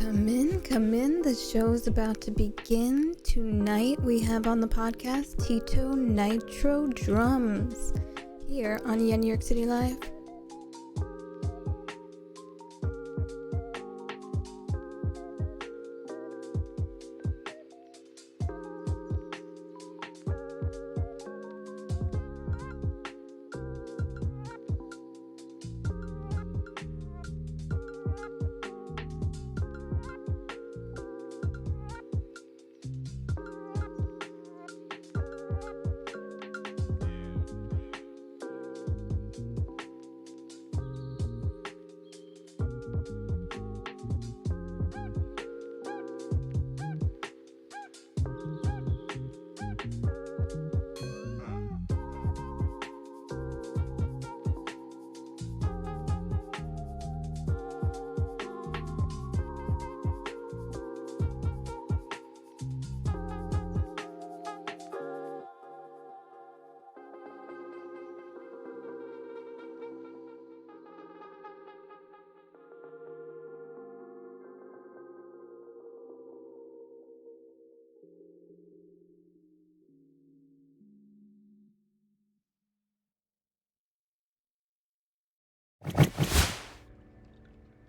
Come in, come in. The show's about to begin. Tonight we have on the podcast TitoNitroDrums here on YenYorkCity Live.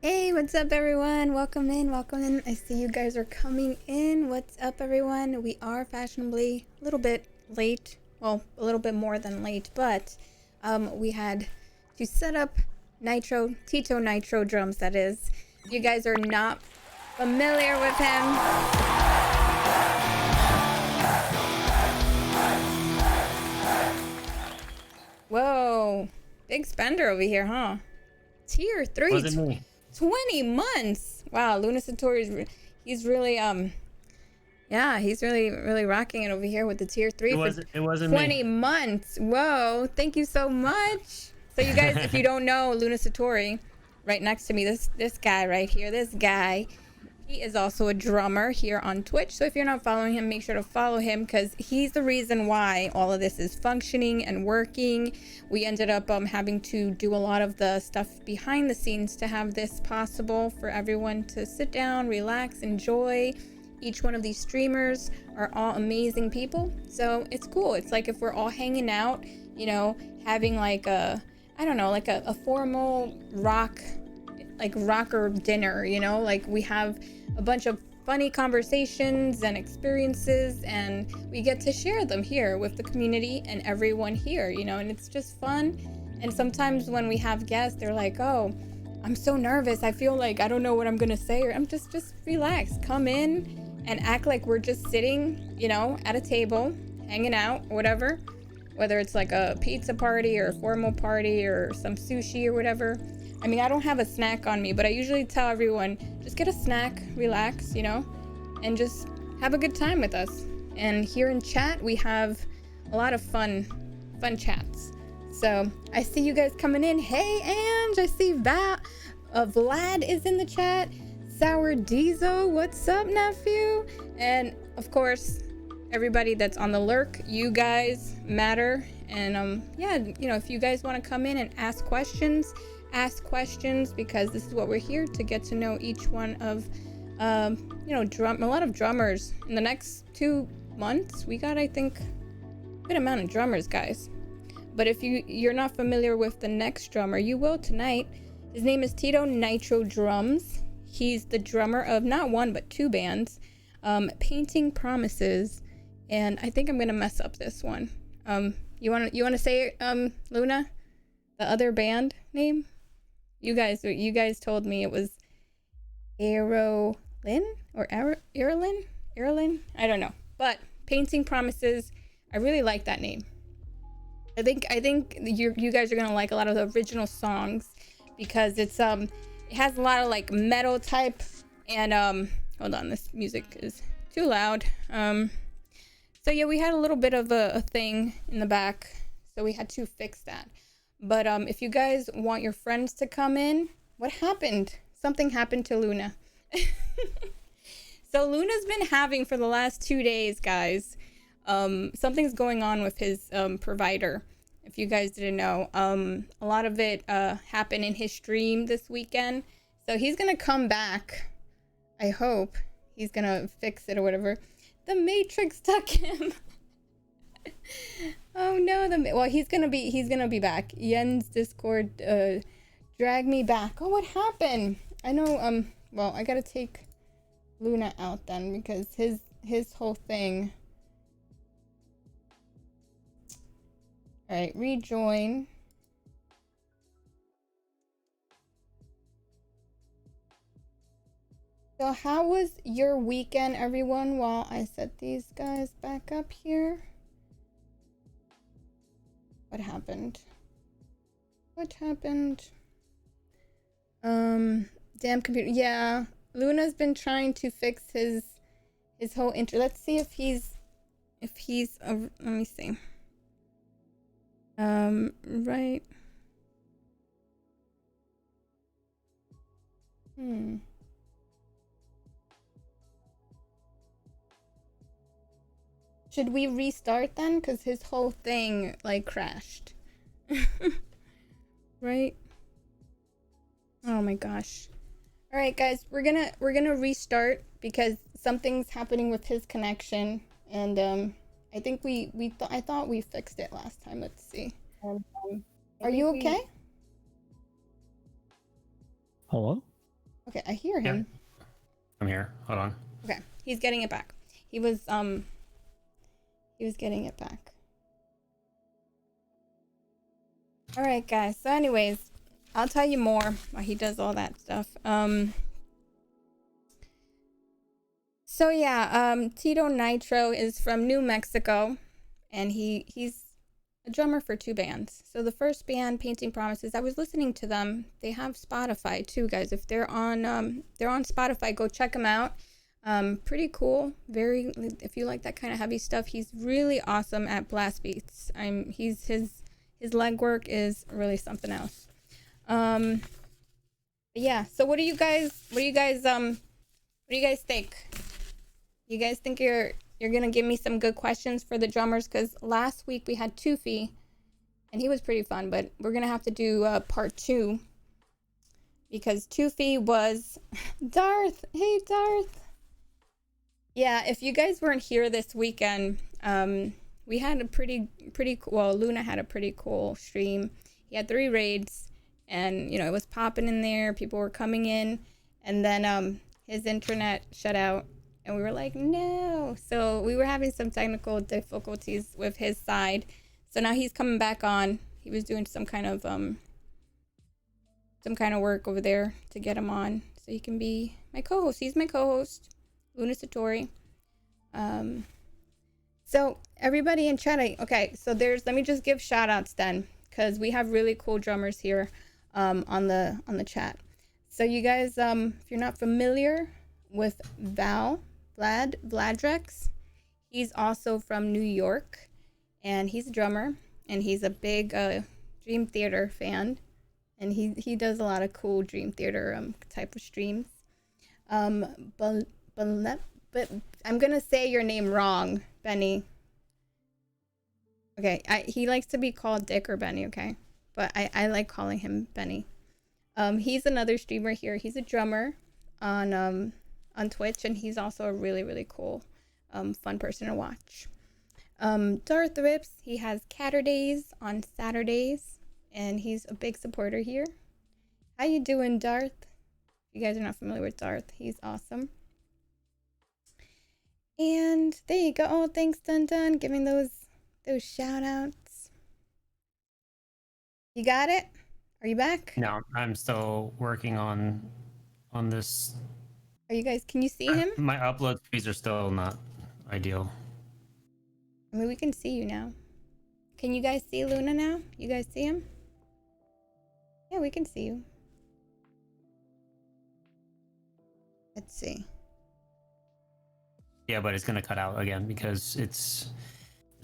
Hey, what's up everyone? Welcome in, welcome in. I see you guys are coming in. What's up everyone? We are fashionably a little bit late. Well, a little bit more than late, but we had to set up TitoNitroDrums, that is. If you guys are not familiar with him, whoa, big spender over here, huh? Tier 3. Wasn't me. 20 months. Wow, Luna Satori's he's really he's really rocking it over here with the tier 3 It wasn't 20 me. months. Whoa, thank you so much. So you guys, if you don't know Luna Satori, right next to me, this guy right here, this guy, he is also a drummer here on Twitch. So if you're not following him, make sure to follow him because he's the reason why all of this is functioning and working. We ended up having to do a lot of the stuff behind the scenes to have this possible for everyone to sit down, relax, enjoy. Each one of these streamers are all amazing people. So it's cool. It's like if we're all hanging out, you know, having like a formal rocker dinner, you know, like we have a bunch of funny conversations and experiences and we get to share them here with the community and everyone here, you know, and it's just fun. And sometimes when we have guests, they're like, oh, I'm so nervous, I feel like I don't know what I'm gonna say, or I'm just relax, come in and act like we're just sitting, you know, at a table hanging out or whatever, whether it's like a pizza party or a formal party or some sushi or whatever. I mean, I don't have a snack on me, but I usually tell everyone, just get a snack, relax, you know, and just have a good time with us. And here in chat, we have a lot of fun chats. So I see you guys coming in. Hey, Ange, I see Vlad is in the chat. Sour Diesel, what's up, nephew? And of course, everybody that's on the lurk, you guys matter. And yeah, you know, if you guys want to come in and ask questions because this is what we're here to get to know each one of a lot of drummers. In the next 2 months we got, I think, a good amount of drummers, guys. But if you're not familiar with the next drummer, you will tonight. His name is TitoNitroDrums. He's the drummer of not one but 2 bands, Painting Promises, and I think I'm gonna mess up this one. You wanna say it, Luna, the other band name? You guys told me it was Aerolin or Aerolin? I don't know. But Painting Promises, I really like that name. I think you guys are gonna like a lot of the original songs because it has a lot of like metal type and hold on, this music is too loud. So yeah, we had a little bit of a thing in the back, so we had to fix that. But if you guys want your friends to come in, what happened? Something happened to Luna. So Luna's been having for the last 2 days, guys, something's going on with his provider. If you guys didn't know, a lot of it happened in his stream this weekend. So he's gonna come back I hope he's gonna fix it or whatever. The Matrix took him. Oh no, well, he's gonna be back. Yen's Discord drag me back. Oh, what happened? I know, well, I gotta take Luna out then because his whole thing. All right, rejoin. So how was your weekend, everyone, while I set these guys back up here? What happened? What happened? Damn computer. Yeah, Luna's been trying to fix his whole intro. Let's see if he's let me see. Right. Should we restart then? Because his whole thing like crashed. Right? Oh my gosh. All right, guys, we're gonna restart because something's happening with his connection, and I think I thought we fixed it last time. Let's see. Are you okay? Hello? Okay, I hear him. Yeah. I'm here. Hold on. Okay, he's getting it back. He was getting it back. All right, guys. So anyways, I'll tell you more while he does all that stuff. So yeah, Tito Nitro is from New Mexico, and he's a drummer for 2 bands. So the first band, Painting Promises, I was listening to them. They have Spotify too, guys. If they're on Spotify, go check them out. Pretty cool. Very, if you like that kind of heavy stuff, he's really awesome at blast beats. His leg work is really something else. Yeah. So what do you guys think? You guys think you're gonna give me some good questions for the drummers? Because last week we had Toofy, and he was pretty fun, but we're gonna have to do part 2 because Toofy was Darth. Hey, Darth. Yeah, if you guys weren't here this weekend, we had a pretty well, Luna had a pretty cool stream. He had 3 raids, and it was popping in there. People were coming in, and then his internet shut out, and we were like, no. So we were having some technical difficulties with his side. So now he's coming back on. He was doing some kind of work over there to get him on, so he can be my co-host. He's my co-host, Luna Satori. So everybody in chat, okay, so let me just give shout outs then, because we have really cool drummers here on the chat. So you guys, if you're not familiar with Vladrex, he's also from New York, and he's a drummer, and he's a big Dream Theater fan, and he does a lot of cool Dream Theater type of streams. But I'm gonna say your name wrong, Benny. Okay, he likes to be called Dick or Benny, okay? But I like calling him Benny. He's another streamer here. He's a drummer on Twitch, and he's also a really, really cool, fun person to watch. Darth Rips, he has Catterdays on Saturdays, and he's a big supporter here. How you doing, Darth? If you guys are not familiar with Darth, he's awesome. And there you go. Oh, thanks, Dun Dun, giving those shout outs. You got it? Are you back? No, I'm still working on this. Are you guys, can you see him? My upload speeds are still not ideal. I mean, we can see you now. Can you guys see Luna now? You guys see him? Yeah, we can see you. Let's see. Yeah, but it's gonna cut out again because it's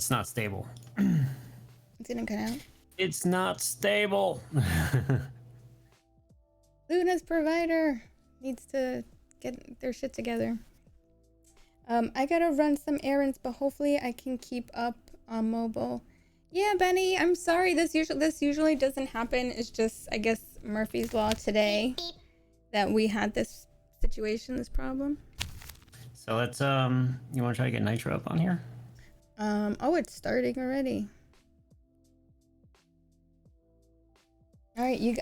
not stable. It's gonna cut out? It's not stable. Luna's provider needs to get their shit together. I gotta run some errands, but hopefully I can keep up on mobile. Yeah, Benny, I'm sorry. This usually doesn't happen. It's just, I guess, Murphy's Law today that we had this situation, this problem. So let's you want to try to get Nitro up on here? Oh, it's starting already. All right, you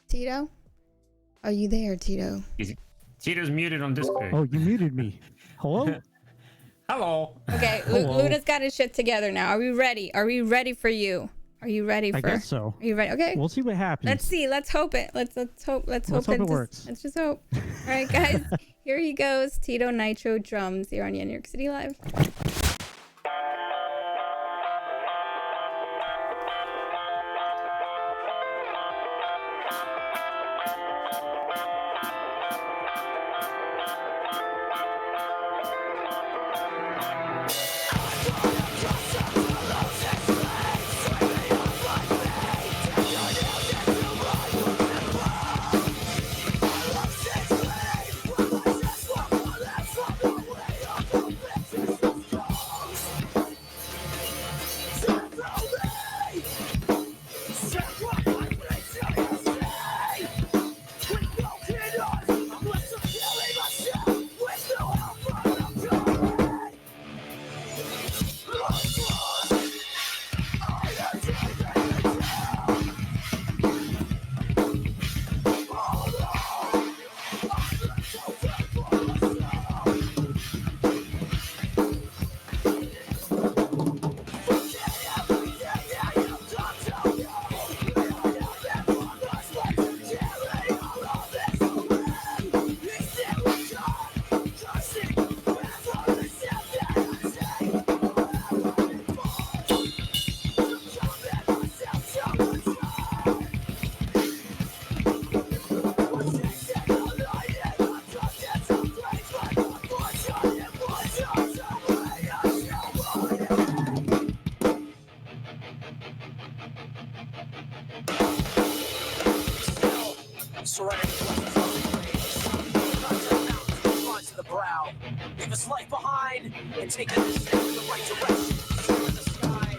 Tito? Are you there, Tito? Tito's muted on Discord. Oh, you muted me. Hello? Hello. Okay, Hello. Luna's got his shit together now. Are we ready? Are we ready for you? Are you ready for? I guess so. Are you ready? Okay. We'll see what happens. Let's see. Let's hope it. Let's hope Let's hope it works. Let's just hope. All right, guys. Here he goes. TitoNitroDrums here on YenYorkCity Live. Leave his life behind and take a step in the right direction. In the sky.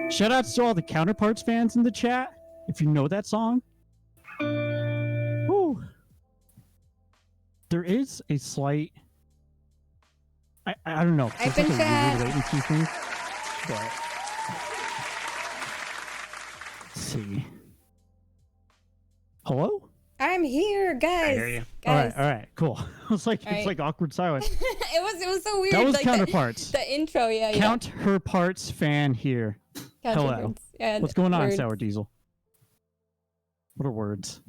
Shout outs to all the Counterparts fans in the chat. If you know that song. Whew. There is a slight... I don't know. I've It's been like a chat. weird latency thing. But... Let's see. Hello? I'm here, guys. I hear you. Guys. All right, cool. It's like All it's right. like awkward silence. it was so weird. That was like Counterparts. The intro, yeah. Count her parts fan here. Hello. Counterparts. Yeah, What's going on, words. Sour Diesel? What are words?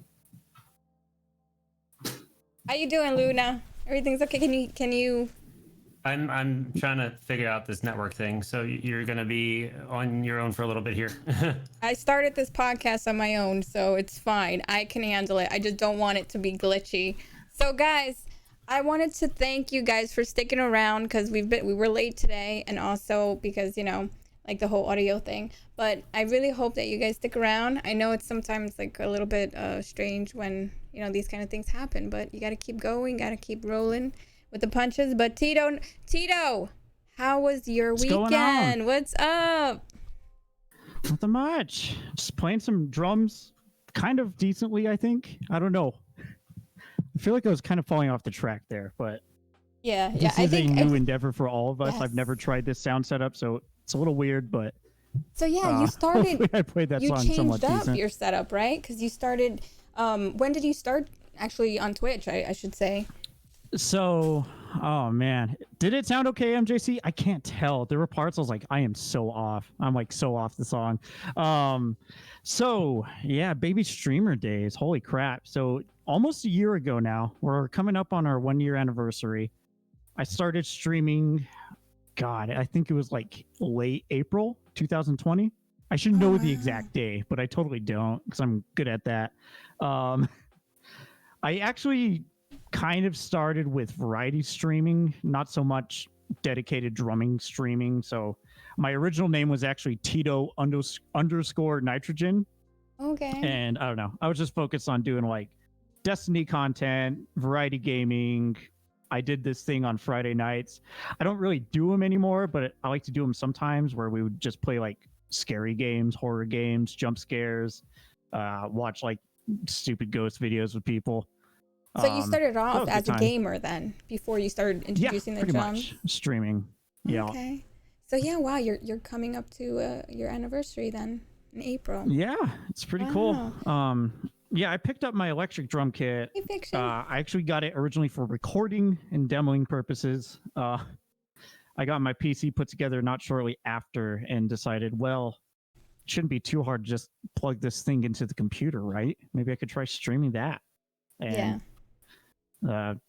How you doing, Luna? Everything's okay? Can you? I'm trying to figure out this network thing. So you're gonna be on your own for a little bit here. I started this podcast on my own, so it's fine. I can handle it. I just don't want it to be glitchy. So, guys, I wanted to thank you guys for sticking around because we were late today, and also because like the whole audio thing. But I really hope that you guys stick around. I know it's sometimes like a little bit strange when these kind of things happen, but you got to keep going, got to keep rolling with the punches. But Tito, how was your weekend? What's up? Nothing much. Just playing some drums, kind of decently, I think. I don't know. I feel like I was kind of falling off the track there, but Yeah, this is a new endeavor for all of us. Yes. I've never tried this sound setup, so it's a little weird, but So yeah, you started. Hopefully I played that You song changed somewhat up decent. your setup, right? Because you started. When did you start actually on Twitch? I should say. So, oh man, did it sound okay, MJC? I can't tell. There were parts I was like, I am so off. I'm like so off the song. So yeah, baby streamer days. Holy crap! So almost a year ago now, we're coming up on our 1 year anniversary. I started streaming. God, I think it was like late April 2020. I should Oh, know the wow. exact day, but I totally don't because I'm good at that. Um, I actually kind of started with variety streaming, not so much dedicated drumming streaming. So my original name was actually Tito underscore nitrogen. Okay. And I don't know. I was just focused on doing like Destiny content, variety gaming. I did this thing on Friday nights. I don't really do them anymore, but I like to do them sometimes where we would just play like scary games, horror games, jump scares, watch like stupid ghost videos with people. So you started That off was a as good a time. gamer then, before you started introducing the pretty drums. much streaming. Yeah. Okay. So yeah, wow, you're coming up to your anniversary then in April. Yeah, it's pretty Wow. cool. Yeah, I picked up my electric drum kit. Hey, Fiction. I actually got it originally for recording and demoing purposes. I got my PC put together not shortly after and decided, well, it shouldn't be too hard to just plug this thing into the computer, right? Maybe I could try streaming that. And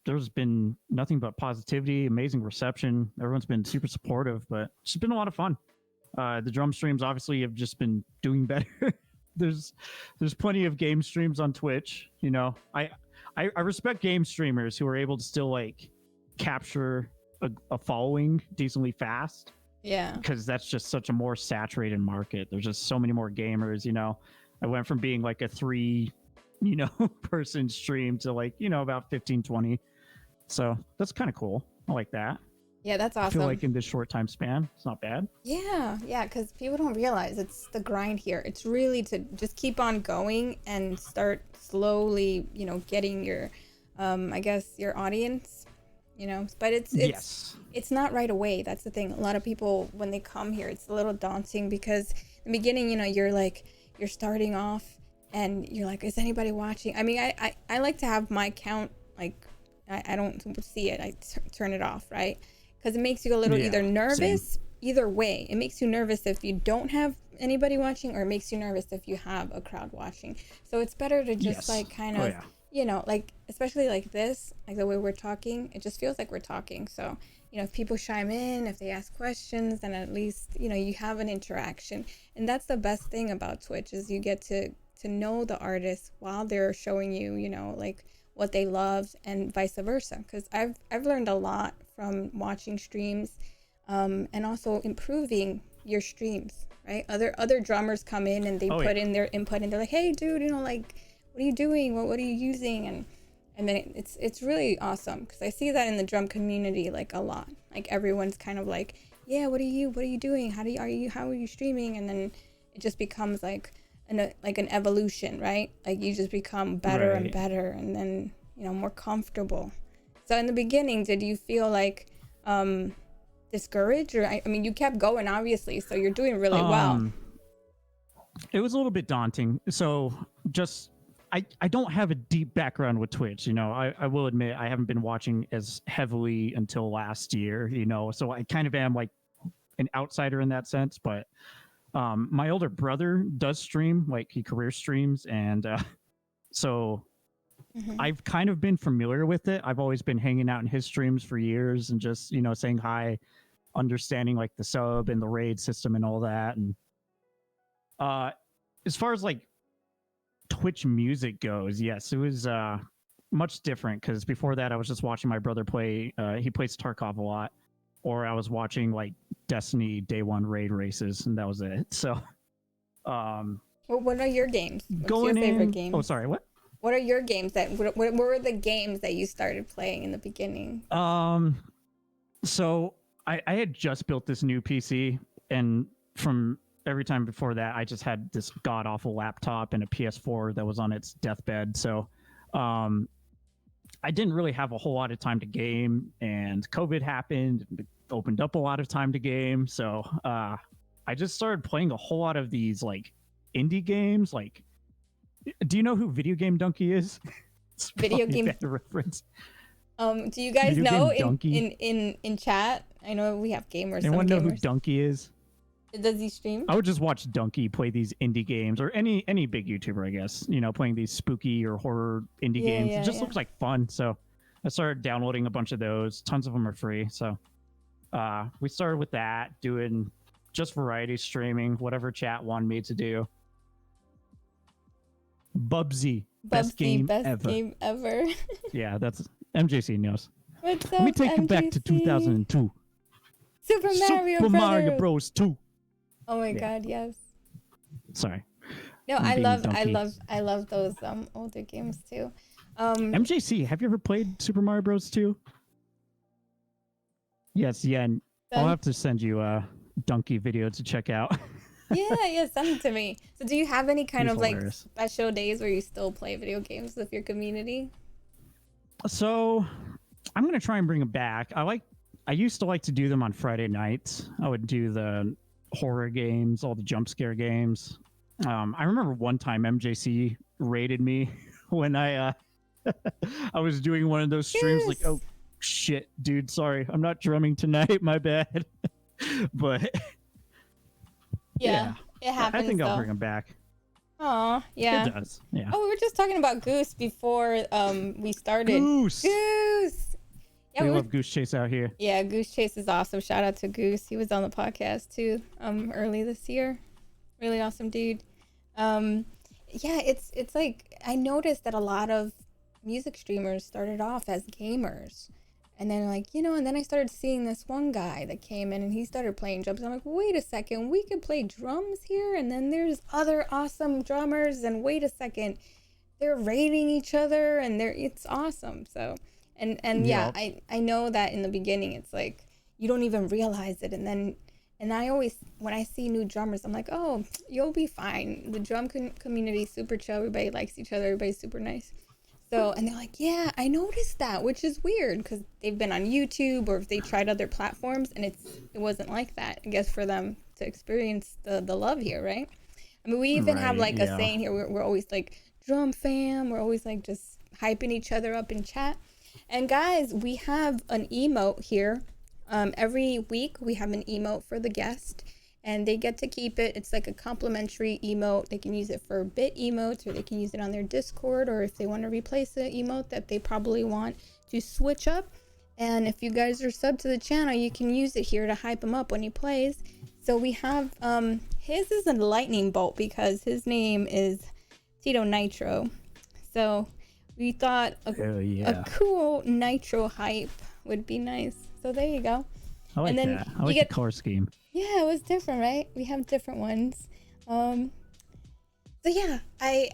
there's been nothing but positivity, amazing reception. Everyone's been super supportive, but it's been a lot of fun. The drum streams obviously have just been doing better. there's plenty of game streams on Twitch. You know, I respect game streamers who are able to still like capture a following decently fast. Yeah. Because that's just such a more saturated market. There's just so many more gamers. You know, I went from being like a 3 person stream to like about 15, 20. So that's kind of cool. I like that. Yeah, that's awesome. I feel like in this short time span, it's not bad. Yeah, because people don't realize it's the grind here. It's really to just keep on going and start slowly, getting your, I guess your audience, But it's not right away. That's the thing. A lot of people when they come here, it's a little daunting because in the beginning, you're starting off and you're like, is anybody watching? I mean, I like to have my count like I don't see it. I turn it off, right? Because it makes you a little either nervous. Same. Either way, it makes you nervous if you don't have anybody watching, or it makes you nervous if you have a crowd watching. So it's better to just like kind of, like especially like this, like the way we're talking, it just feels like we're talking. So if people chime in, if they ask questions, then at least you have an interaction, and that's the best thing about Twitch is you get to know the artist while they're showing you, like what they love and vice versa. Because I've learned a lot from watching streams, and also improving your streams, right? Other drummers come in and they put in their input and they're like, hey dude, like what are you doing? What are you using? And then it's really awesome because I see that in the drum community like a lot. Like everyone's kind of like, yeah, what are you doing? How are you streaming? And then it just becomes like an evolution, right? Like you just become better and better, and then more comfortable. So in the beginning, did you feel like discouraged, or I mean you kept going obviously, so you're doing really well? It was a little bit daunting. So just I don't have a deep background with Twitch. I will admit I haven't been watching as heavily until last year. So I kind of am like an outsider in that sense, but my older brother does stream, like he career streams, and so I've kind of been familiar with it. I've always been hanging out in his streams for years and just saying hi, understanding like the sub and the raid system and all that. And as far as like Twitch music goes, yes, it was much different because before that I was just watching my brother play. He plays Tarkov a lot, or I was watching like Destiny Day 1 raid races, and that was it. So, what are your games? What's your favorite game? Oh, sorry, what? What are your games what were the games that you started playing in the beginning? So I had just built this new PC, and from every time before that, I just had this god awful laptop and a PS4 that was on its deathbed. So, I didn't really have a whole lot of time to game, and COVID happened, and it opened up a lot of time to game. So, I just started playing a whole lot of these like indie games. Like, do you know who Video Game Donkey is? It's Video probably a Game- bad reference. Do you guys Video know Game Donkey? in chat? I know we have gamers. Anyone know some who gamers. Donkey is? Does he stream? I would just watch Donkey play these indie games, or any big YouTuber, I guess. You know, playing these spooky or horror indie Yeah, games. yeah, It just yeah. looks like fun. So I started downloading a bunch of those. Tons of them are free. So we started with that, doing just variety streaming, whatever chat wanted me to do. Bubsy, best game ever. Yeah, that's MJC knows. What's up, Let me take you back to MJC? 2002. Super Mario Super Mario Brothers. Bros. 2. Oh my Yeah. god, yes. Sorry. No, I'm I being love donkey. I love those older games too. MJC, have you ever played Super Mario Bros. 2? Yes, yeah. And I'll Then- have to send you a donkey video to check out. yeah, send it to me. So do you have any kind He's of like hilarious. special days where you still play video games with your community? So I'm gonna try and bring them back. I used to like to do them on Friday nights. I would do the horror games, all the jump scare games. I remember one time MJC raided me when I was doing one of those streams. Like, Yes. oh shit, dude, sorry, I'm not drumming tonight. My bad. But Yeah, it happens. I think I'll though. bring them back. Aw, yeah. It does. Yeah. Oh, we were just talking about Goose before we started. Goose. Goose. Yeah, We we were- love Goose Chase out here. yeah, Goose Chase is awesome. Shout out to Goose. He was on the podcast too, early this year. Really awesome dude. Yeah, it's like I noticed that a lot of music streamers started off as gamers. And then and then I started seeing this one guy that came in and he started playing drums. I'm like, wait a second, we could play drums here? And then there's other awesome drummers, and wait a second, they're rating each other, and it's awesome. So and yeah, Yep. I know that in the beginning it's like you don't even realize it, and I always, when I see new drummers, I'm like, oh, you'll be fine. The drum community is super chill. Everybody likes each other. Everybody's super nice. So, and they're like, yeah, I noticed that, which is weird because they've been on YouTube or if they tried other platforms and it wasn't like that. I guess for them to experience the love here, right? I mean, we even have Right, like a yeah. saying here. We're always like drum fam. We're always like just hyping each other up in chat. And guys, we have an emote here. Every week we have an emote for the guest and they get to keep it. It's like a complimentary emote. They can use it for bit emotes or they can use it on their Discord, or if they want to replace the emote that they probably want to switch up. And if you guys are subbed to the channel, you can use it here to hype him up when he plays. So we have, his is a lightning bolt because his name is Tito Nitro. So we thought Hell a yeah. cool nitro hype would be nice. So there you go. I like and then that. I you like get- the color scheme. Yeah, it was different, right? We have different ones. So yeah, I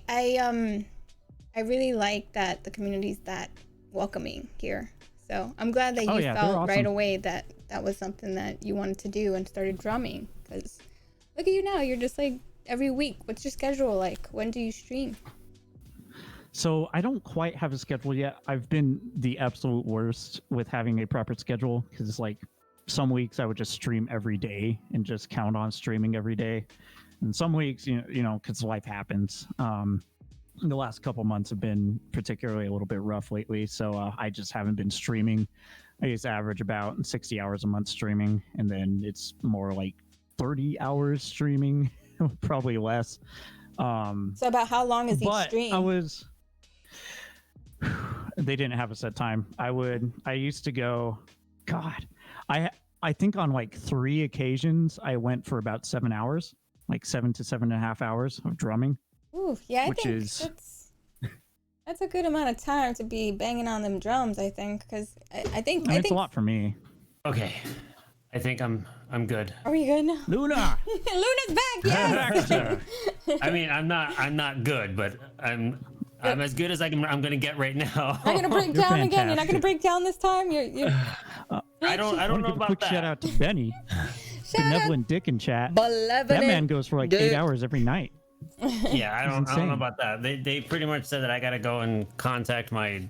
really like that the community's that welcoming here. So I'm glad that Oh, you yeah, they're felt right awesome. away that that was something that you wanted to do and started drumming. Because look at you now, you're just like every week. What's your schedule like? When do you stream? So I don't quite have a schedule yet. I've been the absolute worst with having a proper schedule because like some weeks I would just stream every day and just count on streaming every day, and some weeks because life happens. The last couple months have been particularly a little bit rough lately, so I just haven't been streaming. I just average about 60 hours a month streaming, and then it's more like 30 hours streaming, probably less. So about how long is each But stream? I was. They didn't have a set time. I used to go. God, I think on like 3 occasions I went for about 7 hours, like 7 to 7.5 hours of drumming. Ooh, yeah, I which think is- that's a good amount of time to be banging on them drums. I think because I think I mean, it's a lot for me. Okay, I think I'm good. Are we good now? Luna, Luna's back. Yes. I mean, I'm not good, but I'm as good as I'm gonna get right now. You're gonna break You're down again. You're not gonna fantastic. break down this time. You're I don't I want know to give a about quick that. shout out to Benny, shout out benevolent dick in chat. Benevolent That man goes for like Dick. 8 hours every night. Yeah, I don't know insane. about that. They pretty much said that I gotta go and contact my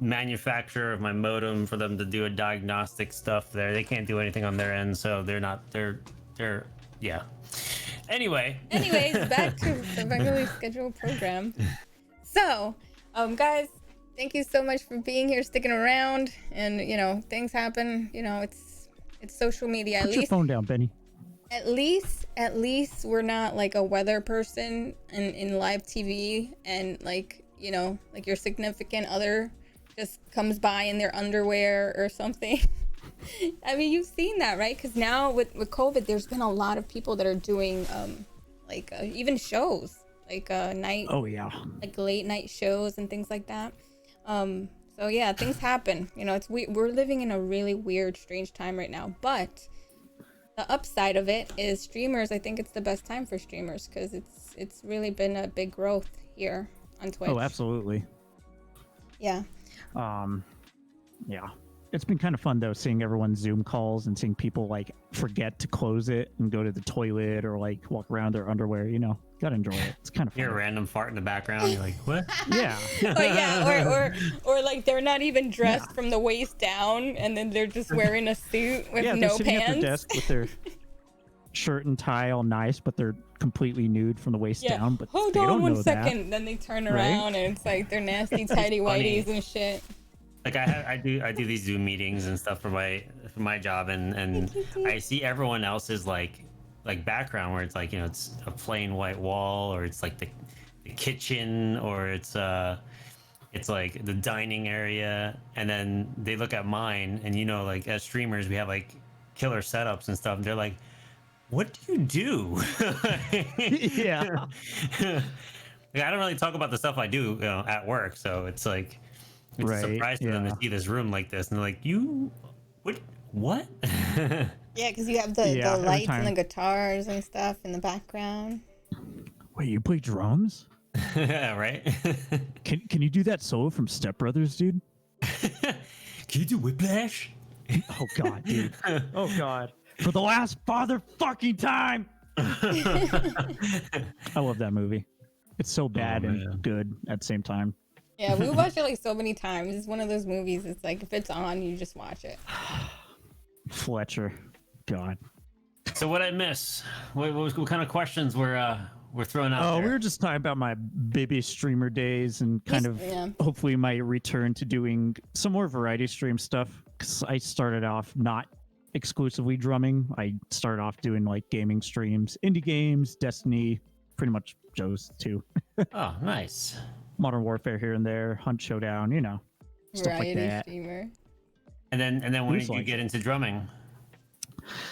manufacturer of my modem for them to do a diagnostic stuff there. They can't do anything on their end, so they're yeah. Anyway. Anyways, back to the regularly scheduled program. So, guys, thank you so much for being here, sticking around. And things happen. It's social media. Put your phone down, Benny. At least we're not like a weather person in live TV, and like your significant other just comes by in their underwear or something. I mean, you've seen that, right? Because now with COVID, there's been a lot of people that are doing even shows like night. Oh yeah. Like late night shows and things like that. So yeah, things happen. We're living in a really weird, strange time right now. But the upside of it is streamers. I think it's the best time for streamers because it's really been a big growth here on Twitch. Oh, absolutely. Yeah. Yeah. It's been kind of fun though, seeing everyone's Zoom calls and seeing people like forget to close it and go to the toilet or like walk around their underwear. Gotta enjoy it. It's kind of fun. Hear a random fart in the background. You're like, what? Yeah. Oh yeah, or like they're not even dressed from the waist down, and then they're just wearing a suit with Yeah, no they're sitting pants. at their desk with their shirt and tie all nice, but they're completely nude from the waist Yeah. down. But Hold they on don't one know second. Then they turn Right? around and it's like they're nasty tighty whities and shit. Like I do these Zoom meetings and stuff for my job, and I see everyone else's like background where it's like it's a plain white wall, or it's like the kitchen, or it's like the dining area, and then they look at mine, and like as streamers we have like killer setups and stuff, and they're like, what do you do? Yeah. Like, I don't really talk about the stuff I do at work, so it's like it's a Right, surprise to them to yeah. see this room like this, and they're like, you what? Yeah, because you have the Yeah, every lights and the time. guitars and stuff in the background. Wait, you play drums? Yeah, right. Can you do that solo from Step Brothers, dude? Can you do Whiplash? Oh god, dude. Oh god. For the last father fucking time. I love that movie. It's so bad man. and good at the same time. Yeah, we watched it like so many times. It's one of those movies. It's like if it's on, you just watch it. Fletcher. God. So what I miss? What kind of questions we're throwing out Oh, there? we were just talking about my baby streamer days and kind of Yeah. hopefully my return to doing some more variety stream stuff. Because I started off not exclusively drumming. I started off doing like gaming streams, indie games, Destiny, pretty much Joe's too. Oh, nice. Modern Warfare here and there, Hunt Showdown, stuff like Variety that. streamer. And then when Who's did you like get into drumming?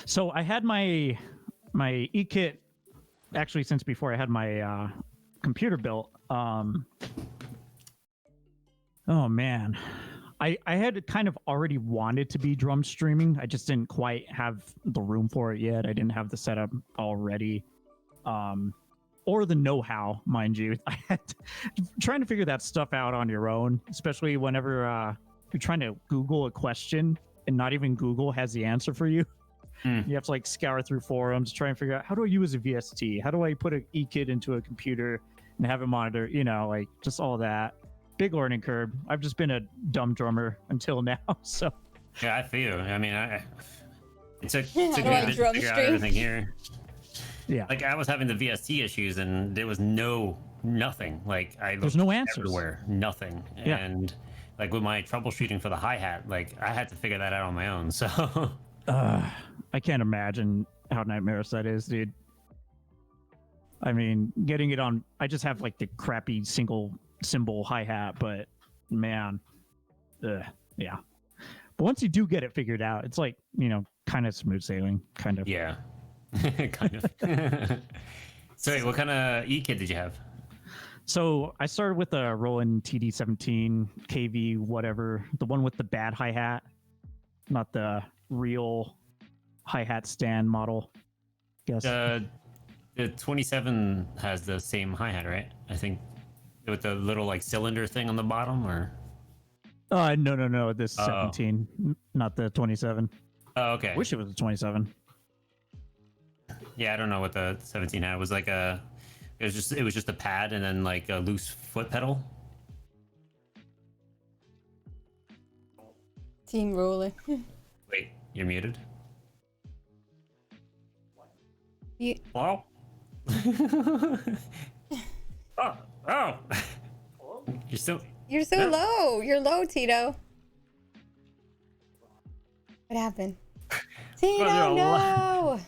So I had my e-kit actually since before I had my computer built. Oh man. I had kind of already wanted to be drum streaming. I just didn't quite have the room for it yet. I didn't have the setup already. Or the know-how, mind you. I had trying to figure that stuff out on your own, especially whenever you're trying to Google a question and not even Google has the answer for you. You have to like scour through forums, try and figure out how do I use a VST? How do I put an e-kit into a computer and have it monitor? Like just all that. Big learning curve. I've just been a dumb drummer until now. So Yeah, I feel. I mean, it took How a do I bit to drum figure out stream? everything here. yeah, Like I was having the VST issues, and there was nothing. Like I there's looked no answers. everywhere, nothing. Yeah. And like with my troubleshooting for the hi-hat, like I had to figure that out on my own. So I can't imagine how nightmarish that is, dude. I mean, getting it on, I just have like the crappy single cymbal hi-hat, but man, yeah. But once you do get it figured out, it's like, kind of smooth sailing, kind of. yeah, kind of. So wait, what kind of e-kit did you have? So I started with a Roland TD17 KV, whatever, the one with the bad hi-hat, not the real hi-hat stand model. Guess. The 27 has the same hi-hat, right? I think with the little like cylinder thing on the bottom, or No. This 17, not the 27. oh, okay. Wish it was a 27. Yeah, I don't know what the 17 had. It was like it was just a pad and then like a loose foot pedal. Team rolling. Wait, you're muted. You, Hello? oh, oh. You're still. you're so Yeah. low. You're low, Tito. What happened? Tito, you're no!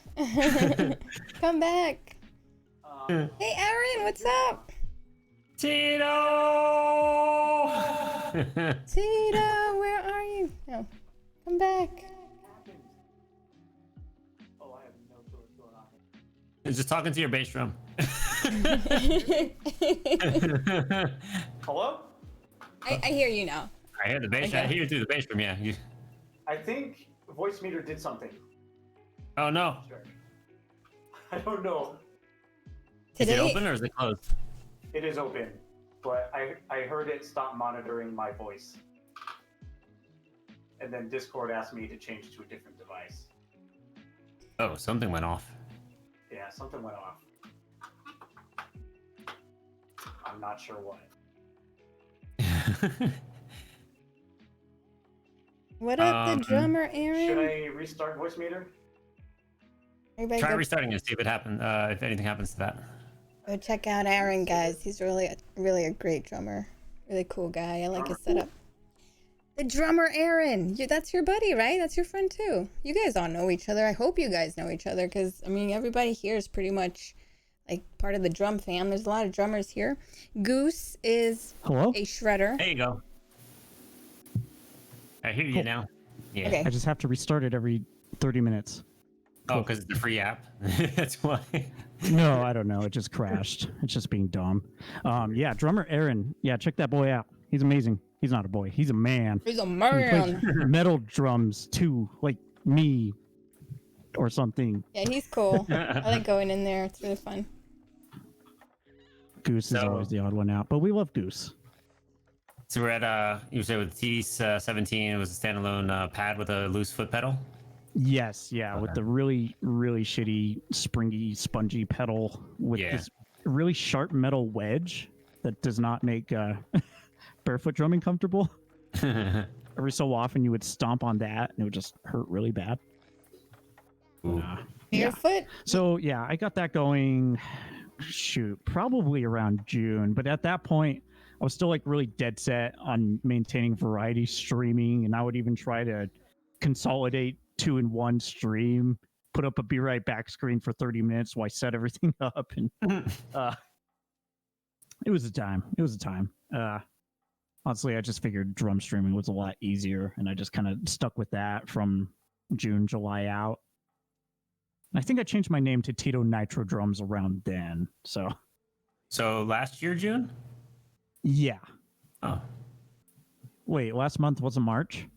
Come back. Hey, Aaron, what's up? Tito! Tito, where are you? No, come back. Oh, I have no clue what's going on. Just talking to your bass drum. Hello? I hear you now. I hear the bass. Okay. I hear you through the bass drum. Yeah. I think the voice meter did something. Oh no! Sure. I don't know. Is it Today, open or is it closed? It is open, but I heard it stop monitoring my voice. And then Discord asked me to change to a different device. Oh, something went off. Yeah, something went off. I'm not sure what. what up, the drummer, Should Aaron? I restart voice meter? Everybody Try go, restarting and see if it happens. If anything happens to that. go check out Aaron, guys. He's really a great drummer. Really cool guy. I like his setup. The drummer, Aaron. That's your buddy, right? That's your friend too. You guys all know each other. I hope you guys know each other because I mean everybody here is pretty much like part of the drum fam. There's a lot of drummers here. Goose is Hello? a shredder. There you go. I hear you Cool. now. Yeah. Okay. I just have to restart it every 30 minutes. Oh, because it's a free app. That's why. No, I don't know. It just crashed. It's just being dumb. Yeah, drummer Aaron. Yeah, check that boy out. He's amazing. He's not a boy. He's a man. He's a He man. plays metal drums too, like me or something. Yeah, he's cool. I like going in there. It's really fun. Goose is So- always the odd one out, but we love Goose. So we're at you say with the T17, it was a standalone pad with a loose foot pedal. Yes, yeah, with Okay. the really, really shitty, springy, spongy pedal with Yeah. this really sharp metal wedge that does not make barefoot drumming comfortable. Every so often, you would stomp on that, and it would just hurt really bad. Ooh. Yeah. Barefoot? So yeah, I got that going. Shoot, probably around June. But at that point, I was still like really dead set on maintaining variety streaming, and I would even try to consolidate 2-in-1 stream, put up a be right back screen for 30 minutes while I set everything up, and it was a time. It was a time. Honestly, I just figured drum streaming was a lot easier, and I just kind of stuck with that from June, July out. I think I changed my name to TitoNitroDrums around then. So, So last year, June? yeah. Oh. Wait, last month wasn't March?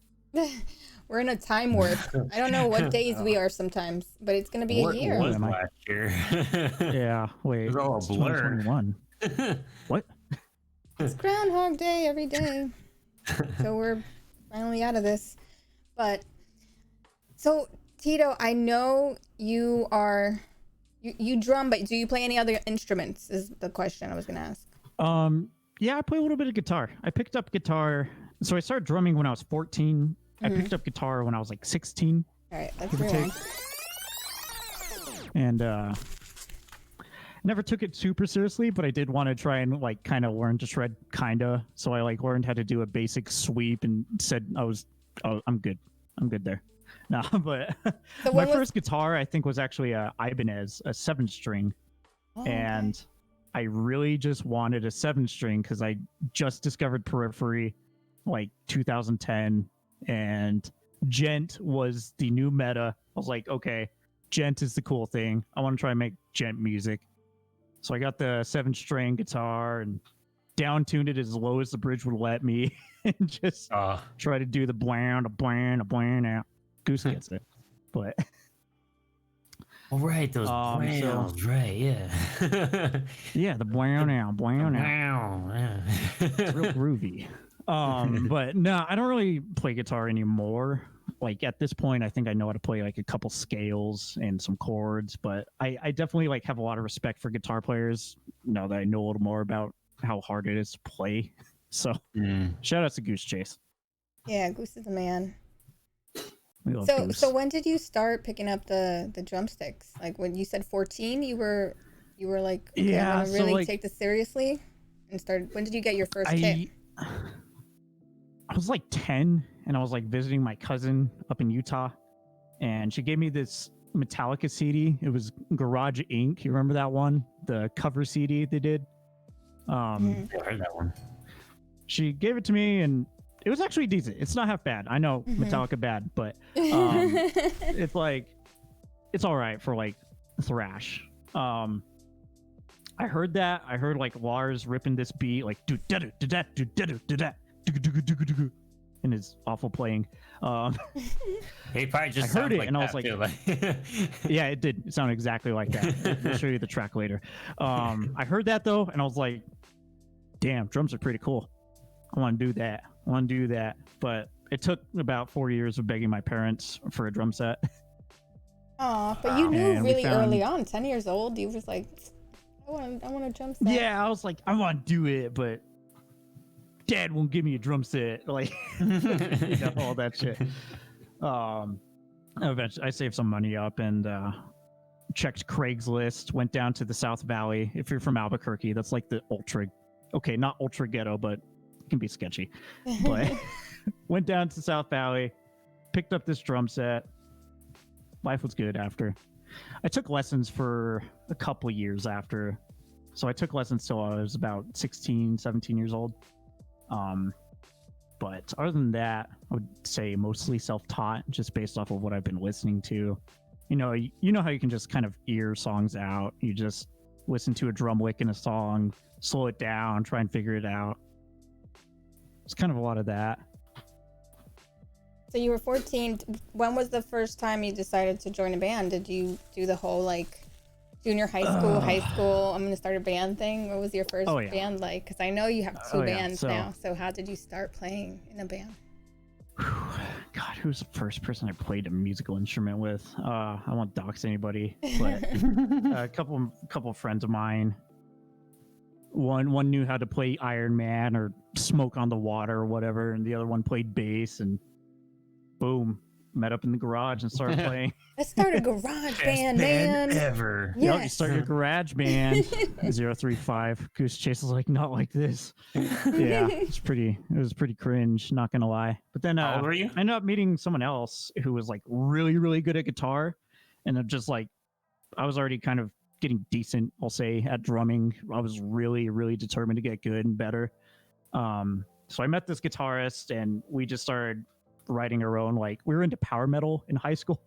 We're in a time warp. I don't know what days we are sometimes, but it's gonna be What a year. was Am I- last year? Yeah, wait. It's all a it's blur. 2021. What? It's Groundhog Day every day. So we're finally out of this. But so Tito, I know you are you drum, but do you play any other instruments? Is the question I was gonna ask. Yeah, I play a little bit of guitar. I picked up guitar. So I started drumming when I was 14. I picked up guitar when I was like 16. All right, let's Give or rewind. And never took it super seriously, but I did want to try and like kind of learn to shred kinda. So I like learned how to do a basic sweep and said I'm good there. No, but So my when was- first guitar I think was actually a Ibanez, a 7-string, Oh, okay. and I really just wanted a 7-string because I just discovered Periphery like 2010, and Gent was the new meta. I was like, okay, Gent is the cool thing. I want to try and make Gent music. So I got the 7-string guitar and down tuned it as low as the bridge would let me, and just try to do the bland, a bland, a bland out. Goose gets it, but All right, those browns, right? Yeah. yeah, the bland out, bland out. Wow. Yeah. It's real groovy. But no, I don't really play guitar anymore. Like at this point, I think I know how to play like a couple scales and some chords, but I definitely like have a lot of respect for guitar players now that I know a little more about how hard it is to play. So shout out to Goose Chase. Yeah, Goose is a man. We love So Goose. so when did you start picking up the drumsticks? Like when you said 14, you were like, okay, Yeah, I'm gonna so, really like, take this seriously and started. When did you get your first kit? I was like 10 and I was like visiting my cousin up in Utah, and she gave me this Metallica CD. It was Garage Inc. You remember that one? The cover CD they did. Mhm. I heard that one. She gave it to me and it was actually decent. It's not half bad. I know Mhm. Metallica bad, but it's like it's all right for like thrash. I heard that. I heard like Lars ripping this beat like do da do da do da do da in his awful playing. He probably just I heard sounds it like and I was that, like, too, like yeah, it did. It sounded exactly like that. We'll show you the track later. I heard that though, and I was like, damn, drums are pretty cool. I want to do that. I want to do that. But it took about 4 years of begging my parents for a drum set. Aw, but you knew And we really early found- on, 10 years old, you was like, I want a drum set. Yeah, I was like, I want to do it, but Dad won't give me a drum set. Like, you know, all that shit. Eventually, I saved some money up and checked Craigslist. Went down to the South Valley. If you're from Albuquerque, that's like the okay, not ultra ghetto, but it can be sketchy. But went down to South Valley, picked up this drum set. Life was good after. I took lessons for a couple years after. So I took lessons till I was about 16, 17 years old. But other than that, I would say mostly self-taught, just based off of what I've been listening to. You know how you can just kind of ear songs out. You just listen to a drum lick in a song, slow it down, try and figure it out. It's kind of a lot of that. So you were 14. When was the first time you decided to join a band? Did you do the whole like junior high school, I'm going to start a band thing? What was your first band like? Because I know you have two bands now. So how did you start playing in a band? God, who's the first person I played a musical instrument with? I won't dox anybody, but a couple friends of mine. One knew how to play Iron Man or Smoke on the Water or whatever, and the other one played bass, and boom, met up in the garage and started playing. Let's start a garage band, man. Ever. Yep, you start your garage band. 035. Goose Chase was like, not like this. Yeah, it was pretty cringe, not gonna lie. But then How old were you? I ended up meeting someone else who was like really, really good at guitar. And I'm just like, I was already kind of getting decent, I'll say, at drumming. I was really, really determined to get good and better. So I met this guitarist and we just started writing our own, like, we were into power metal in high school.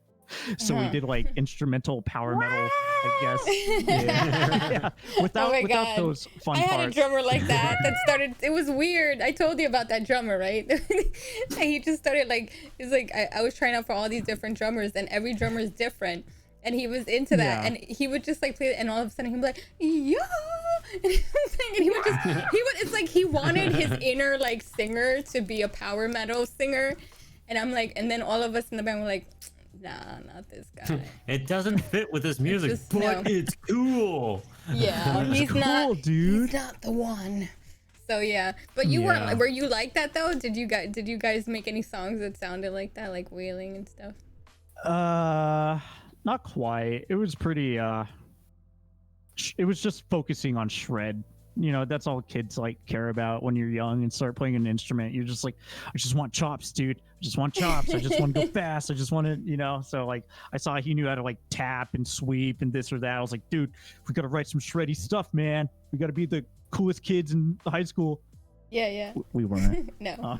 So we did like instrumental power metal, I guess. Yeah. Without those fun I had parts. a drummer like that started, it was weird. I told you about that drummer, right? And he just started like, he's like, I was trying out for all these different drummers and every drummer is different. And he was into that, and he would just like play it, and all of a sudden he'd be like, yeah, and he would just, it's like he wanted his inner like singer to be a power metal singer, and I'm like, and then all of us in the band were like, nah, not this guy. It doesn't fit with his music, just- but no. it's cool. Yeah, he's cool, not, dude. he's not the one. So yeah, but you weren't. Were you like that though? Did you guys make any songs that sounded like that, like wailing and stuff? Not quite. It was pretty it was just focusing on shred. You know, that's all kids like care about when you're young and start playing an instrument. You're just like, I just want chops, dude. I just want chops. I just want to go fast. I just want to, you know. So like, I saw he knew how to like tap and sweep and this or that. I was like, dude, we got to write some shreddy stuff, man. We got to be the coolest kids in high school. Yeah. We weren't. No.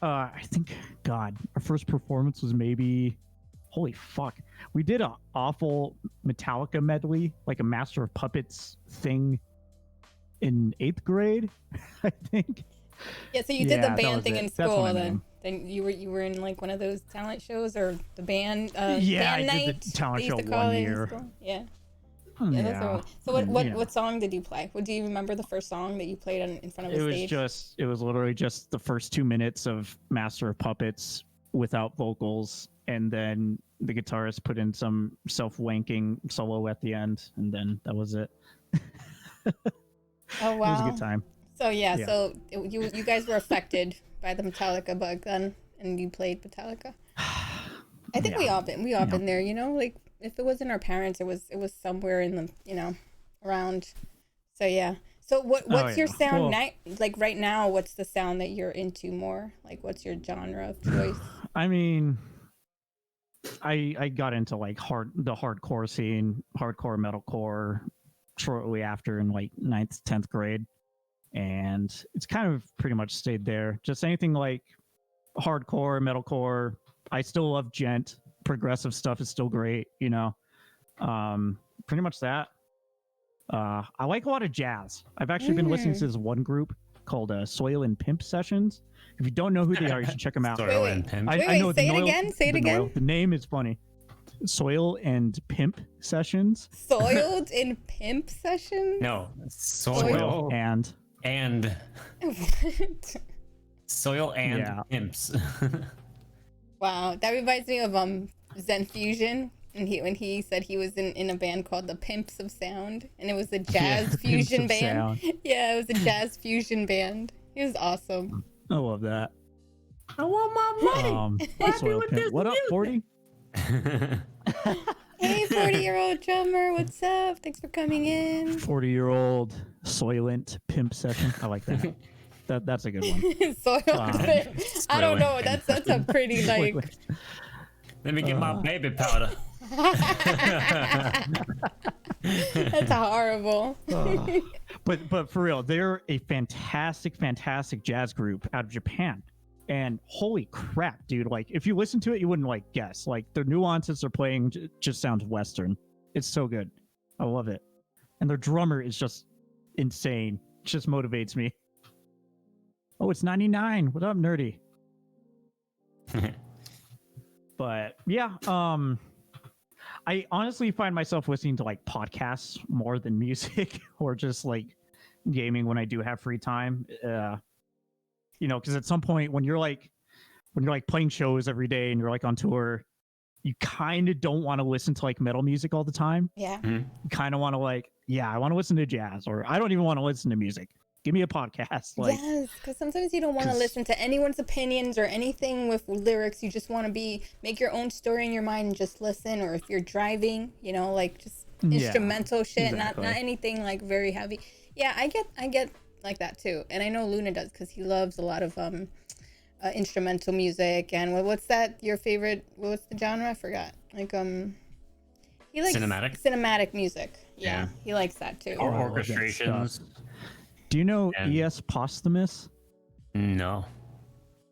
I think, God, our first performance was maybe, holy fuck, we did a awful Metallica medley, like a Master of Puppets thing in 8th grade, I think. Yeah, so you did the that band was thing it. in That's what school I then. mean. Then you were in like one of those talent shows or the band Yeah, band I did night. the talent they used show to call one it in year. school. Yeah. Yeah, that's what. So what song did you play? Do you remember the first song that you played in front of the stage? It was literally just the first 2 minutes of Master of Puppets without vocals, and then the guitarist put in some self-wanking solo at the end, and then that was it. Oh wow. It was a good time. So yeah. So you guys were affected by the Metallica bug then, and you played Metallica. I think Yeah. we all been there, you know, like if it wasn't our parents, it was somewhere in the, you know, around. So yeah. So what's your sound like right now? What's the sound that you're into more? Like what's your genre of choice? I mean, I got into like the hardcore scene, hardcore metalcore, shortly after in like 9th, 10th grade, and it's kind of pretty much stayed there. Just anything like hardcore, metalcore. I still love gent. Progressive stuff is still great, you know. Pretty much that. I like a lot of jazz. I've actually been listening to this one group called Soil and Pimp Sessions. If you don't know who they are, you should check them out. Soil and Pimp. I know say it again. Say it again. The name is funny. Soil and Pimp Sessions. Soiled in Pimp Sessions? No, soil and What? soil and pimps. Wow, that reminds me of Zen Fusion, and when he said he was in a band called the Pimps of Sound, and it was a jazz fusion band. Yeah, it was a jazz fusion band. He was awesome. I love that. I want my money. Soil Pimp. What up, 40? Hey, 40-year-old drummer, what's up? Thanks for coming in. 40-year-old Soylent Pimp Session. I like that. That's a good one. Soiled Pimp. I don't know. That's a pretty like. Let me get my baby powder. That's horrible. But for real, they're a fantastic jazz group out of Japan. And holy crap, dude, like if you listen to it, you wouldn't like guess. Like the nuances they're playing just sounds Western. It's so good. I love it. And their drummer is just insane. It just motivates me. Oh, it's 99. What up, nerdy? But yeah, I honestly find myself listening to like podcasts more than music or just like gaming when I do have free time. You know, because at some point when you're like playing shows every day and you're like on tour, you kind of don't want to listen to like metal music all the time. Yeah. Mm-hmm. You kind of want to like, I want to listen to jazz, or I don't even want to listen to music. Give me a podcast. Like, yes, because sometimes you don't want to listen to anyone's opinions or anything with lyrics. You just want to make your own story in your mind and just listen. Or if you're driving, you know, like just instrumental shit, exactly. not anything like very heavy. Yeah, I get like that too, and I know Luna does because he loves a lot of instrumental music. And what's that? Your favorite? What's the genre? I forgot. Like he likes cinematic music. Yeah, he likes that too. Or orchestrations. Do you know E.S. Posthumous? No.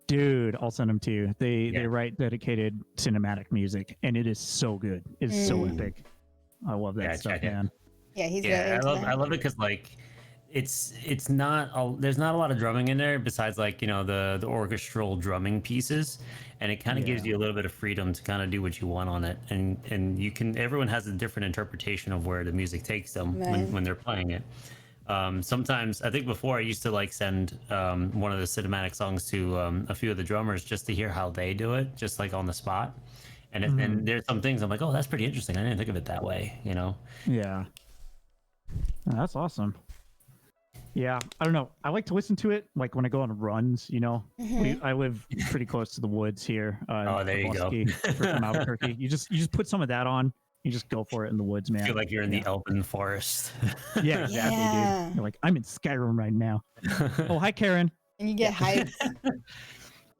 Dude, I'll send them to you. They write dedicated cinematic music, and it is so good. It's so epic. I love that stuff, man. Yeah, he's really into that. I love it because like it's not there's not a lot of drumming in there besides like, you know, the orchestral drumming pieces, and it kind of gives you a little bit of freedom to kind of do what you want on it, and you can, everyone has a different interpretation of where the music takes them when they're playing it. Sometimes I think before I used to like send one of the cinematic songs to a few of the drummers just to hear how they do it, just like on the spot. And and there's some things I'm like, oh, that's pretty interesting. I didn't think of it that way, you know? Yeah. Oh, that's awesome. Yeah, I don't know. I like to listen to it like when I go on runs, you know. I live pretty close to the woods here. Oh, there you go. From Albuquerque. You just put some of that on. You just go for it in the woods, man. I feel like you're in the Elven forest. Yeah, exactly, dude. You're like, I'm in Skyrim right now. Oh, hi, Karen. And you get hyped.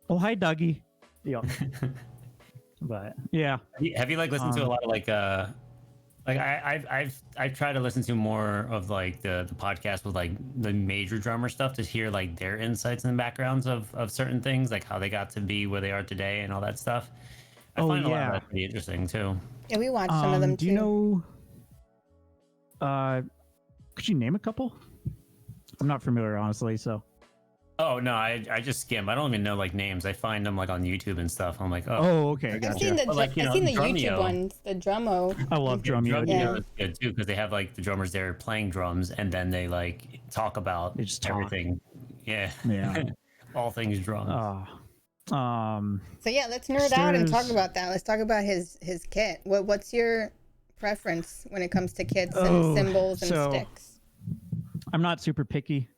Oh, hi, Dougie. Yeah. But yeah. Have you like listened to a lot of like I've tried to listen to more of like the podcast with like the major drummer stuff to hear like their insights and backgrounds of certain things, like how they got to be where they are today and all that stuff. I find a lot of that pretty interesting too. Yeah, we watched some of them too. Do you know? Could you name a couple? I'm not familiar, honestly. So. Oh no, I just skim. I don't even know like names. I find them like on YouTube and stuff. I'm like, oh okay, gotcha. I've seen the Drumeo. YouTube ones, the Drummo. I love Drumeo. Drumeo is good too because they have like the drummers there playing drums, and then they like talk about everything. Yeah. All things drums. So yeah, let's nerd out and talk about that. Let's talk about his kit. What's your preference when it comes to kits and cymbals and sticks? I'm not super picky.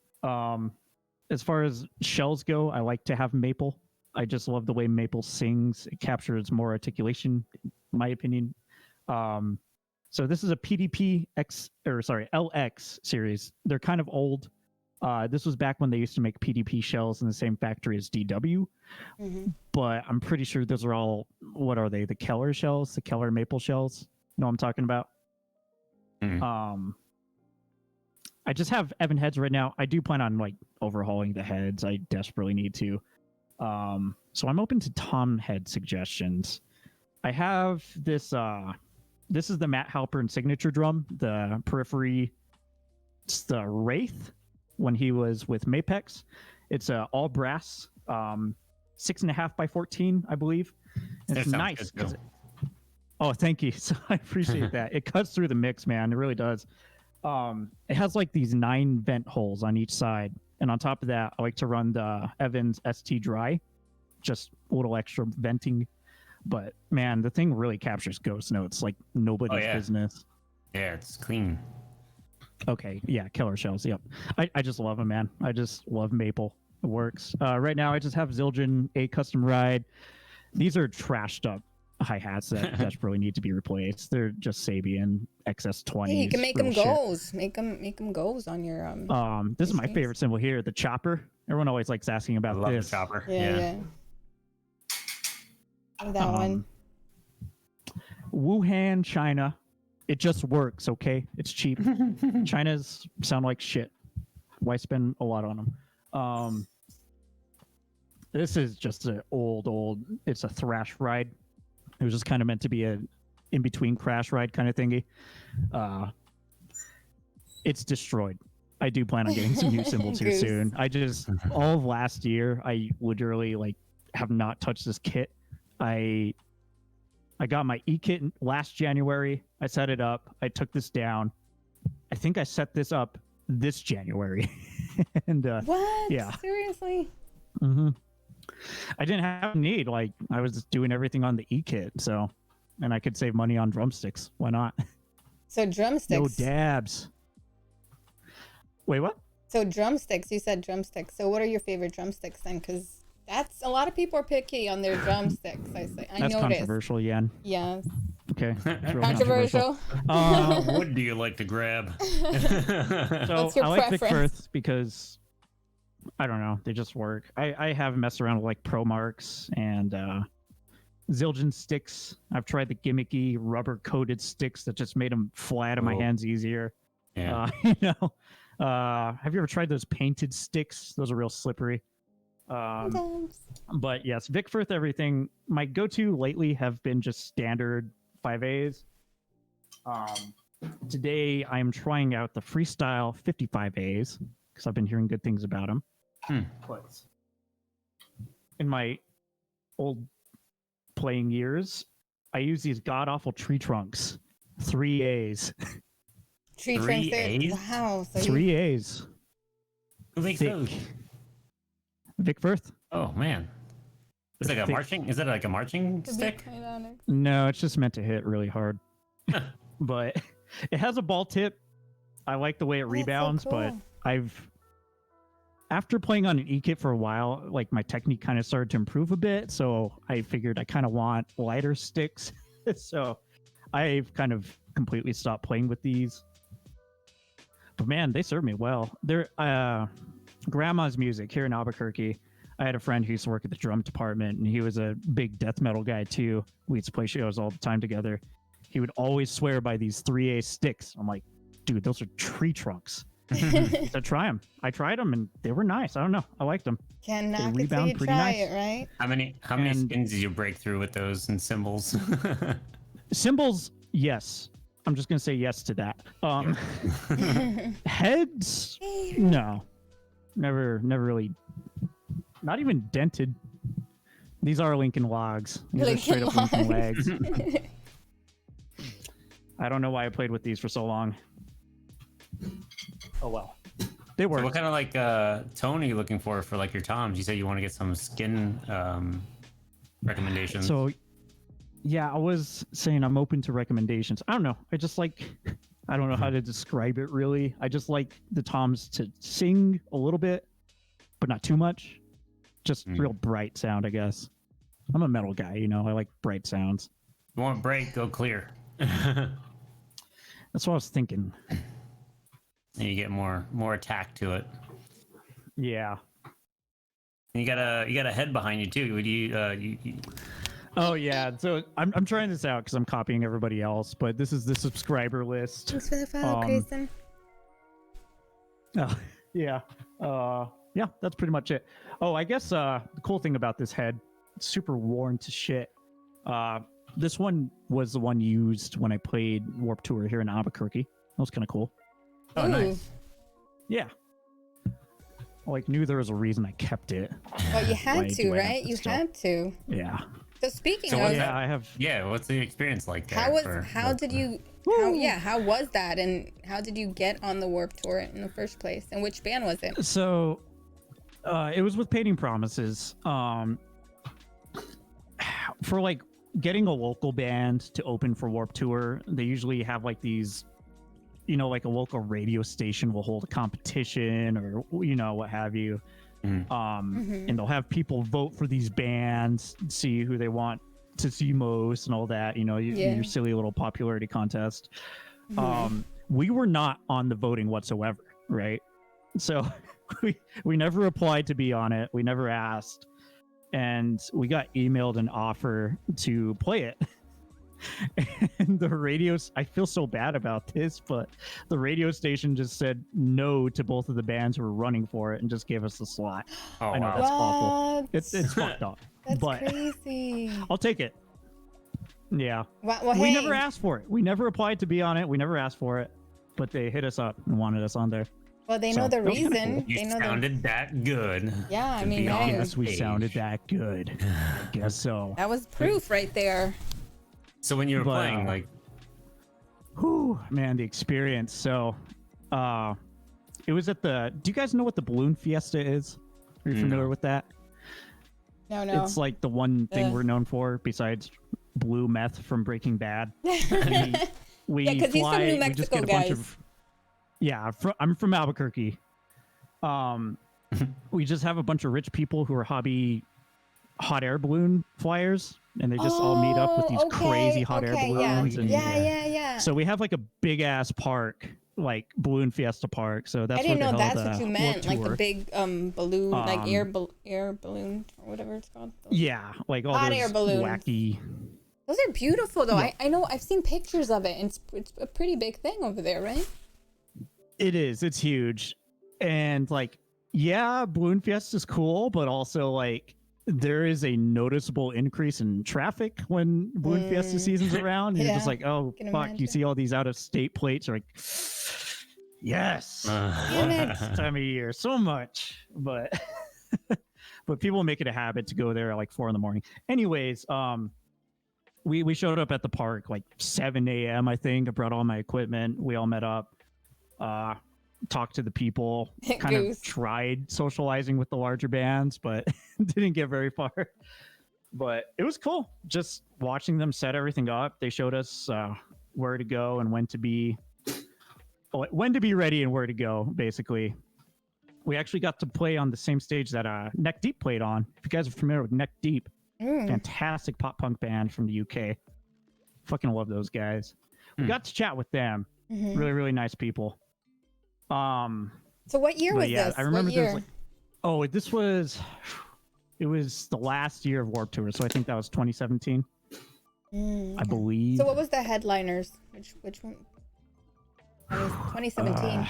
as far as shells go, I like to have maple. I just love the way maple sings. It captures more articulation, in my opinion. So this is a LX series. They're kind of old. This was back when they used to make PDP shells in the same factory as DW. But I'm pretty sure those are all, what are they? The Keller shells, the Keller maple shells. You know what I'm talking about? I just have Evan heads right now. I do plan on like overhauling the heads. I desperately need to. So I'm open to Tom head suggestions. I have this. This is the Matt Halpern signature drum, the Periphery. It's the Wraith when he was with Mapex. It's all brass, 6.5 by 14, I believe. And it's nice. Oh, thank you. So I appreciate that. It cuts through the mix, man. It really does. It has like these 9 vent holes on each side. And on top of that, I like to run the Evans ST Dry, just a little extra venting. But man, the thing really captures ghost notes like nobody's business. Yeah, it's clean. Okay, yeah, killer shells. Yep, I just love them, man. I just love maple. It works. Right now, I just have Zildjian A custom ride. These are trashed up hi-hats that desperately need to be replaced. They're just Sabian XS20s. Hey, you can make them goes. Make them goes on your This is my favorite symbol here, the chopper. Everyone always likes asking about I love this. the chopper. Yeah. That one. Wuhan, China. It just works, okay? It's cheap. China's sound like shit. Why spend a lot on them? This is just an old. It's a thrash ride. It was just kind of meant to be a in-between crash ride kind of thingy. It's destroyed. I do plan on getting some new symbols here soon. I just all of last year, I literally like have not touched this kit. I got my e-kit last January. I set it up. I took this down. I think I set this up this January. And what? Yeah. Seriously? I didn't have a need. Like I was just doing everything on the e-kit, so and I could save money on drumsticks. Why not? So drumsticks. No dabs. Wait, what? So drumsticks. You said drumsticks. So what are your favorite drumsticks then? Because that's a lot of people are picky on their drumsticks. I That's noticed. controversial, Yen. Yes. Okay. It's real Controversial. What do you like to grab? So What's your I like Vic preference? Firth because I don't know, they just work. I have messed around with like Pro Marks and Zildjian sticks. I've tried the gimmicky rubber coated sticks that just made them fly out of my hands easier. Yeah. Have you ever tried those painted sticks? Those are real slippery. But yes, Vic Firth everything. My go-to lately have been just standard 5As. Today I'm trying out the Freestyle 55As because I've been hearing good things about them. But in my old playing years, I use these god-awful tree trunks. 3As. Tree trunks. 3As? Wow. So 3As. Who makes Thick. those? Vic Firth? Oh man. Is it like a Thick. marching? Is that like a marching stick? No, it's just meant to hit really hard. But it has a ball tip. I like the way it rebounds, but after playing on an e-kit for a while, like my technique kind of started to improve a bit, so I figured I kind of want lighter sticks. So I've kind of completely stopped playing with these. But man, they serve me well. They're Grandma's Music here in Albuquerque. I had a friend who used to work at the drum department, and he was a big death metal guy too. We used to play shows all the time together. He would always swear by these 3A sticks. I'm like, dude, those are tree trunks. So try them. I tried them, and they were nice. I don't know. I liked them. Can knock They it till rebound you pretty try nice. it, right? How many skins did you break through with those and symbols? Symbols, yes. I'm just gonna say yes to that. Heads, no. Never really. Not even dented. These are Lincoln logs. These are straight up Lincoln legs. I don't know why I played with these for so long. Oh well. They work. So what kind of like tone are you looking for like your toms? You said you want to get some skin recommendations. So yeah, I was saying I'm open to recommendations. I don't know. I just like, I don't know how to describe it really. I just like the toms to sing a little bit. but not too much. Just real bright sound, I guess. I'm a metal guy, you know. I like bright sounds. You want break? Go clear. That's what I was thinking. And you get more attack to it. Yeah. And you got a head behind you too. Would you? Oh yeah. So I'm trying this out because I'm copying everybody else, but this is the subscriber list. Thanks for the follow, Grayson. Oh, yeah. Yeah, that's pretty much it. Oh, I guess the cool thing about this head, it's super worn to shit. This one was the one used when I played Warped Tour here in Albuquerque. That was kind of cool. Oh, Ooh. nice. Yeah. Like, knew there was a reason I kept it. Well, you Why had do to, I have right? this You still? had to. Yeah. So speaking So of, what's Yeah, that? I have. Yeah, what's the experience like there? how was for- how did you how was that, and how did you get on the Warped Tour in the first place, and which band was it? So, it was with Painting Promises. For like getting a local band to open for Warped Tour, they usually have like these, you know, like a local radio station will hold a competition or, you know, what have you. And they'll have people vote for these bands, see who they want to see most and all that, you know, your silly little popularity contest. We were not on the voting whatsoever, right? So we never applied to be on it. We never asked. And we got emailed an offer to play it. And the radios, I feel so bad about this, but the radio station just said no to both of the bands who were running for it and just gave us the slot. Oh, I know wow. that's awful. What? It's fucked up. That's but crazy. I'll take it. Yeah. Well, We hey, never asked for it. We never applied to be on it. We never asked for it. But they hit us up and wanted us on there. well, they So, know the that was kinda reason. cool. You They know sounded that good. Yeah, I to mean, be on hey. the Yes, we stage. sounded that good. I guess so. that was proof right there. So when you were But, playing, like, Whew, man, the experience. So, it was at the. Do you guys know what the Balloon Fiesta is? Are you No. familiar with that? No. It's like the one thing Ugh. we're known for besides blue meth from Breaking Bad. We Yeah, 'cause he's from New we just Mexico, get a bunch guys. of. Yeah, I'm from Albuquerque. We just have a bunch of rich people who are hobby hot air balloon flyers, and they just all meet up with these crazy hot air balloons. And Yeah. so we have like a big ass park, like Balloon Fiesta Park. So that's I didn't where know they that's held what you the meant, Warped like the Tour. big balloon, like Um, air balloon or whatever it's called. Yeah, like all Hot those air balloons. wacky. Those are beautiful though. Yeah. I know I've seen pictures of it, and it's a pretty big thing over there, right? It is. It's huge, and like, yeah, Balloon Fiesta is cool, but also like there is a noticeable increase in traffic when Balloon Fiesta season's around. You're just Yeah, like, oh can fuck! You imagine. see all these out of state plates, you're like, yes, Damn it. this time of year, so much, but but people make it a habit to go there at like 4 a.m. Anyways, we showed up at the park like 7 a.m. I think. I brought all my equipment. We all met up, talked to the people, kind Goose. of tried socializing with the larger bands, but didn't get very far. But it was cool just watching them set everything up. They showed us where to go and when to be ready and where to go, basically. We actually got to play on the same stage that Neck Deep played on. If you guys are familiar with Neck Deep, fantastic pop punk band from the UK. Fucking love those guys. We got to chat with them. Really, really nice people. So what year But was yeah, this? I remember what there year? was it was the last year of Warped Tour, so I think that was 2017, I believe. So what was the headliners? Which one? That was 2017.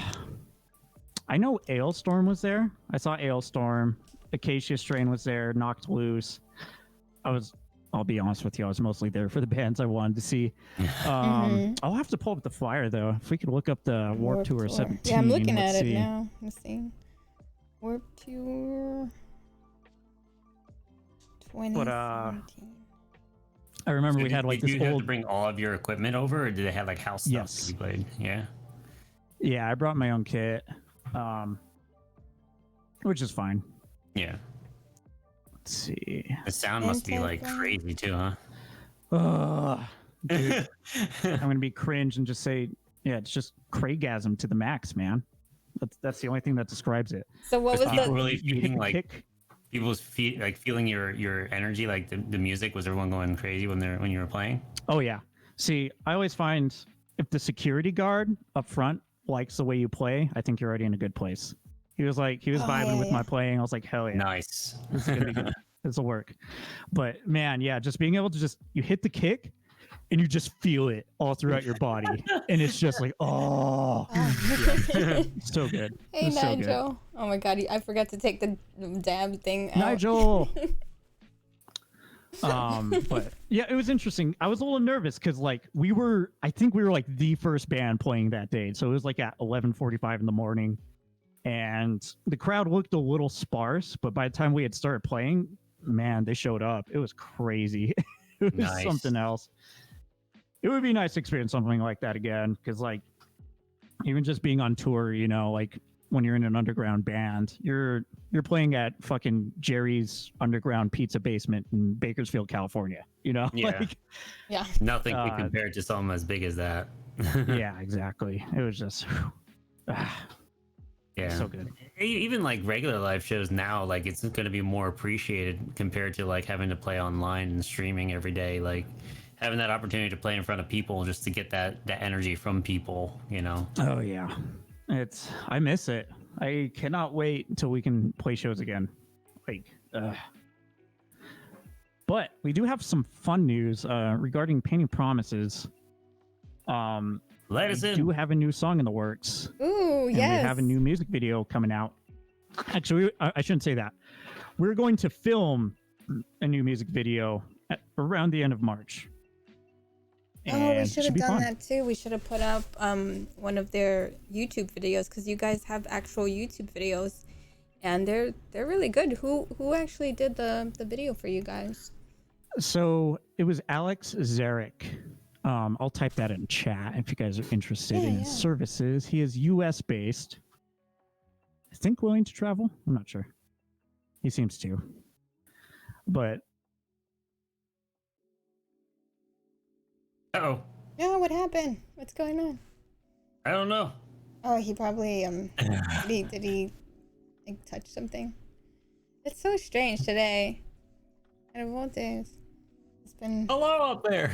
I know Ailstorm was there. I saw Ailstorm. Acacia Strain was there. Knocked Loose. I'll be honest with you, I was mostly there for the bands I wanted to see. I'll have to pull up the flyer though. If we could look up the Warped Tour 17. Yeah, I'm looking let's at it see. now. Let's see. Warped Tour 2017. I remember So we had like did this you have old. to bring all of your equipment over, or did they have like house stuff Yes. that you played? Yeah. Yeah, I brought my own kit, which is fine. Yeah. Let's see. The sound must be like Anti-flag. crazy too, huh? Dude, I'm gonna be cringe and just say, yeah, it's just Craigasm to the max, man. That's the only thing that describes it. So what was people the? really You hit feeling the like kick. people's feeling your energy, like the music? Was everyone going crazy when you were playing? Oh yeah. See, I always find if the security guard up front likes the way you play, I think you're already in a good place. He was vibing with my playing. I was like, hell yeah, Nice. this is gonna be good. This will work. But man, yeah, just being able to you hit the kick and you just feel it all throughout your body, and it's just like, oh, so good. Hey It's so good. Nigel. Oh my god, I forgot to take the dab thing out. Nigel. But yeah, it was interesting. I was a little nervous because like I think we were like the first band playing that day. So it was like at 11:45 in the morning, and the crowd looked a little sparse, but by the time we had started playing, man, they showed up. It was crazy. It was Nice. something else. It would be nice to experience something like that again, because like even just being on tour, you know, like when you're in an underground band, you're playing at fucking Jerry's underground pizza basement in Bakersfield, California. You know, Yeah. like, Yeah. Nothing can compare to something as big as that. yeah, exactly. It was just, Yeah. so good. Even like regular live shows now, like it's going to be more appreciated compared to like having to play online and streaming every day. Like having that opportunity to play in front of people just to get that energy from people, you know. Oh yeah, I miss it. I cannot wait until we can play shows again. Like, but we do have some fun news regarding Painting Promises. Let us We in. do have a new song in the works. Ooh, And yes. we have a new music video coming out. Actually, I shouldn't say that. We're going to film a new music video around the end of March. Oh, we And it should have be done fun. that too. We should have put up one of their YouTube videos, because you guys have actual YouTube videos, and they're really good. Who actually did the video for you guys? So it was Alex Zarek. I'll type that in chat if you guys are interested in his services. He is US based. I think willing to travel. I'm not sure. He seems to. But Oh, Oh, what happened? What's going on? I don't know. Oh, he probably did he like touch something? It's so strange today. Out of all days, it's been. Hello up there.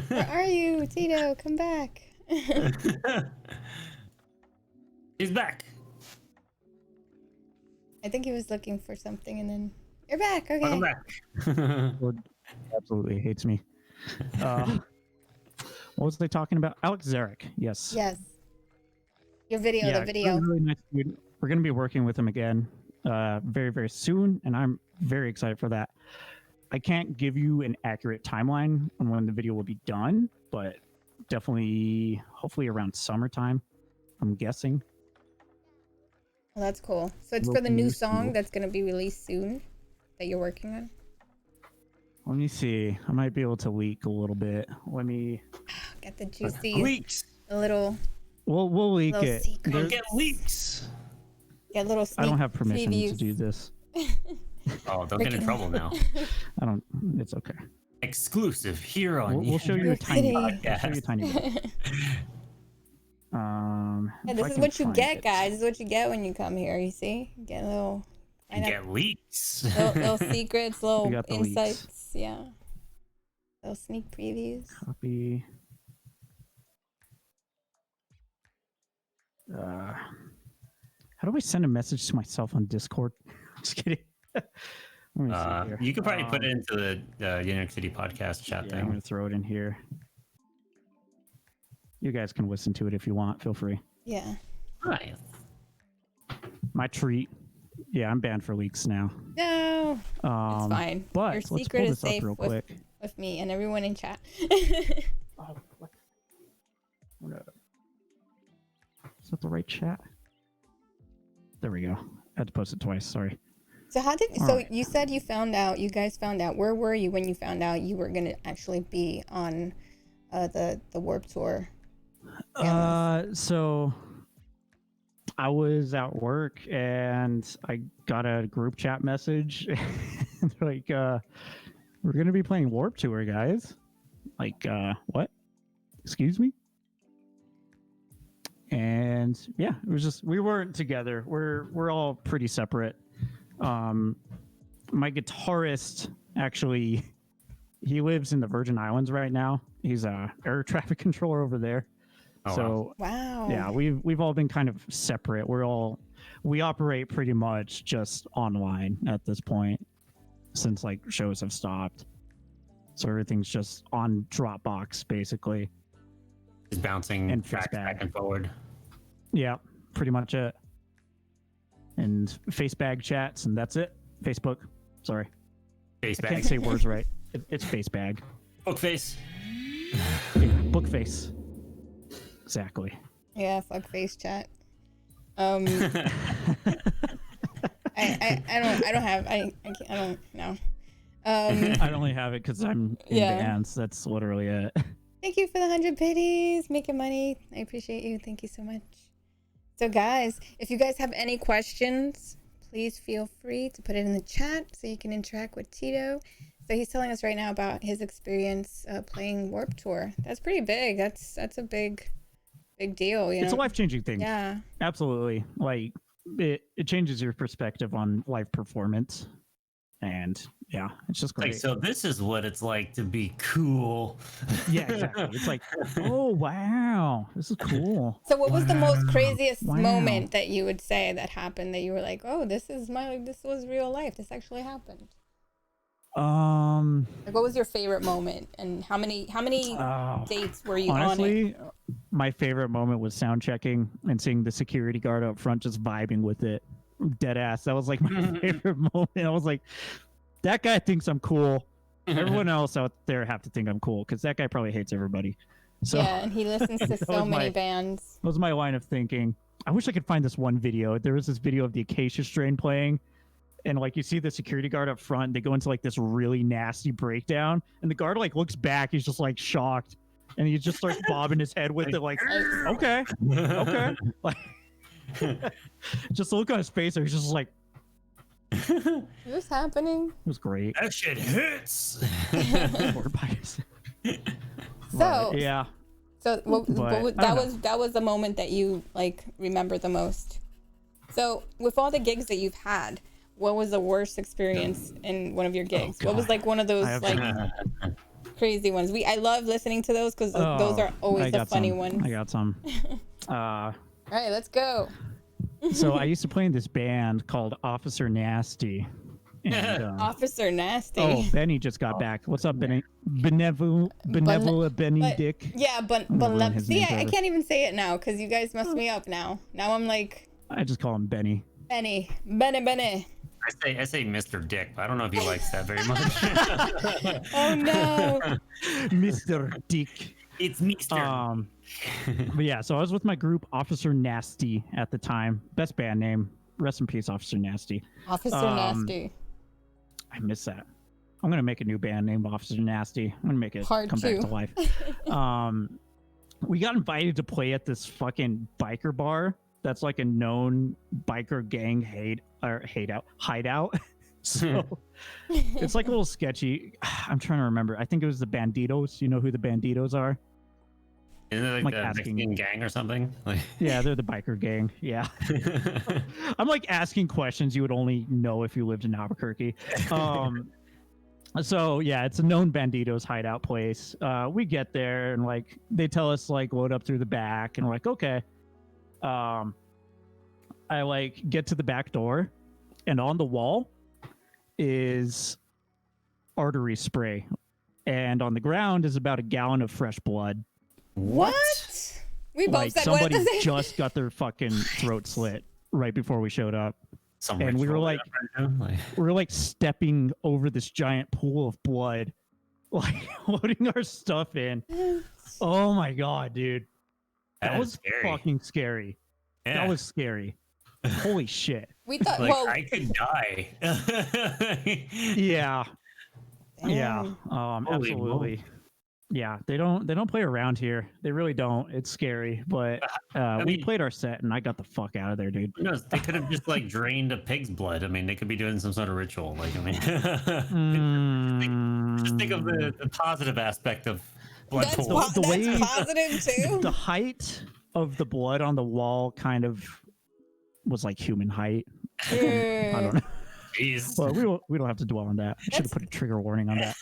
Where are you, Tito? Come back. He's back. I think he was looking for something, and then you're back. Okay. Welcome back. Lord absolutely hates me. What was they talking about? Alex Zarek. Yes. Yes. Your video, the video. Really nice dude. We're going to be working with him again very, very soon, and I'm very excited for that. I can't give you an accurate timeline on when the video will be done, but definitely, hopefully around summertime, I'm guessing. Well, that's cool. So it's for the new song that's going to be released soon that you're working on? Let me see. I might be able to leak a little bit. Let me... Get the juicy, Leaks. a little, We'll leak little it. secret. Don't get leaks. Get little sneak I don't have permission previews. to do this. Oh, don't get in trouble now. I don't... It's okay. Exclusive here on. We'll show you a tiny York bit. We'll show you a City. tiny bit. Yeah, if this I is can what you find get, it. guys. This is what you get when you come here. You see, get a little, You get leaks. little secrets, little got the leaks. insights. Yeah, little sneak previews. Copy. How do I send a message to myself on Discord? Just kidding. Let me see here. You could probably put it into the YenYorkCity podcast chat Yeah, I'm gonna thing. throw it in here. You guys can listen to it if you want. Feel free. Yeah. Nice. My treat. Yeah, I'm banned for leaks now. No, it's fine. But Your let's pull secret is this up safe real quick. with me and everyone in chat. Oh, what? No. Is that the right chat? There we go. I had to post it twice. Sorry. So how did? All So right. you said you found out. You guys found out. Where were you when you found out you were gonna actually be on the Warp Tour? So I was at work and I got a group chat message like, we're gonna be playing Warp Tour, guys. Like, what? Excuse me? And And yeah, it was just, we weren't together. We're all pretty separate. My guitarist, actually, he lives in the Virgin Islands right now. He's a air traffic controller over there. Oh, So Wow. yeah, we've all been kind of separate. We operate pretty much just online at this point, since like shows have stopped. So everything's just on Dropbox basically. Just bouncing And tracks Facebag. back and forward. Yeah, pretty much it. And Facebag chats, and that's it. Facebook. Sorry, Face I can't bag. say words right. It's Facebag. Book face. Yeah, Bookface. Exactly. Yeah, fuck face chat. I don't know. I only have it because I'm in Yeah. bands. That's literally it. Thank you for the 100 biddies, making money. I appreciate you. Thank you so much. So guys, if you guys have any questions, please feel free to put it in the chat so you can interact with Tito. So he's telling us right now about his experience playing Warped Tour. That's pretty big. That's a big deal, you know. It's a life-changing thing. Yeah. Absolutely. Like it changes your perspective on live performance. And yeah, it's just great. Like, so this is what it's like to be cool. Yeah, exactly. It's like, oh wow, this is cool. So what was the most craziest Wow. moment that you would say that happened that you were like, oh, this was real life. This actually happened. Like, what was your favorite moment, and how many Oh, dates were you on it? honestly, my favorite moment was sound checking and seeing the security guard up front just vibing with it. Dead ass. That was like my favorite moment. I was like, that guy thinks I'm cool. Everyone else out there have to think I'm cool because that guy probably hates everybody. So Yeah, and he listens to that so was many my- bands. that was my line of thinking. I wish I could find this one video. There was this video of the Acacia Strain playing, and like you see the security guard up front. They go into like this really nasty breakdown, and the guard like looks back. He's just like shocked, and he just starts bobbing his head with it, like, okay, okay, like just the look on his face. He's just like, Is this happening? it was great. That shit hits. Word bias. So But, yeah. So But, I don't that was the moment that you like remember the most. So with all the gigs that you've had, what was the worst experience in one of your gigs? What was God. like one of those I have like crazy ones? I love listening to those because those are I always the got funny some. ones. I got some. All right, let's go. So I used to play in this band called Officer Nasty. And, Officer Nasty. oh, Benny just got back. What's up, Benny? Benevolent Benny but- Dick. Yeah, but I'm gonna ruin his see, name I forever. can't even say it now because you guys messed me up now. Now I'm like I just call him Benny. Benny. I say Mr. Dick, but I don't know if he likes that very much. Oh no. Mr. Dick. It's Mr. But yeah, so I was with my group Officer Nasty at the time. Best band name. Rest in peace, Officer Nasty. Officer Um, Nasty. I miss that. I'm gonna make a new band named Officer Nasty. I'm gonna make it Part come back two. to life. We got invited to play at this fucking biker bar that's like a known biker gang hideout. So it's like a little sketchy. I'm trying to remember. I think it was the Banditos. You know who the Banditos are? Isn't it like like the asking- Mexican gang or something? Like... Yeah, they're the biker gang. Yeah. I'm like asking questions you would only know if you lived in Albuquerque. So yeah, it's a known Banditos hideout place. We get there and like they tell us like load up through the back, and we're like, okay. I like get to the back door, and on the wall is artery spray, and on the ground is about a gallon of fresh blood. What? We both Like said what at somebody the same just got their fucking throat slit right before we showed up. Some And we were ritual like- right now, like... We were like stepping over this giant pool of blood, like loading our stuff in. Oh my god, dude. That is was scary. fucking scary. Yeah. That was scary. Holy shit. We thought, Like, well, I could die. Yeah. Yeah. damn. Holy Absolutely. Yeah, they don't play around here. They really don't. It's scary, but we mean- played our set and I got the fuck out of there, dude. Who knows? They could have just like drained a pig's blood. I mean, they could be doing some sort of ritual. Like, I mean, just think of the positive aspect of blood That's, pool. the way- that's positive too. The height of the blood on the wall kind of was like human height. I Yeah. don't know. Jeez. Well, we don't have to dwell on that. I should have put a trigger warning on that.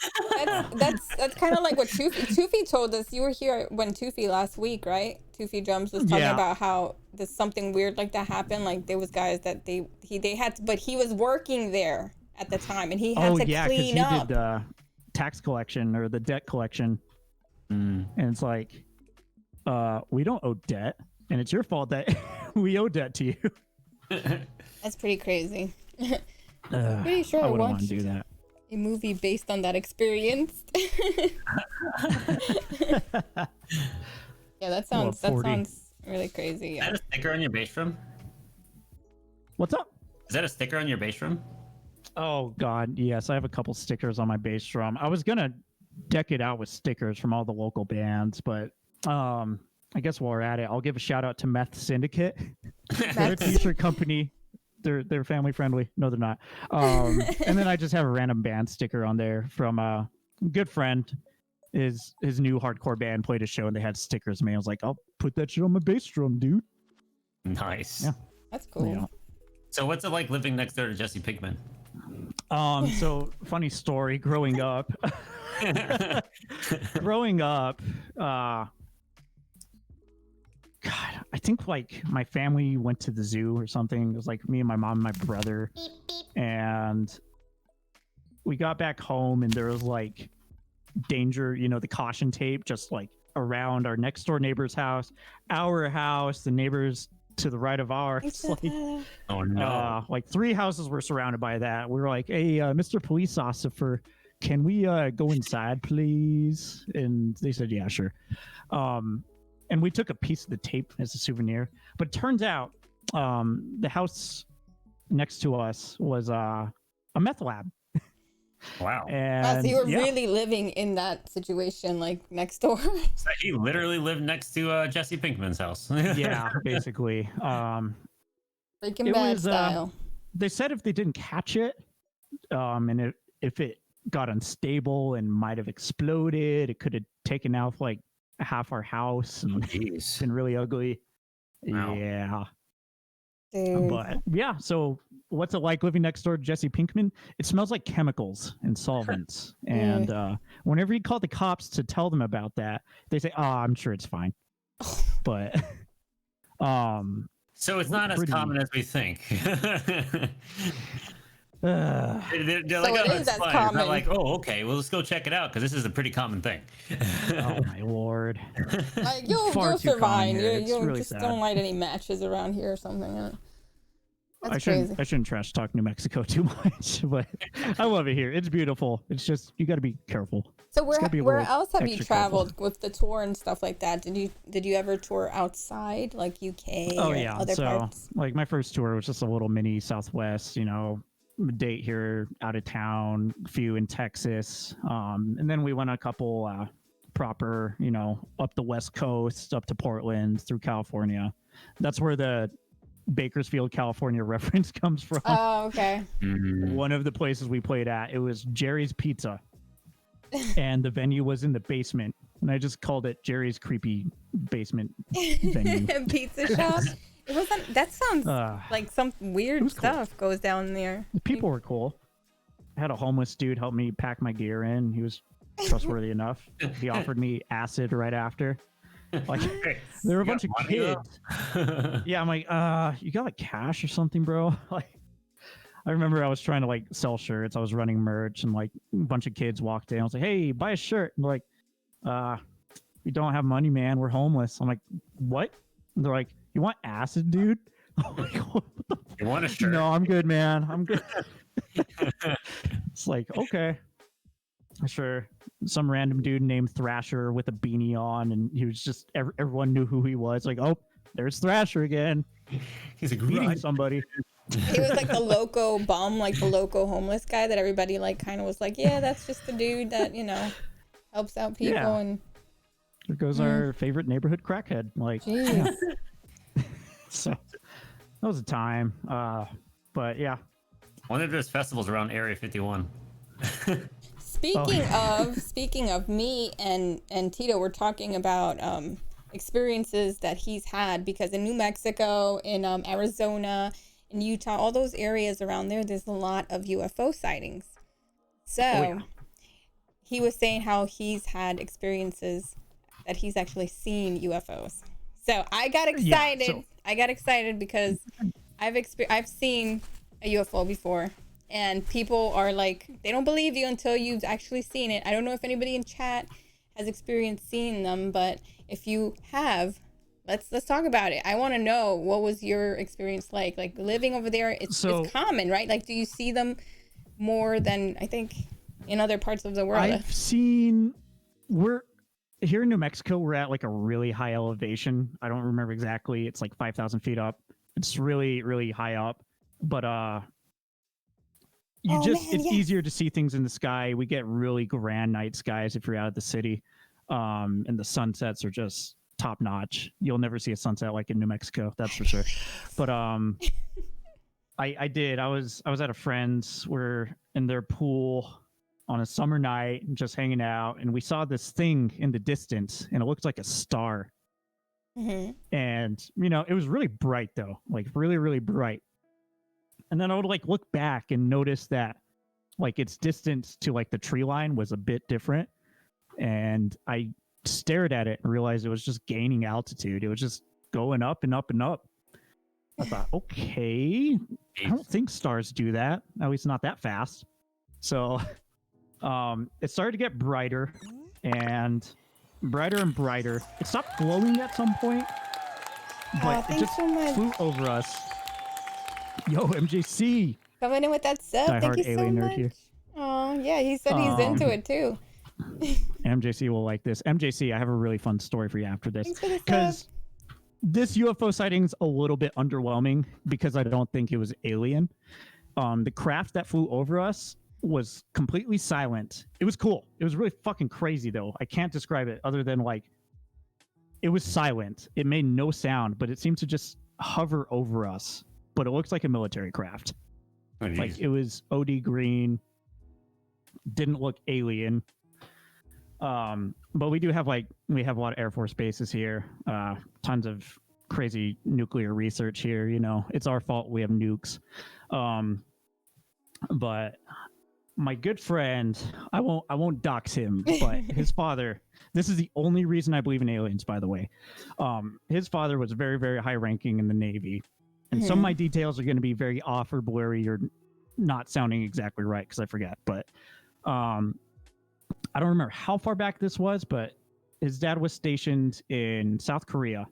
That's kind of like what Tufi told us. You were here when Tufi last week, right? TitoNitroDrums was talking Yeah. about how there's something weird like that happened. Like there was guys that he had to, but he was working there at the time and he had to because clean he up. did tax collection or the debt collection, and it's like, we don't owe debt, and it's your fault that we owe debt to you. That's pretty crazy. Uh, Pretty sure I I wouldn't want to watched do that. a movie based on that experience. Yeah, that sounds 40. really crazy. Is Yeah. that a sticker on your bass drum? What's up? Is that a sticker on your bass drum? Oh God, yes, I have a couple stickers on my bass drum. I was gonna deck it out with stickers from all the local bands, but I guess while we're at it, I'll give a shout out to Meth Syndicate. They're a t-shirt company. They're family friendly. No, they're not. And then I just have a random band sticker on there from a good friend. His new hardcore band played a show and they had stickers. Man, I was like, I'll put that shit on my bass drum, dude. Nice. Yeah. That's cool. Yeah. So what's it like living next door to Jesse Pinkman? So funny story. Growing up, God, I think like my family went to the zoo or something. It was like me and my mom and my brother. And we got back home and there was like danger, the caution tape just like around our next door neighbor's house, our house, the neighbors to the right of ours. Like, Oh no. like 3 houses were surrounded by that. We were like, hey, Mr. Police Officer, can we go inside, please? And they said, yeah, sure. And we took a piece of the tape as a souvenir. But it turns out the house next to us was a meth lab. Wow. And So you were yeah. really living in that situation, like next door. So he literally lived next to Jesse Pinkman's house. Yeah, basically. Breaking It Bad was, style. They said if they didn't catch it, and if it got unstable and might have exploded, it could have taken out like half our house and Jeez. been really ugly. Wow. Yeah. Dude. But yeah, so what's it like living next door to Jesse Pinkman? It smells like chemicals and solvents. And whenever you call the cops to tell them about that, they say, "Oh, I'm sure it's fine." But So it's not as pretty- common as we think. They're So like, it oh, is it's as fine. It's common. not like, oh, okay, well, let's go check it out because this is a pretty common thing. oh my lord. Like you'll far too survive. common here. You It's you really just sad. don't light any matches around here or something. That's crazy. I shouldn't trash talk New Mexico too much, but I love it here. It's beautiful. It's just you got to be careful. So gotta be a where little else have you extra traveled with the tour and stuff like that? Did you ever tour outside, like UK Oh or yeah. other So parts? like my first tour was just a little mini Southwest, a date here out of town, a few in Texas, and then we went a couple proper, up the West Coast, up to Portland, through California. That's where the Bakersfield, California reference comes from. Oh, okay. One of the places we played at, it was Jerry's Pizza, and the venue was in the basement, and I just called it Jerry's Creepy Basement Venue. Pizza shop. It wasn't. That sounds like some weird was cool. stuff goes down there. The people were cool. I had a homeless dude help me pack my gear in. He was trustworthy enough. He offered me acid right after. Like there were a bunch of kids. Yeah, I'm like, you got like cash or something, bro? Like I remember I was trying to like sell shirts. I was running merch and like a bunch of kids walked in. I was like, hey, buy a shirt. And they're like, we don't have money, man. We're homeless. I'm like, what? And they're like, you want acid, dude? I'm like, what the You want a shirt? No, I'm good, man. I'm good. It's like, okay. Sure. Some random dude named Thrasher with a beanie on, and he was just, everyone knew who he was. Like, oh, there's Thrasher again. He's like, Beating right. somebody. He was like the loco bum, like the loco homeless guy that everybody like kind of was like, yeah, that's just the dude that helps out people. Yeah. And There goes our favorite neighborhood crackhead. Like, jeez. so that was a time. But yeah. One of those festivals around Area 51. Speaking of me and Tito, we're talking about experiences that he's had, because in New Mexico, in Arizona, in Utah, all those areas around there, there's a lot of UFO sightings. So yeah. he was saying how he's had experiences that he's actually seen UFOs. So I got excited. so- I got excited because I've seen a UFO before, and people are like, they don't believe you until you've actually seen it. I don't know if anybody in chat has experienced seeing them, but if you have, let's talk about it. I want to know, what was your experience like? Like living over there, it's common, right? Like, do you see them more than I think in other parts of the world? I've seen, we're here in New Mexico, we're at like a really high elevation. I don't remember exactly. It's like 5,000 feet up. It's really, really high up. But it's easier to see things in the sky. We get really grand night skies if you're out of the city. And the sunsets are just top notch. You'll never see a sunset like in New Mexico, that's for sure. But I was at a friend's. We're in their pool on a summer night, just hanging out, and we saw this thing in the distance, and it looked like a star. Mm-hmm. And it was really bright though, like really, really bright. And then I would like look back and notice that like its distance to like the tree line was a bit different. And I stared at it and realized it was just gaining altitude. It was just going up and up and up. I thought, okay, I don't think stars do that, at least not that fast. So it started to get brighter and brighter and brighter. It stopped glowing at some point, but it just flew over us. Yo, MJC. Coming in with that sub. Thank you so much. Here. Oh, yeah, he said he's into it too. MJC will like this. MJC, I have a really fun story for you after this. Because this UFO sighting's a little bit underwhelming because I don't think it was alien. The craft that flew over us was completely silent. It was cool. It was really fucking crazy though. I can't describe it other than like it was silent. It made no sound, but it seemed to just hover over us. But it looks like a military craft. Oh, like it was OD green. Didn't look alien. But we have a lot of Air Force bases here. Tons of crazy nuclear research here. It's our fault we have nukes. But my good friend, I won't dox him, but his father, this is the only reason I believe in aliens, by the way. His father was very, very high ranking in the Navy. And some of my details are going to be very off or blurry or not sounding exactly right because I forget. But I don't remember how far back this was, but his dad was stationed in South Korea.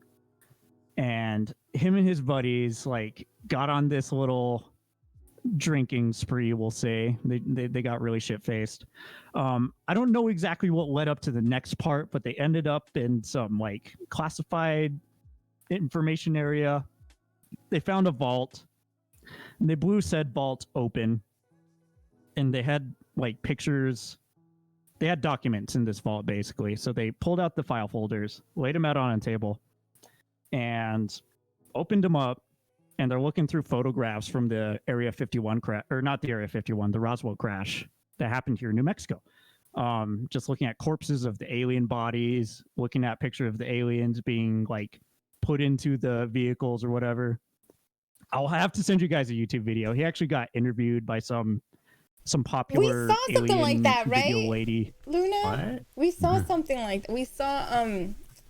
And him and his buddies like got on this little drinking spree, we'll say. They got really shit-faced. I don't know exactly what led up to the next part, but they ended up in some like classified information area. They found a vault, and they blew said vault open, and they had like pictures. They had documents in this vault basically. So they pulled out the file folders, laid them out on a table, and opened them up. And they're looking through photographs from the Area 51 crash, or not the Area 51, the Roswell crash that happened here in New Mexico. Just looking at corpses of the alien bodies, looking at pictures of the aliens being like put into the vehicles or whatever. I'll have to send you guys a YouTube video. He actually got interviewed by some popular we saw something like that, right? Lady. Luna? What? We saw something like that. We saw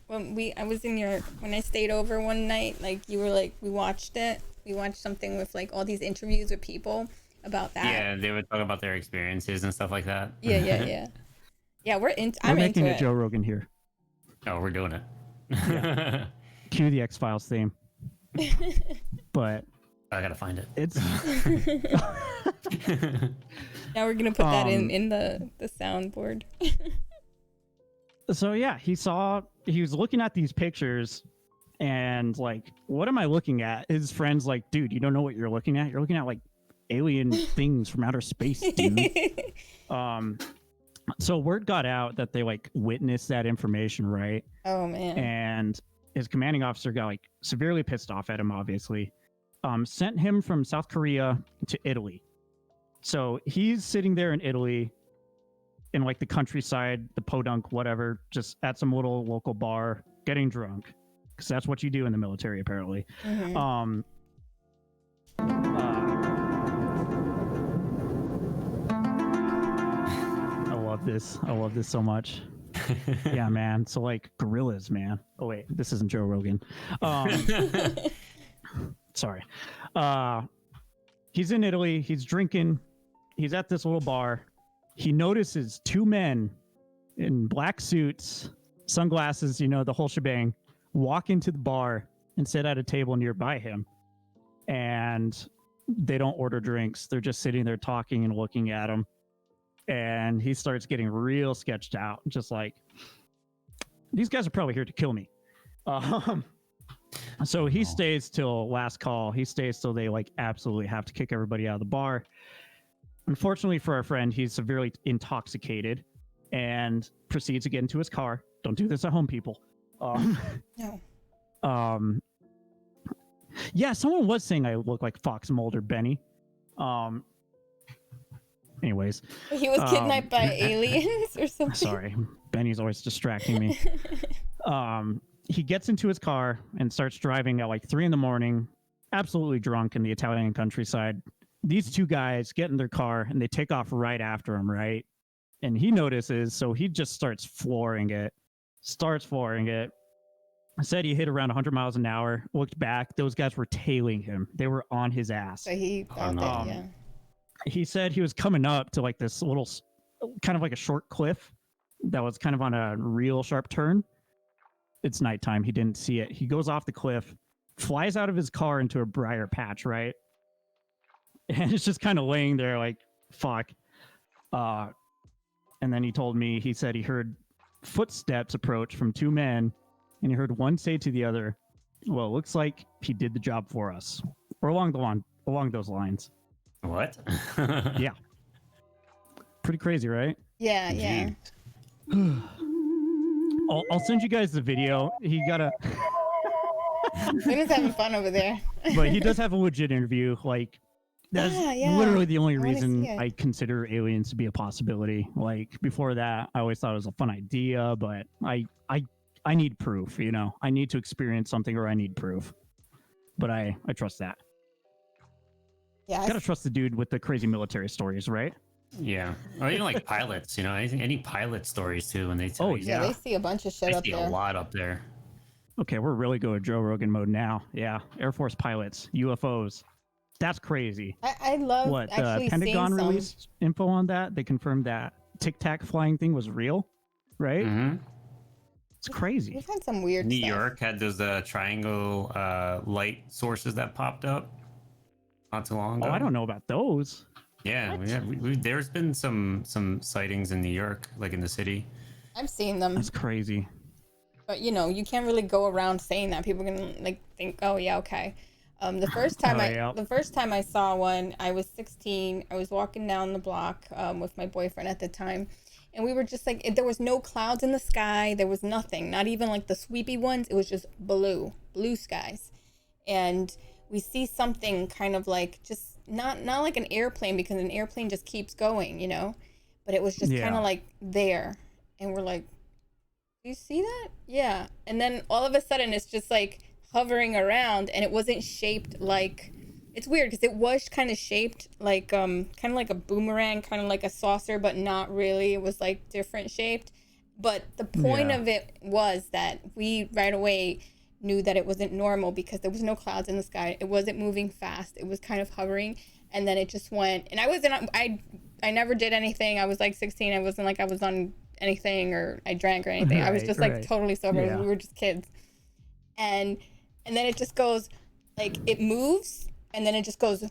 when I stayed over one night, like you were like, we watched something with like all these interviews with people about that. Yeah, they would talk about their experiences and stuff like that. Yeah, we're making into it Joe Rogan here. Oh, we're doing it. Yeah. Cue the X-Files theme. But I gotta find it. It's now we're gonna put that in the soundboard. So yeah, he was looking at these pictures and like, what am I looking at? His friend's like, dude, you don't know what you're looking at? You're looking at like alien things from outer space, dude. So word got out that they like witnessed that information, right? Oh man. And his commanding officer got like severely pissed off at him, obviously. Sent him from South Korea to Italy. So he's sitting there in Italy in like the countryside, the podunk, whatever, just at some little local bar, getting drunk, because that's what you do in the military, apparently. Mhm. I love this. I love this so much. Yeah, man. So like gorillas, man. Oh wait, this isn't Joe Rogan. Sorry. He's in Italy. He's drinking. He's at this little bar. He notices two men in black suits, sunglasses, you know, the whole shebang, walk into the bar and sit at a table nearby him. And they don't order drinks. They're just sitting there talking and looking at him. And he starts getting real sketched out, just like, these guys are probably here to kill me. So he stays till last call. He stays till they like absolutely have to kick everybody out of the bar. Unfortunately for our friend, he's severely intoxicated and proceeds to get into his car. Don't do this at home, people. No. Yeah, someone was saying I look like Fox Mulder Benny. Anyways. He was kidnapped by aliens or something. Sorry, Benny's always distracting me. He gets into his car and starts driving at like 3 a.m, absolutely drunk in the Italian countryside. These two guys get in their car and they take off right after him, right? And he notices, so he just starts flooring it. I said he hit around 100 miles an hour, looked back, those guys were tailing him. They were on his ass. So he found it, yeah. He said he was coming up to like this little, kind of like a short cliff that was kind of on a real sharp turn. It's nighttime. He didn't see it. He goes off the cliff, flies out of his car into a briar patch, right? And it's just kind of laying there like, fuck. And then he told me, he said he heard footsteps approach from two men, and he heard one say to the other, well, it looks like he did the job for us. Or along those lines. What? Yeah. Pretty crazy, right? Yeah, yeah. I'll send you guys the video. He got a... Women's having fun over there. But he does have a legit interview. Like, that's literally the only reason I consider aliens to be a possibility. Like, before that, I always thought it was a fun idea, but I need proof, you know? I need to experience something, or I need proof. But I trust that. Yeah. Gotta trust the dude with the crazy military stories, right? Yeah, or even like pilots, you know, any pilot stories too. When they tell you, Yeah, they see a bunch of shit I up see there. a lot up there. Okay, we're really going Joe Rogan mode now. Yeah, Air Force pilots, UFOs. That's crazy. I love What, the actually Pentagon seeing some. released info on that? They confirmed that Tic Tac flying thing was real, right? Mm-hmm. It's crazy. We've had some weird New stuff. York had those triangle light sources that popped up not too long ago. Oh, I don't know about those. Yeah, there's been some sightings in New York, like in the city. I've seen them, That's crazy. but you know, you can't really go around saying that. People can like think, oh yeah, okay. The first time I saw one, I was 16. I was walking down the block with my boyfriend at the time, and we were just like, there was no clouds in the sky. There was nothing, not even like the sweepy ones. It was just blue skies, and we see something kind of like just not like an airplane, because an airplane just keeps going, you know, but it was just kind of like there, and we're like, do you see that? Yeah. And then all of a sudden it's just like hovering around, and it wasn't shaped like, it's weird because it was kind of shaped like kind of like a boomerang, kind of like a saucer, but not really. It was like different shaped. But the point of it was that we right away knew that it wasn't normal, because there was no clouds in the sky. It wasn't moving fast. It was kind of hovering, and then it just went. And I never did anything. I was like 16. I wasn't like I was on anything or I drank or anything. I was just like totally sober. Yeah. We were just kids. And then it just goes, like, it moves, and then it just goes,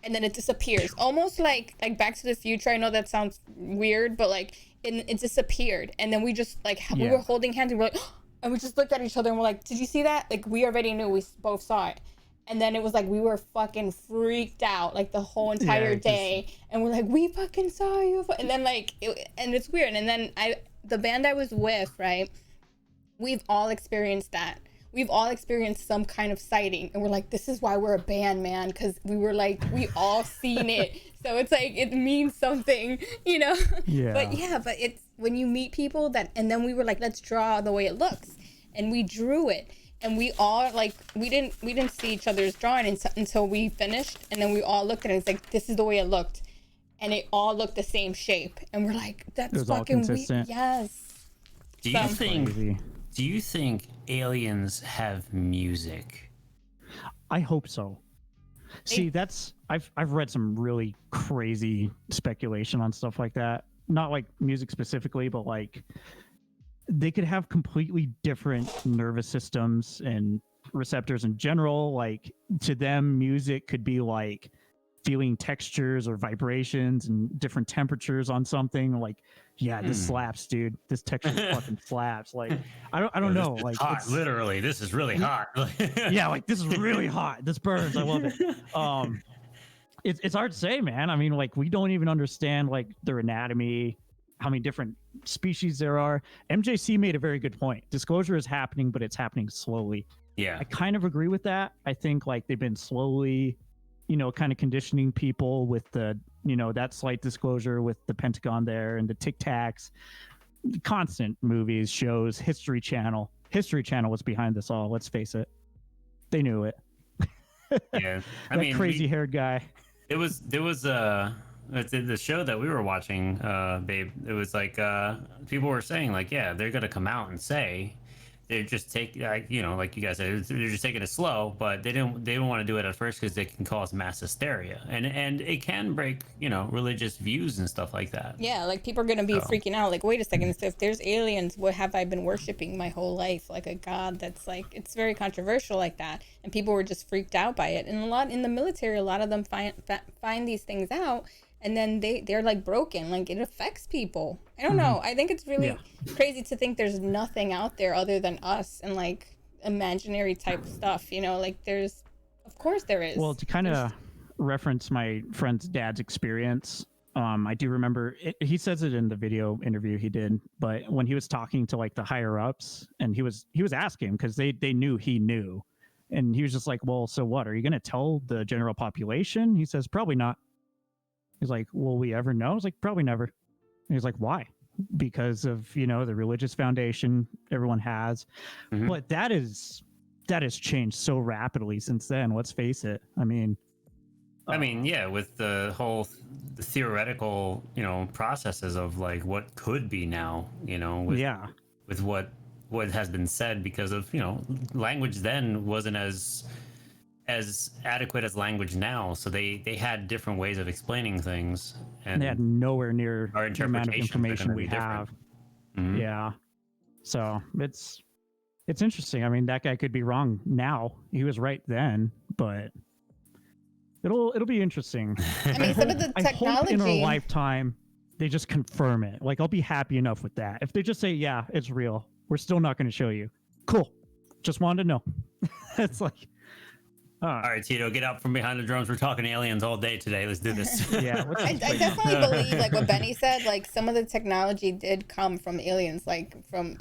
and then it disappears, almost like Back to the Future. I know that sounds weird, but like it disappeared, and then we just like we were holding hands, and we're like, and we just looked at each other, and we're like, did you see that? Like, we already knew, we both saw it. And then it was like we were fucking freaked out like the whole entire day, and we're like, we fucking saw you. And then like and it's weird. And then the band I was with, right, we've all experienced that. We've all experienced some kind of sighting, and we're like, this is why we're a band, man, because we were like, we all seen it. So it's like, it means something, you know? Yeah. But it's when you meet people that, and then we were like, let's draw the way it looks. and we drew it. And we all like we didn't see each other's drawing until we finished, and then we all looked at it. It's like, this is the way it looked, and it all looked the same shape, and we're like, that's fucking weird. Yes. Do you think aliens have music? I hope so. See, I've read some really crazy speculation on stuff like that. Not like music specifically, but like they could have completely different nervous systems and receptors in general. Like to them, music could be like feeling textures or vibrations and different temperatures on something. Like, yeah, this slaps, dude. This texture fucking slaps. Like, I don't know. This is like, hot. Literally, this is really hot. Yeah, like this is really hot. This burns. I love it. It's hard to say, man. I mean, like we don't even understand like their anatomy, how many different species there are. MJC made a very good point. Disclosure is happening, but it's happening slowly. Yeah. I kind of agree with that. I think like they've been slowly, kind of conditioning people with the, that slight disclosure with the Pentagon there and the Tic Tacs, constant movies, shows, History Channel. History Channel was behind this all. Let's face it. They knew it. Yeah. That crazy haired guy. There was the show that we were watching, babe. It was like people were saying like, yeah, they're gonna come out and say they're just like you guys said, they're just taking it slow, but they didn't want to do it at first because they can cause mass hysteria and it can break religious views and stuff like that. Yeah, like people are gonna be freaking out. Like, wait a second, so if there's aliens, what have I been worshiping my whole life? Like a god that's like, it's very controversial like that, and people were just freaked out by it. And a lot in the military, a lot of them find these things out. And then they're like broken, like it affects people. I don't know. I think it's really crazy to think there's nothing out there other than us and like imaginary type stuff, like of course there is. Well, to kind of reference my friend's dad's experience, I do remember he says it in the video interview he did, but when he was talking to like the higher ups and he was asking because they knew he knew, and he was just like, well, so what, are you going to tell the general population? He says, probably not. He's like, will we ever know? I was like, probably never. And he's like, why? Because of, the religious foundation everyone has. Mm-hmm. But that has changed so rapidly since then. Let's face it. I mean, yeah, with the theoretical, processes of like what could be now, with what has been said, because of, language then wasn't as adequate as language now, so they had different ways of explaining things, and they had nowhere near our the amount of information we have. Mm-hmm. Yeah, so it's interesting. I mean, that guy could be wrong now. He was right then, but it'll be interesting. I mean, some of the technology, I hope in our lifetime they just confirm it. Like, I'll be happy enough with that. If they just say, yeah, it's real, we're still not going to show you. Cool. Just wanted to know. It's like, all right, Tito, get out from behind the drums. We're talking aliens all day today. Let's do this. Yeah, I definitely believe, like what Benny said, like some of the technology did come from aliens, like from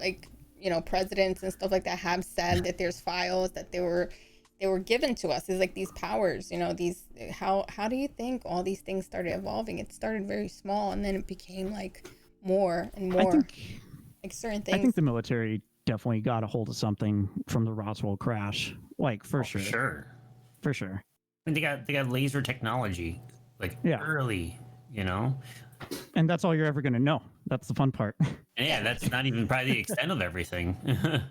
presidents and stuff like that have said that there's files that they were given to us. It's like these powers, these how do you think all these things started evolving? It started very small and then it became like more and more. Like certain things. I think the military definitely got a hold of something from the Roswell crash, like for sure. For sure. I mean, they got laser technology, like early, And that's all you're ever gonna know. That's the fun part. And yeah, that's not even probably the extent of everything. I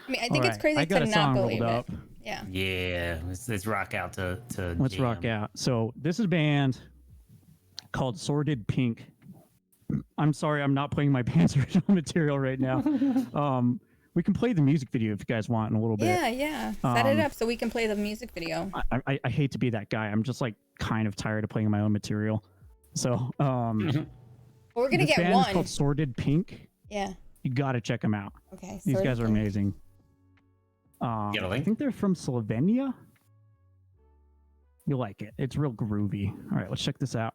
mean, I think it's crazy to not believe it. Yeah. Yeah. Let's rock out to Let's jam. Rock out. So this is a band called Sordid Pink. I'm sorry, I'm not playing my band's original material right now. We can play the music video if you guys want in a little bit. Yeah. Set it up so we can play the music video. I hate to be that guy. I'm just like kind of tired of playing my own material. So, well, we're gonna get one. one called Sordid Pink. Yeah. You got to check them out. Okay. These guys are amazing. Get a link? I think they're from Slovenia. You'll like it. It's real groovy. All right, let's check this out.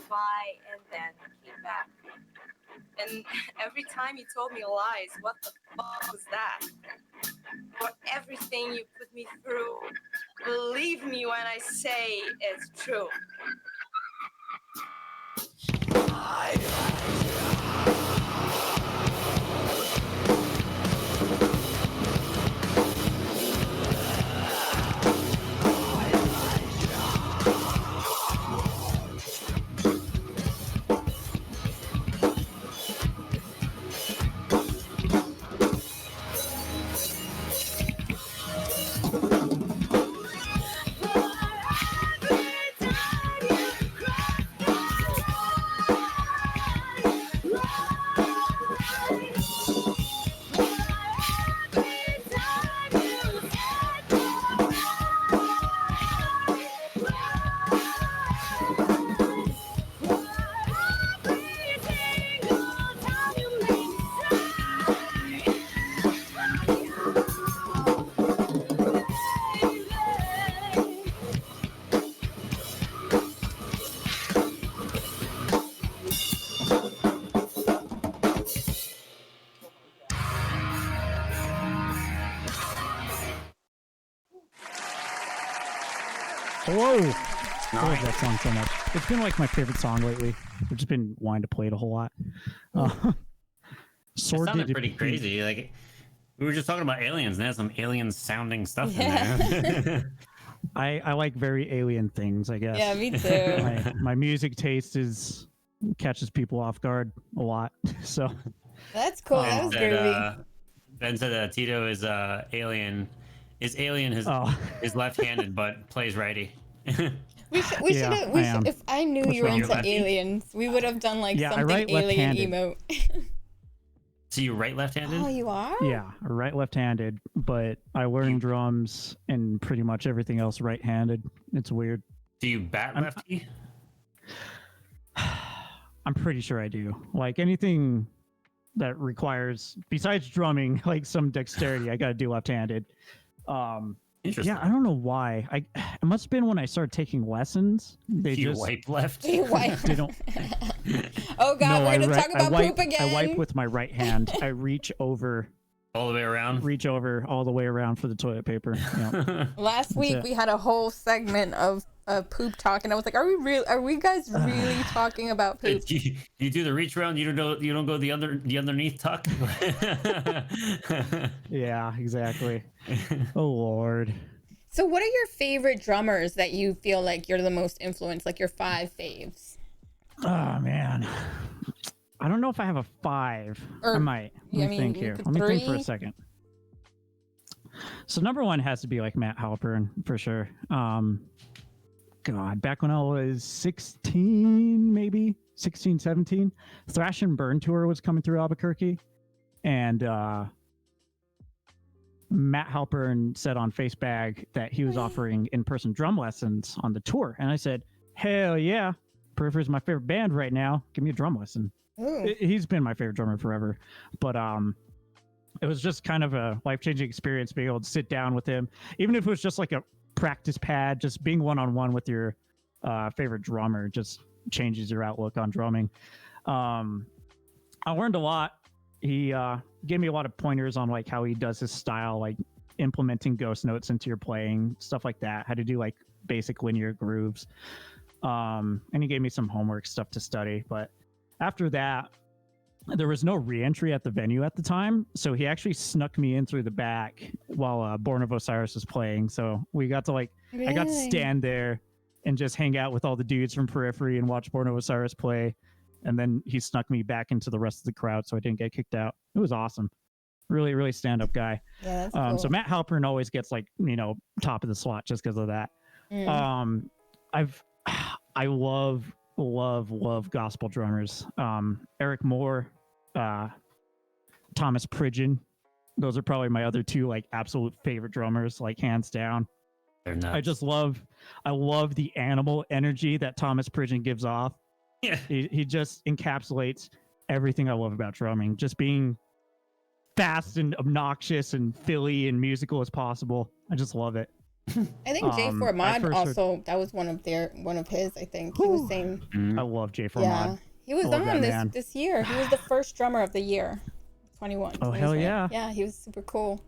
by and then came back. And every time you told me lies. What the fuck was that? For everything you put me through, believe me when I say it's true. Whoa! I love that song so much. It's been like my favorite song lately. I've just been wanting to play it a whole lot. It Sword sounded did pretty defeat- crazy. Like we were just talking about aliens, and there's some alien sounding stuff Yeah. in there. I like very alien things, I guess. Yeah, me too. my music taste catches people off guard a lot. So That's cool. That was groovy. Ben said Tito is alien. Is alien his oh, is left-handed but plays righty. We Yeah, should. I am. If I knew What's you were wrong? into aliens, we would have done like Yeah, I something write alien left-handed. emote. So you right left-handed? Oh, you are? yeah, left-handed, but I learn drums and pretty much everything else right-handed. It's weird. Do you bat I'm- lefty? I'm pretty sure I do. Like anything that requires, besides drumming, like some dexterity, I got to do left-handed. Interesting. Yeah, I don't know why. It must have been when I started taking lessons. They you just wipe left. You wipe. they don't. Oh God, No, we're gonna I talk about wipe, poop again. I wipe with my right hand. I reach over All the way around. all the way around for the toilet paper. Yeah. Last week it. we had a whole segment of poop talk, and I was like, "Are we guys really talking about poop?" You do the reach around. You don't go the underneath tuck. Yeah, exactly. Oh Lord. So, what are your favorite drummers that you feel like you're the most influenced? Like your 5 faves? Oh man. I don't know if I have a 5. Or- I might. yeah, Let me think you here. could Let me think for a 3. second. So number 1 has to be like Matt Halpern for sure. God, back when I was 16, maybe 16, 17, Thrash and Burn tour was coming through Albuquerque, and Matt Halpern said on Facebag that he was offering in-person drum lessons on the tour, and I said, "Hell yeah, Periphery's my favorite band right now. Give me a drum lesson." Ooh. He's been my favorite drummer forever, but it was just kind of a life-changing experience being able to sit down with him, even if it was just like a practice pad. Just being one-on-one with your favorite drummer just changes your outlook on drumming. I learned a lot. He gave me a lot of pointers on like how he does his style, like implementing ghost notes into your playing, stuff like that, how to do like basic linear grooves. And he gave me some homework stuff to study. But after that, there was no re-entry at the venue at the time, so he actually snuck me in through the back while Born of Osiris was playing. So we got to like, I got to Really? stand there and just hang out with all the dudes from Periphery and watch Born of Osiris play. And then he snuck me back into the rest of the crowd so I didn't get kicked out. It was awesome. Really, really stand-up guy. Yeah, that's cool. So Matt Halpern always gets like, top of the slot just because of that. Mm. I love gospel drummers. Eric Moore, Thomas Pridgeon. Those are probably my other 2 like absolute favorite drummers, like hands down. They're nuts. I love the animal energy that Thomas Pridgeon gives off. Yeah. He just encapsulates everything I love about drumming. Just being fast and obnoxious and Philly and musical as possible. I just love it. I think J4 I Mod first heard- also, that was one of his, I think. He was saying, I love J4 yeah. Mod. He was I love that on man. this year. He was the first drummer of the year, 21. Oh, hell 2020. yeah. Yeah, he was super cool.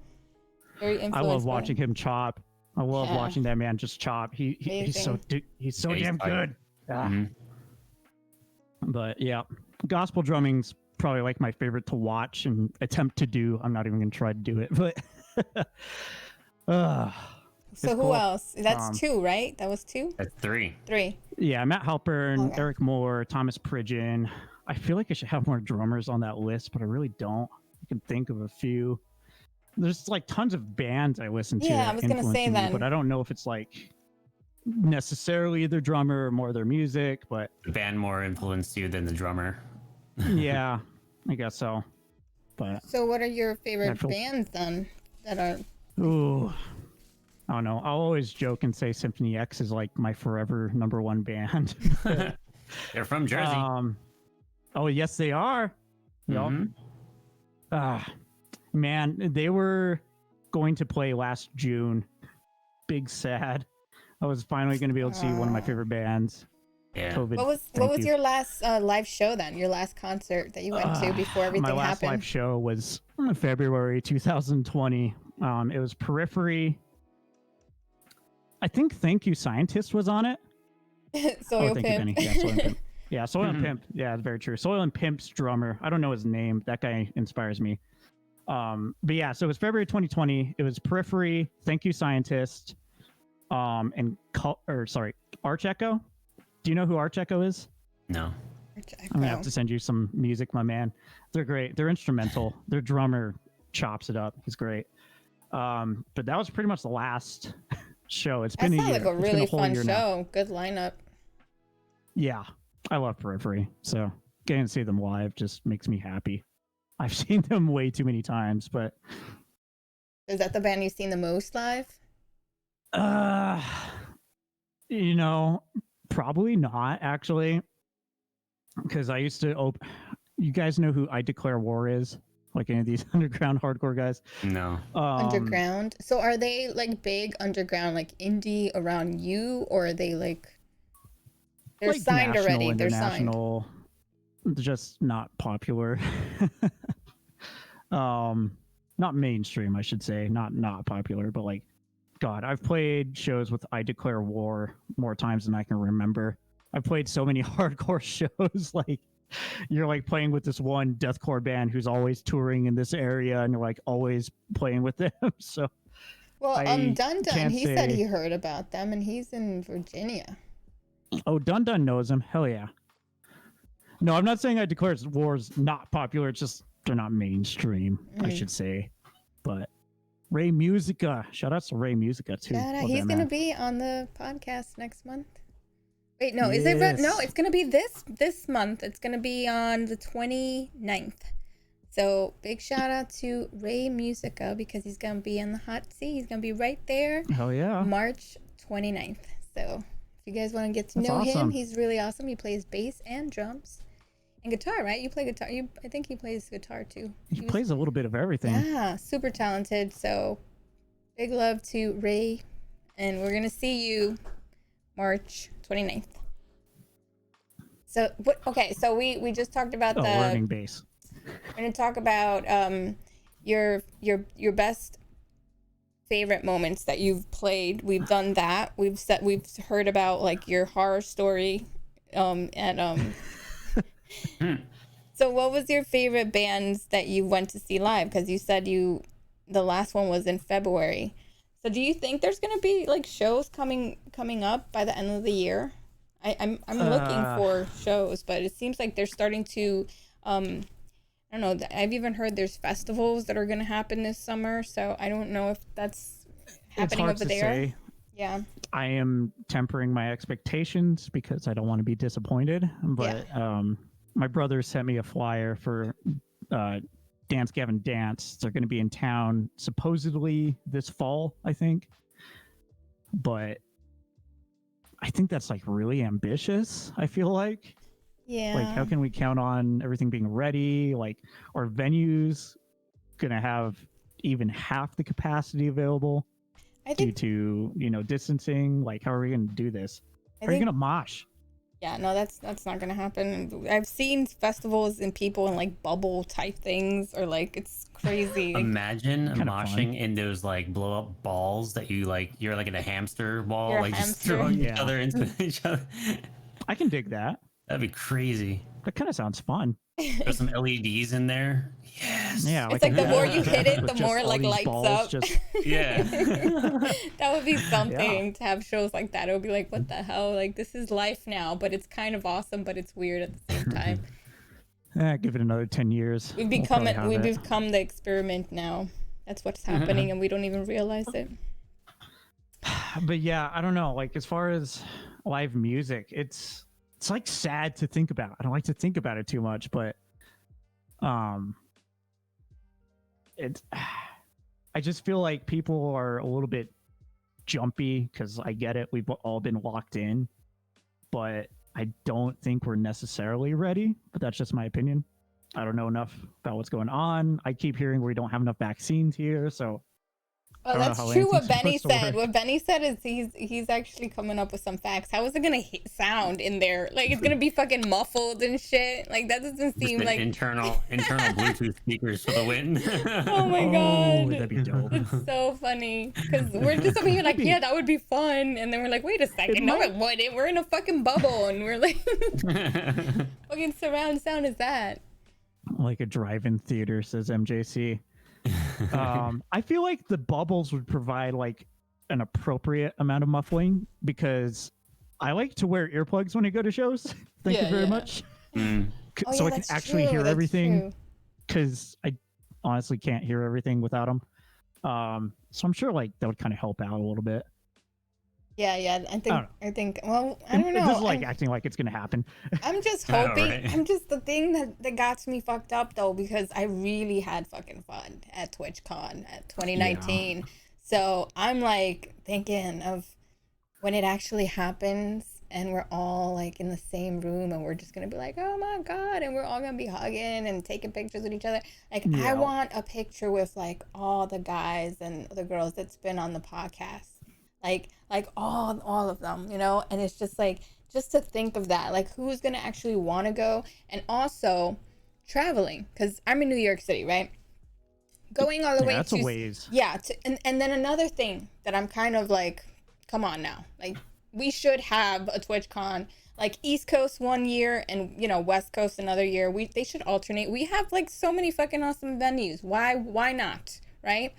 Very influenced. I love by- watching him chop. I love Yeah. watching that man just chop. He's so Amazing. he's so Yeah, he's damn tight. good. Ah. Mhm. But yeah, gospel drumming's probably like my favorite to watch and attempt to do. I'm not even gonna try to do it, but So it's who cool. else? That's 2, right? That was 2? That's 3. 3. yeah, Matt Halpern, Okay. Eric Moore, Thomas Pridgeon. I feel like I should have more drummers on that list, but I really don't. I can think of a few. There's like tons of bands I listen to. Yeah, I that was gonna say influence me, then. but I don't know if it's like necessarily their drummer or more their music. But The band more influenced you than the drummer. yeah, I guess so. But So what are your favorite feel- bands then that are ooh, I don't know. I'll always joke and say Symphony X is like my forever #1 band. They're from Jersey. Oh yes, they are. Yup. Mhm. Man, they were going to play last June. Big sad. I was finally going to be able to see one of my favorite bands. Yeah. COVID. What thank was you. your last live show then? Your last concert that you went to before everything My last happened? live show was February 2020. It was Periphery. I think Thank You Scientist was on it. Soil thank Pimp. you, Benny. Yeah, Soil and Pimp. Yeah, Soil and Pimp. Yeah, very true. Soil and Pimp's drummer. I don't know his name. That guy inspires me. But yeah, so it was February 2020. It was Periphery, Thank You Scientist, and Arch Echo. Do you know who Arch Echo is? No. I'm gonna have to send you some music, my man. They're great. They're instrumental. Their drummer chops it up. He's great. But that was pretty much the last show. It's That been a sounds year. like a It's been really whole fun year show. now. Good lineup. Yeah, I love Periphery. So getting to see them live just makes me happy. I've seen them way too many times, but Is that the band you've seen the most live? you know, probably not actually, because I used to you guys know who I Declare War is? Like any of these underground hardcore guys? No. Underground. So are they like big underground, like indie around you, or are they like they're like signed national, already? They're signed. international, just not popular. Not mainstream, I should say. Not popular, but like, God, I've played shows with I Declare War more times than I can remember. I've played so many hardcore shows. Like, you're like playing with this one deathcore band who's always touring in this area, and you're like always playing with them. So, Well, I Dun Dun, can't he said say- he heard about them, and he's in Virginia. oh, Dun Dun knows them. Hell yeah. No, I'm not saying I Declare War's not popular. It's just they're not mainstream, I should say. But Ray Musica, shout out to Ray Musica too. Shout out. Love He's that gonna man. be on the podcast next month. Wait, no, is it? No, Yes. it's gonna be this month. It's gonna be on the 29th. So big shout out to Ray Musica because he's gonna be in the hot seat. He's gonna be right there, Hell yeah. March 29th. So if you guys want to get to That's know him, awesome. he's really awesome. He plays bass and drums and guitar, right? You play guitar. I think he plays guitar too. He plays a little bit of everything. Yeah, super talented. So big love to Ray, and we're gonna see you March 29th. So what? Okay, so we just talked about Oh, the. learning bass. We're gonna talk about your best favorite moments that you've played. We've done that. We've heard about like your horror story, and So what was your favorite bands that you went to see live? Because you said the last one was in February. So do you think there's gonna be like shows coming up by the end of the year? I'm looking for shows, but it seems like they're starting to I don't know. I've even heard there's festivals that are gonna happen this summer. So I don't know if that's happening hard over to there. say. Yeah. I am tempering my expectations because I don't want to be disappointed. But my brother sent me a flyer for Dance Gavin Dance. They're going to be in town supposedly this fall, I think. But I think that's like really ambitious, I feel like. Yeah. Like, how can we count on everything being ready? Like, are venues going to have even half the capacity available? I due think to distancing. Like, how are we gonna do this? I How are you think gonna mosh? yeah, no, that's not gonna happen. I've seen festivals and people in like bubble type things, or like it's crazy. Like, Imagine Kinda moshing in those like blow up balls that you're like in a hamster ball, You're a like just hamster. throwing each Yeah. other into each other. I can dig that. That'd be crazy. That kind of sounds fun. Put some LEDs in there. Yes. Yeah, it's like the more you hit it, with the just more it all like these lights balls up. just- Yeah. That would be something to have shows like that. It would be like, what the hell? Like, this is life now, but it's kind of awesome, but it's weird at the same time. Give it another 10 years. We've we'll become probably have we've it. become the experiment now. That's what's happening, and we don't even realize it. But yeah, I don't know. Like, as far as live music, it's like sad to think about. I don't like to think about it too much, but it's I just feel like people are a little bit jumpy, because I get it, we've all been locked in, but I don't think we're necessarily ready. But that's just my opinion. I don't know enough about what's going on. I keep hearing we don't have enough vaccines here, so Oh, I don't know that's how true. What anything's Benny supposed to said. work. What Benny said is he's actually coming up with some facts. How is it gonna sound in there? Like, it's gonna be fucking muffled and shit. Like, that doesn't Just seem an like. internal Bluetooth speakers for the win. Oh my Oh, god, that'd be dope. it's so funny because we're just over here like, yeah, that would be fun, and then we're like, wait a second, no, it wouldn't. We're in a fucking bubble, and we're like, fucking surround sound is that? Like a drive-in theater, says MJC. I feel like the bubbles would provide like an appropriate amount of muffling, because I like to wear earplugs when I go to shows. Thank you Yeah, very yeah. much. Mm. Oh, So yeah, I can that's actually true, hear that's everything, true. because I honestly can't hear everything without them. So I'm sure like that would kind of help out a little bit. Yeah, don't I think. Well, I don't know. This is like I'm- acting like it's gonna happen. I'm just I know, hoping. right? I'm just the thing that got me fucked up though, because I really had fucking fun at TwitchCon at 2019. So I'm like thinking of when it actually happens and we're all like in the same room and we're just gonna be like, oh my god, and we're all gonna be hugging and taking pictures with each other. Like, I Yeah. want a picture with like all the guys and the girls that's been on the podcast. Like all of them, you know. And it's just like, just to think of that, like, who's gonna actually want to go. And also traveling, because I'm in New York City, right? Going all the way That's to a ways. yeah, and then another thing that I'm kind of like, come on now, like, we should have a TwitchCon, like East Coast one year and, you know, West Coast another year. They should alternate. We have like so many fucking awesome venues. Why not, right?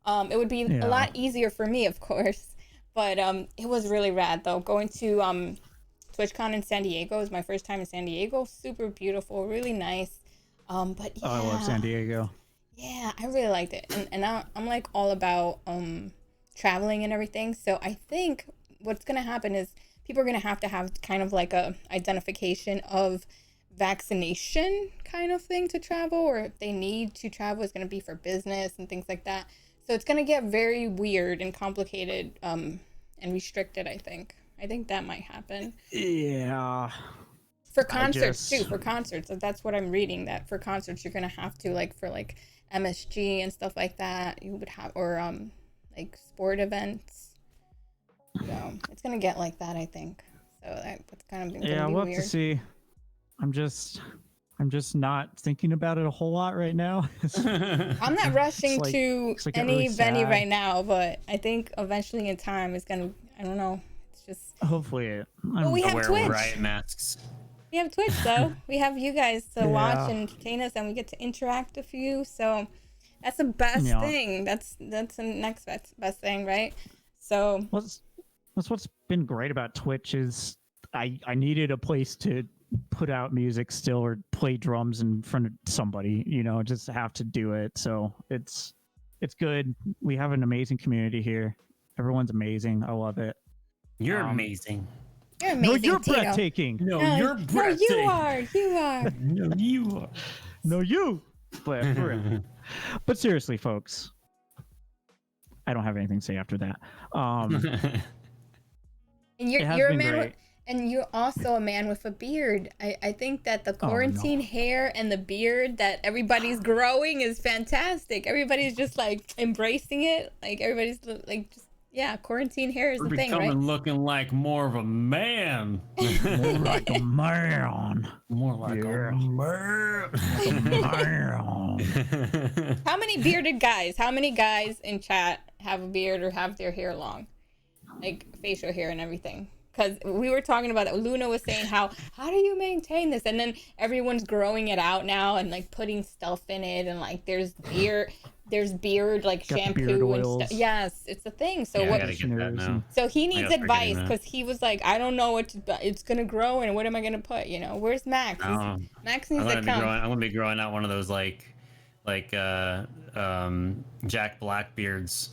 It would be a lot easier for me, of course. But it was really rad though. Going to TwitchCon in San Diego was my first time in San Diego. Super beautiful, really nice. But yeah, Oh, I love San Diego. yeah, I really liked it. And I'm like all about traveling and everything. So I think what's gonna happen is people are gonna have kind of like a identification of vaccination kind of thing to travel, or if they need to travel, it's gonna be for business and things like that. So it's gonna get very weird and complicated and restricted. I think that might happen Yeah. for concerts just- too. For concerts, that's what I'm reading. That for concerts you're gonna have to, like, for like MSG and stuff like that, you would have, or like sport events. So it's gonna get like that, I think. So that's kind of gonna Yeah, be we'll weird. have to see. I'm just not thinking about it a whole lot right now. I'm not rushing like- to it's like any really venue sad. right now, but I think eventually in time it's gonna. I don't know. It's just Hopefully, Well, we have Wear Twitch. riot masks. we have Twitch though. We have you guys to watch Yeah. and entertain us, and we get to interact with you. So that's the best Yeah. thing. That's the next best thing, right? So that's what's been great about Twitch is I needed a place to put out music still, or play drums in front of somebody, you know, just have to do it. So it's good. We have an amazing community here. Everyone's amazing. I love it. You're Um, amazing. you're No, amazing. you're Tito. breathtaking. No, you're no, breathtaking. you are. You are. No, you are. No, you. But for real. But seriously, folks, I don't have anything to say after that. And It has you're a been man with, great. and you're also a man with a beard. I think that the Oh, no. quarantine hair and the beard that everybody's growing is fantastic. Everybody's just like embracing it. Like, everybody's like just Yeah, quarantine hair is We're the thing, becoming right? looking like more of a man. More like a man. More like Yeah. a man. Man. How many bearded guys? How many guys in chat have a beard or have their hair long, like facial hair and everything? Because we were talking about it. Luna was saying how do you maintain this? And then everyone's growing it out now and like putting stuff in it, and like there's beard like Got the shampoo beard and oils. stuff. Yes, it's a thing. So Yeah, I what? gotta get that now. So he I needs gotta start advice getting that. because he was like, I don't know what to, it's gonna grow and what am I gonna put? You know, where's Max? Max needs to come. I'm gonna be growing out one of those like Jack Blackbeards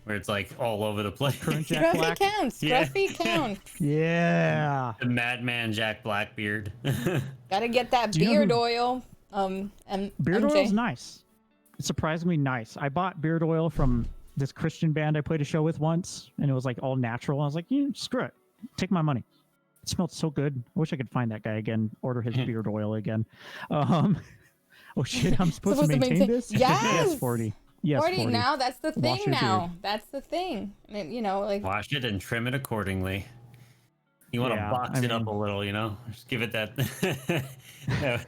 where it's like all over the place. Current Jack Scruffy Black. counts. Yeah. Scruffy counts. Yeah. The Madman Jack Blackbeard. Gotta get that Do you know beard who- oil. And Beard MJ. oil's nice. It's surprisingly nice. I bought beard oil from this Christian band I played a show with once, and it was like all natural. I was like, yeah, screw it. Take my money. It smelled so good. I wish I could find that guy again, order his beard oil again. Oh shit, I'm supposed to maintain this? Yes. Yes, 40. Yes, 40 40. now. That's the Wash thing your now. beard. That's the thing. And, you know, like Wash it and trim it accordingly. You want to Yeah, box I it up mean- a little, you know. Just give it that. Yeah.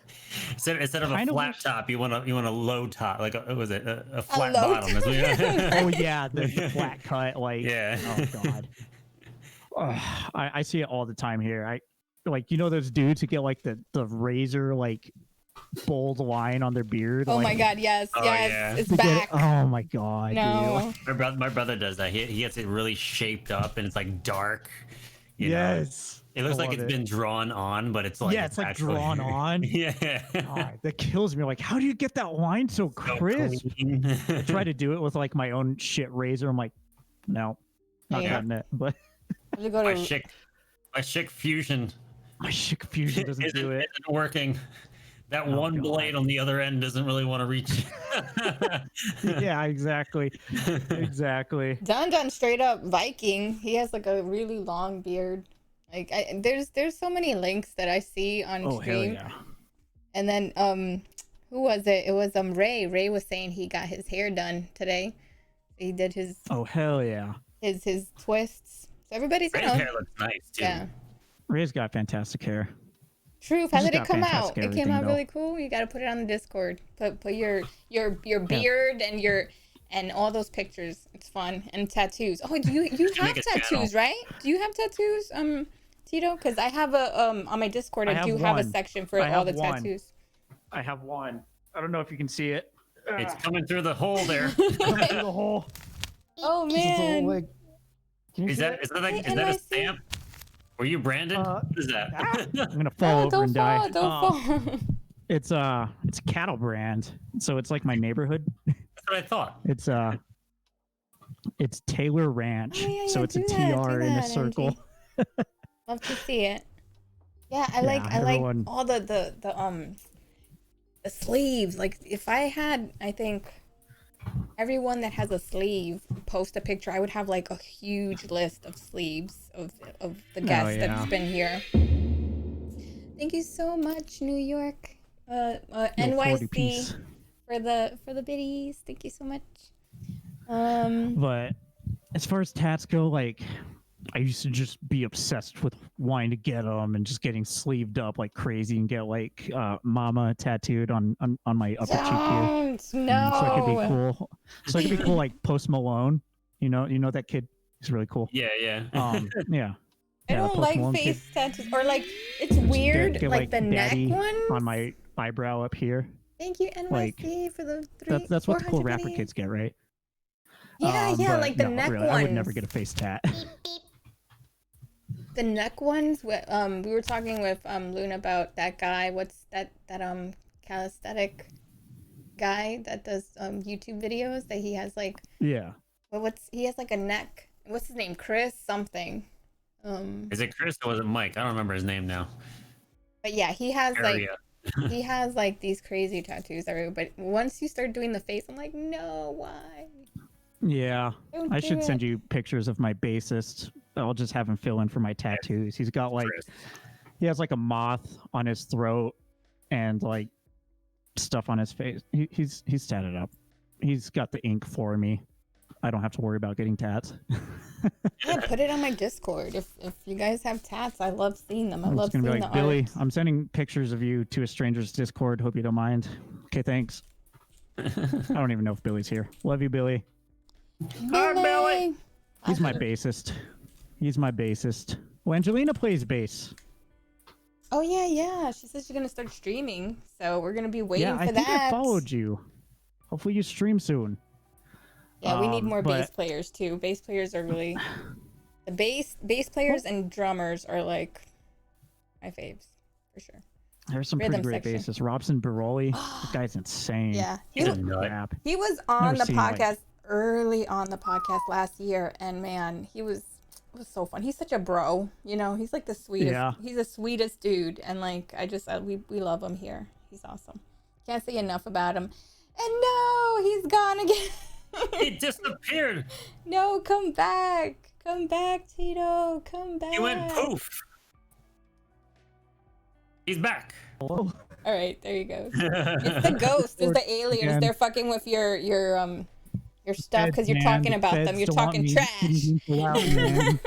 Instead of a Kinda flat wish- top, you want a low top, like what was it, a flat low bottom? That's what you- Oh yeah, the flat cut, like Yeah. oh god. I see it all the time here. I like, you know, those dudes who get like the razor like bold line on their beard. oh like, my god, yes, Oh, yes, yeah. it's they get it- back. oh my god, dude. No. My brother does that. He gets it really shaped up and it's like dark. You know? Yes. It looks I like love it's it. been drawn on, but it's like Yeah, it's like actually- drawn on. Yeah. God, that kills me. Like, how do you get that line so So crisp? clean. I try to do it with like my own shit razor. I'm like, no, not Yeah. cutting it. But I have to go my to chic fusion my shit fusion doesn't do it. isn't working. That Oh, one God. blade on the other end doesn't really want to reach. Yeah, exactly, exactly. Dun straight up Viking. He has like a really long beard. Like there's so many links that I see on Oh hell stream. yeah. And then who was it? It was Ray. Ray was saying he got his hair done today. He did his Oh hell yeah. his twists. So everybody's Ray's hair looks nice too. yeah. Ray's got fantastic hair. Truth, how He's did it got come out? fantastic It came everything, out though. really cool. You got to put it on the Discord. Put your beard and your and all those pictures. It's fun and tattoos. Oh, you have make a channel. tattoos, right? Do you have tattoos, Tito? Because I have a on my Discord. I I have do have a one. section for I all the have one. tattoos. I have one. I don't know if you can see it. It's coming through the hole there. Coming through the hole. Oh Just a little, man. like, can you Is see that it? is that like, Hey, is that a NYC. stamp? Were you branded? Uh, What is that? I'm gonna fall Oh, over don't and die. fall! Don't fall! It's a cattle brand, so it's like my neighborhood. That's what I thought. It's Taylor Ranch, Oh, yeah, so yeah, it's a do that, do TR in a that, circle. MG. Love to see it. Yeah, I Yeah, like everyone- all the sleeves. Like if I had, I think everyone that has a sleeve post a picture, I would have like a huge list of sleeves of the guests yeah. that's been here. Thank you so much, New York, Little 40 NYC piece. for the biddies. Thank you so much. But as far as tats go, like I used to just be obsessed with wanting to get them and just getting sleeved up like crazy and get like mama tattooed on my upper cheek here. Don't no. So it could be cool. So it could be cool like Post Malone. You know that kid. He's really cool. Yeah, yeah. Yeah. I Yeah, the don't Post like Malone kid. face tattoos or like it's weird Get, like the neck daddy one. on my eyebrow up here. Thank you NYC like, for the three. That's what the cool 400 rapper biddies. kids get, right? Yeah, yeah, but like the no, neck really, ones. I would never get a face tat. The neck ones. We were talking with Luna about that guy. What's that calisthenic guy that does YouTube videos that he has like Yeah. he has like a neck. What's his name? Chris something. Is it Chris or was it Mike? I don't remember his name now. But yeah, he has Area. like he has like these crazy tattoos everywhere. But once you start doing the face, I'm like, no, why? Yeah. Don't I do should send it. you pictures of my bassist. I'll just have him fill in for my tattoos. He's got like Chris. he has like a moth on his throat and like stuff on his face. He's tatted up. He's got the ink for me. I don't have to worry about getting tats. Yeah, put it on my Discord. If you guys have tats, I love seeing them. I I'm love just gonna seeing be the like, Billy, art. I'm sending pictures of you to a stranger's Discord. Hope you don't mind. Okay, thanks. I don't even know if Billy's here. Love you, Billy. Hi, Billy. He's my bassist. He's my bassist. Well, Angelina plays bass. Oh yeah. She said she's gonna start streaming, so we're gonna be waiting Yeah, for I that. think I followed you. Hopefully you stream soon. Yeah, we need more but- bass players too. Bass players are really the bass players and drummers are like my faves for sure. There's some Rhythm pretty great section. bassists. Robson Baroli. That guy's insane. Yeah, He's a Holy nut. crap. he was on Never the seen, podcast like- early on the podcast last year, and man, it was so fun. He's such a bro, you know. He's like the sweetest. Yeah. He's the sweetest dude, and like we love him here. He's awesome. Can't say enough about him. And no, he's gone again. He disappeared. No, come back, Tito, come back. He went poof. He's back. Hello? All right, there you go. It's the ghosts. It's the aliens. Again. They're fucking with your stuff because you're Feds, talking man. about The them. feds You're don't want talking me trash. getting people out, man.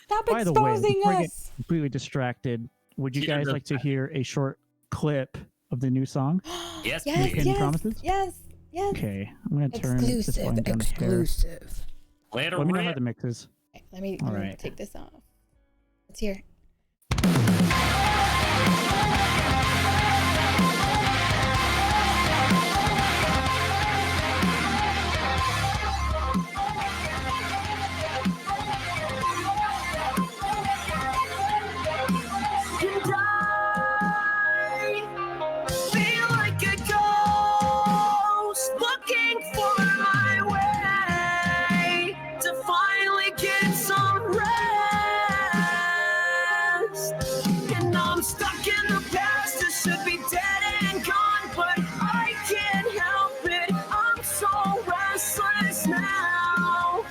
Stop By the way, exposing before I get us. completely distracted, would you Peter guys does like to that. hear a short clip of the new song? Yes, Yes, please. Weekend yes, Promises? yes. Okay, I'm gonna turn this volume down to hair. Exclusive. Later, Let me know how Rip. the mix is. Okay, let me Alright. take this off. Let's hear it. And I feel like a ghost looking for my way to finally get some rest. And I'm stuck in the past, I should be dead and gone, but I can't help it. I'm so restless now.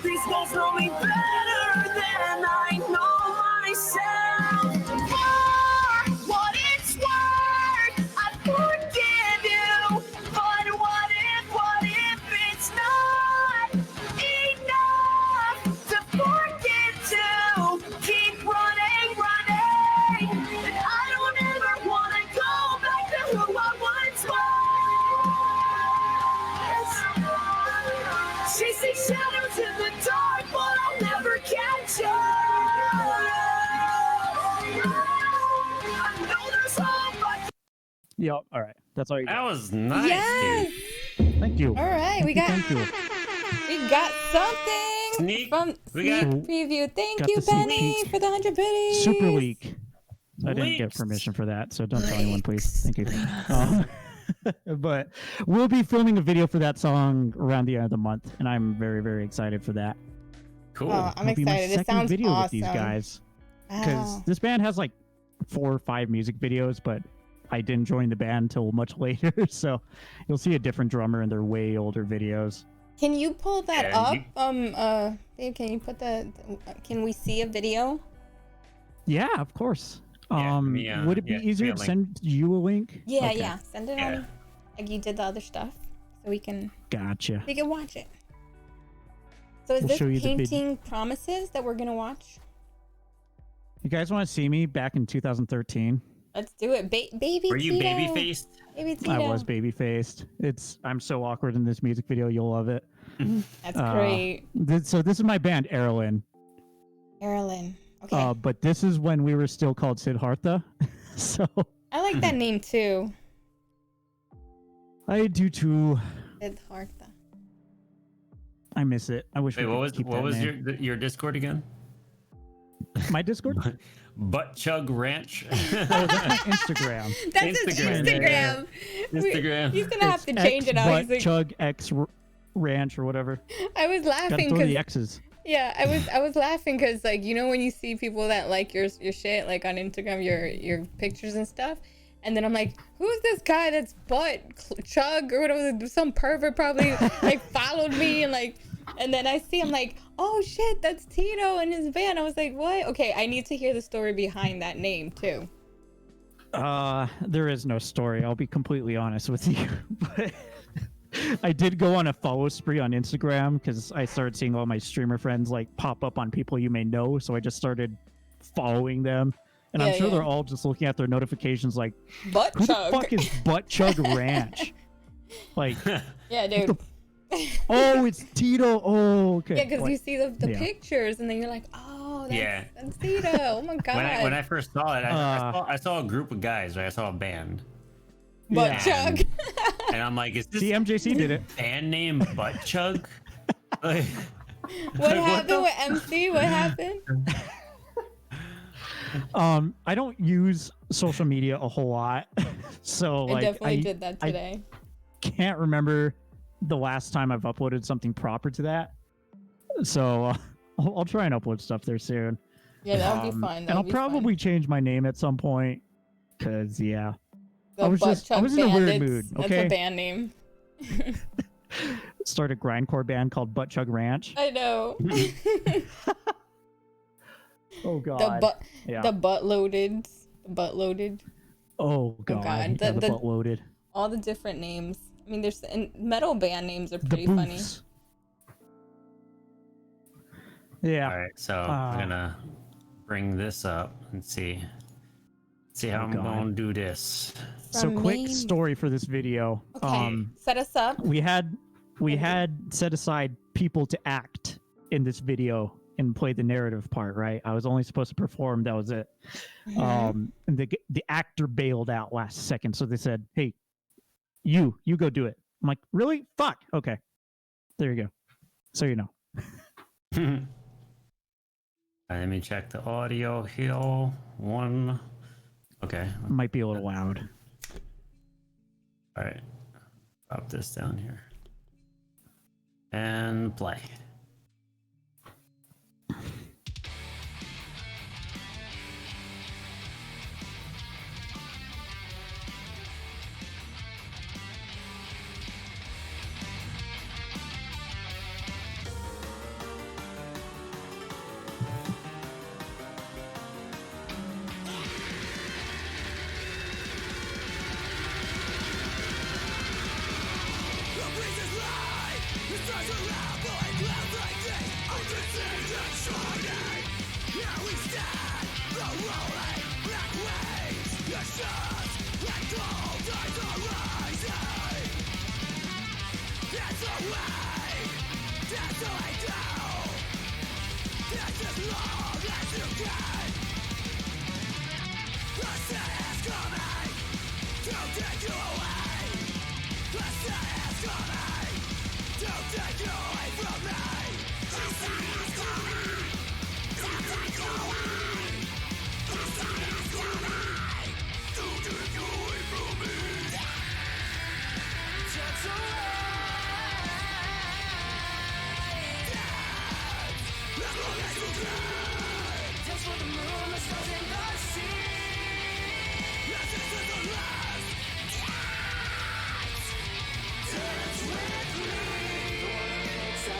These walls know me better than I know myself. For what it's worth, I forgive you. But what if it's not enough to forget to keep running? And I don't ever want to go back to who I once was. Chasing shadows in the dark, but I'll never catch up. I know there's hope, but Yep. All right. That's all you That got. was nice, Yes. dude. Thank you. All right, we got Thank you. something Sneak- from we sneak got- preview. Thank got you, the sneak Penny, peek. for the 100 biddies. Super leak. I didn't get Leaks. permission for that, so don't tell anyone, please. Thank you. But we'll be filming a video for that song around the end of the month, and I'm very, very excited for that. Cool. Oh, I'm It'll be my excited. It second sounds video awesome. with these guys, because Wow. this band has like 4 or 5 music videos, but I didn't join the band until much later, so you'll see a different drummer in their way older videos. Can you pull that Yeah, up? you- Babe, can you put can we see a video? Yeah, of course. Yeah, Would it be yeah, easier yeah, to link. send you a link? Yeah, Okay, yeah. Send it Yeah. on like you did the other stuff, so we can Gotcha. watch it. So is We'll this show you the vid- painting promises that we're gonna watch? You guys want to see me back in 2013? Let's do it, baby. Were you Tito. baby faced? Baby Tito. I was baby faced. I'm so awkward in this music video. You'll love it. That's great, So this is my band, Erlin. Marilyn. Okay, But this is when we were still called Siddhartha. So I like that name too. I do too. Siddhartha. I miss it. I wish Wait, we what could was keep that name. your Discord again? My Discord? Butt Chug Ranch. Oh, that's my Instagram. That's his Instagram. Instagram. Instagram. He's gonna have to It's change it out. Butt He's like, Chug X Ranch or whatever. I was Gotta laughing throw the because X's. yeah, I was laughing because like you know when you see people that like your shit like on Instagram your pictures and stuff, and then I'm like, who's this guy that's chug or whatever? Some pervert probably like followed me and like, and then I see I'm like, oh shit, that's Tito and his band. I was like, what? Okay, I need to hear the story behind that name too. There is no story. I'll be completely honest with you. But I did go on a follow spree on Instagram because I started seeing all my streamer friends like pop up on people you may know. So I just started following them. And I'm Yeah, sure yeah. they're all just looking at their notifications like, Butt who chug. the fuck is Butt Chug Ranch? Like, Yeah, dude. oh, it's Tito. Oh, okay. Yeah, because Like, you see the yeah. pictures, and then you're like, oh, that's, Yeah. that's Tito. Oh my god. When I first saw it, I saw a group of guys. Right, I saw a band, Butt Yeah. chug. and I'm like, is this See, MJC did it. band name Butt Chug? Like, What like, happened the- with MC? What happened? I don't use social media a whole lot, so I like definitely did that today. can't remember the last time I've uploaded something proper to that. So I'll try and upload stuff there soon. Yeah, that would be fun. And I'll probably change my name at some point, cause yeah, The I was Butt just- I Chug was in a weird Bandits. mood, That's okay? a band name. start a grindcore band called Butt Chug Ranch. I know. Oh god. the butt, yeah. the butt loaded, the butt loaded. Oh god. God. Yeah, The- the butt loaded. All the different names. I mean, there's and metal band names are The pretty funny. Booths. Yeah. All right, so Uh, I'm gonna bring this up and see how I'm God. gonna do this. So From quick Maine. story for this video. Okay, set us up. We had set aside people to act in this video and play the narrative part, right? I was only supposed to perform, that was it. Mhm. And the actor bailed out last second, so they said, "Hey, you go do it." I'm like, "Really? Fuck." Okay. There you go. So you know. Let me check the audio here. One. Okay. Might be a little loud. All right. Drop this down here. And play.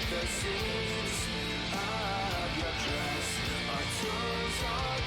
The seams of your dress are tools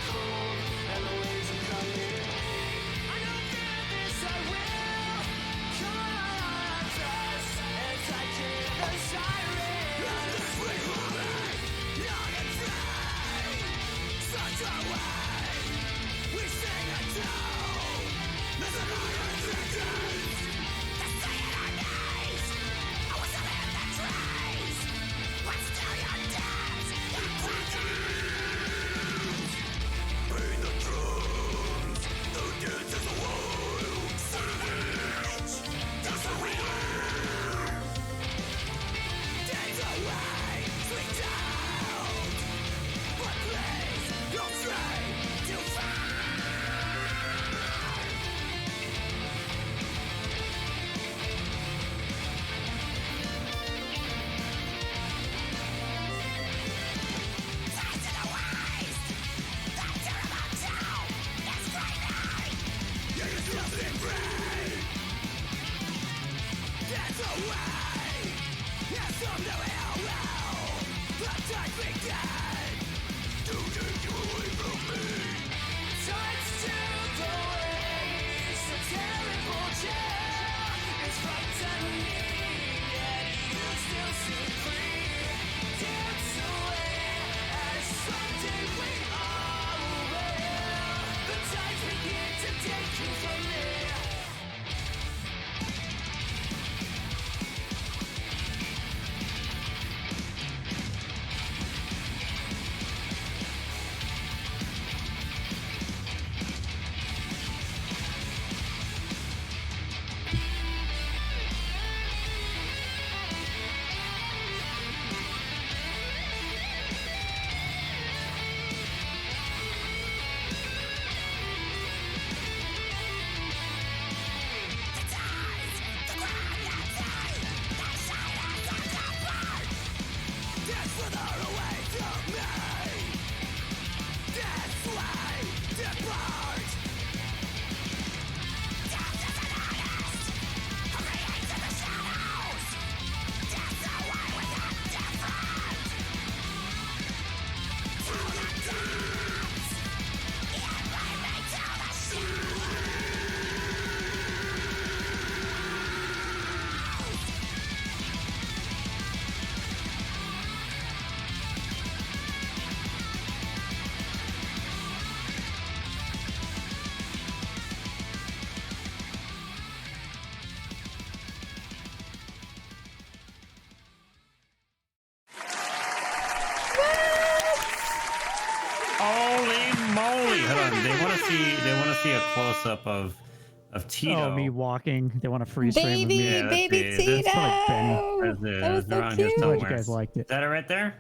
to see a close up of Tito. Oh, me walking. They want to freeze frame of me. Yeah, that's baby the- Tito. that's like Benny. That was so around here cute. Glad you somewhere. guys liked it. Is that it right there?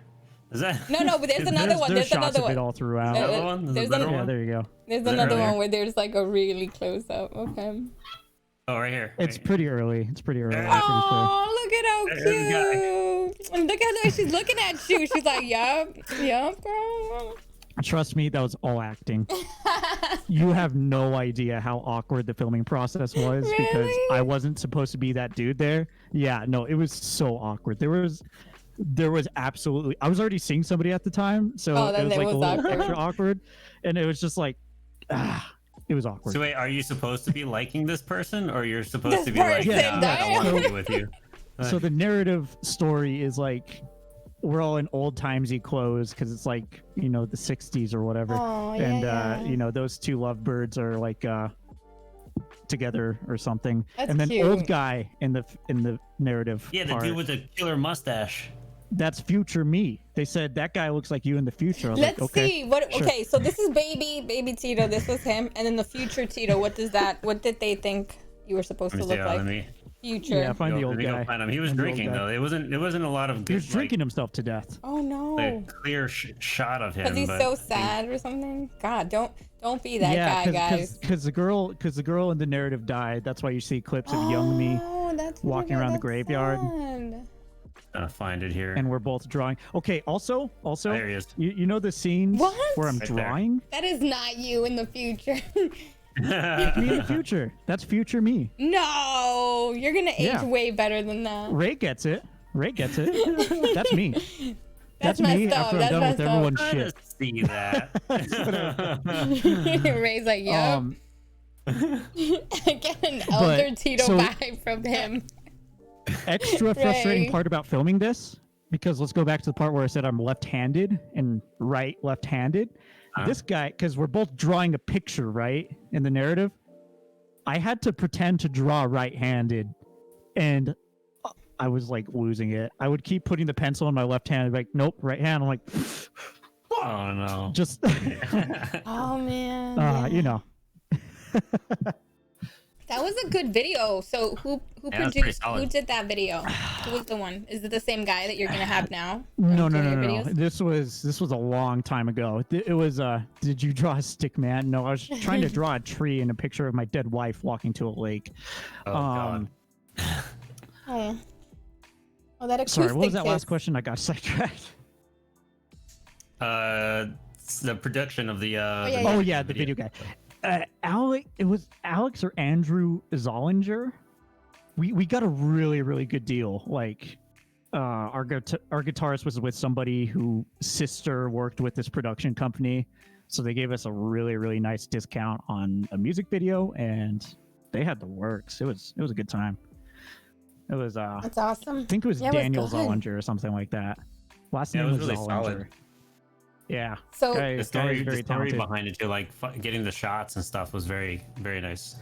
Is that? No, but there's another one. There's There's shots another of it one. all throughout. Another one? There's There's a better another Yeah, one? there you go. There's Is it another earlier? one where there's like a really close up. Okay. Oh, right here. It's Right. pretty early. It's pretty early. There I'm pretty sure. Oh, look at how There's the guy. cute. And look at the way she's looking at you. She's like, yup, bro. Trust me, that was all acting. You have no idea how awkward the filming process was because Really? I wasn't supposed to be that dude there. Yeah, no, it was so awkward. There was absolutely. I was already seeing somebody at the time, so Oh, it then was it like was a little awkward. extra awkward, and it was just like, it was awkward. So wait, are you supposed to be liking this person, or you're supposed This to be like, person, yeah, I don't want to damn. be with you? So the narrative story is like we're all in old timesy clothes because it's like the 60s or whatever. Oh, yeah, And yeah. those two lovebirds are like together or something. That's and then cute. old guy in the narrative Yeah, the part, dude with the killer mustache. that's future me. They said that guy looks like you in the future. I was Let's like, okay, see. What? sure. Okay, so this is baby Tito. This was him, and then the future Tito. What did they think you were supposed Let to me see. look Let like? me Future. Yeah, find the go, old let me go guy. find him. He was Find the old drinking guy. though. It wasn't a lot of He good, was drinking himself to death. Oh no. like, clear shot of him. Because he's but so sad or something. God, don't be that guy, guys. because the girl in the narrative died. That's why you see clips of young me, Oh, that's what walking it is. around the That's graveyard. sad. Trying to find it here. and we're both drawing. Okay, also, There he is. you know the scenes What? where I'm Right there. drawing? That is not you in the future. Me in the future. That's future me. No, you're gonna age Yeah. way better than that. Ray gets it. That's me. That's me messed up. after I'm That's done with messed up. everyone's Trying to shit. see that. Ray's like, yup. I get an elder Tito so- vibe from him. Extra frustrating Ray. part about filming this, because let's go back to the part where I said I'm left-handed and left-handed. Huh? This guy, because we're both drawing a picture, right, in the narrative, I had to pretend to draw right-handed, and I was like losing it. I would keep putting the pencil in my left hand, like, nope, right hand. I'm like, Oh no. just, Oh man. Yeah. That was a good video. So who Yeah, that's pretty produced? solid. Who did that video? Who was the one? Is it the same guy that you're gonna have now? No. doing your videos? This was a long time ago. It was did you draw a stick man? No, I was trying to draw a tree and a picture of my dead wife walking to a lake. Oh god. Oh. Oh, that acoustic. Sorry, what was that last kiss. question? I got sidetracked. The production of the. yeah, the Oh yeah, the video guy. It was Alex or Andrew Zollinger. We got a really good deal. Like, our guitarist was with somebody whose sister worked with this production company, so they gave us a really nice discount on a music video, and they had the works. It was a good time. It was That's awesome. I think it was Yeah, it was Daniel good. Zollinger or something like that. Last Yeah, name it was was really Zollinger. solid. Yeah. So Guy The is story, very the story talented. behind it too, like getting the shots and stuff, was very nice.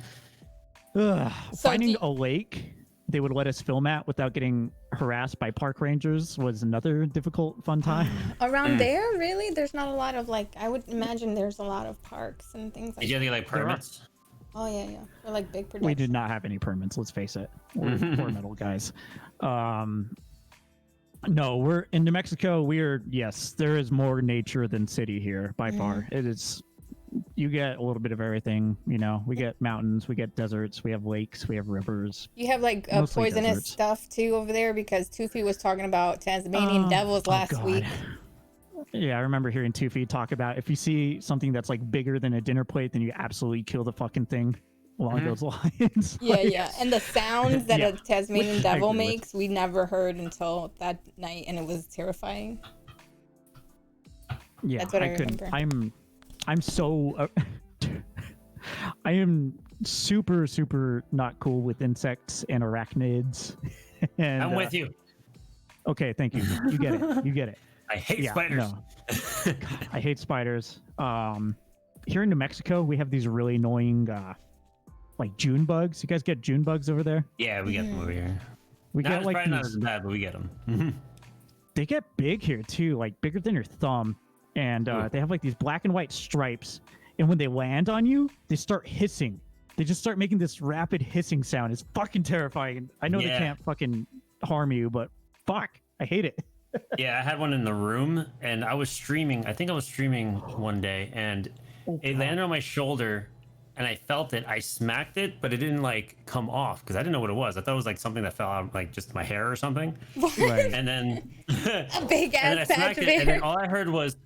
Ugh, So finding do- a lake they would let us film at without getting harassed by park rangers was another difficult, fun time. around there, really, there's not a lot of like. I would imagine there's a lot of parks and things like. Did you have to get like There are- permits? Oh yeah. For like big productions. We did not have any permits, let's face it. We're metal guys. No, we're in New Mexico. Yes, there is more nature than city here by far. It is, you get a little bit of everything. We get mountains, we get deserts, we have lakes, we have rivers. You have like Mostly poisonous deserts. stuff too over there because Tufi was talking about Tasmanian devils last God. week. Yeah, I remember hearing Tufi talk about if you see something that's like bigger than a dinner plate, then you absolutely kill the fucking thing along those lines. Yeah, Like, yeah. And the sounds that Yeah. a Tasmanian Which I devil agree with. makes, we never heard until that night, and it was terrifying. Yeah, That's what I couldn't. remember. I'm so. I am super not cool with insects and arachnids. And, I'm with you. Okay, thank you. You get it. You get it. I hate Yeah, spiders. no. God, I hate spiders. Here in New Mexico, we have these really annoying, like June bugs. You guys get June bugs over there? Yeah, we get them over here. We Not, get like probably not these, as bad, but we get them. they get big here too, like bigger than your thumb, and Ooh. they have like these black and white stripes. and when they land on you, they start hissing. They just start making this rapid hissing sound. It's fucking terrifying. I know they can't fucking harm you, but fuck, I hate it. Yeah, I had one in the room, and I was streaming. I think I was streaming one day, and it landed on my shoulder, and I felt it. I smacked it, but it didn't like come off because I didn't know what it was. I thought it was like something that fell out, like just my hair or something. Right. And then A big and then I ass patch smacked of it, and hair. then all I heard was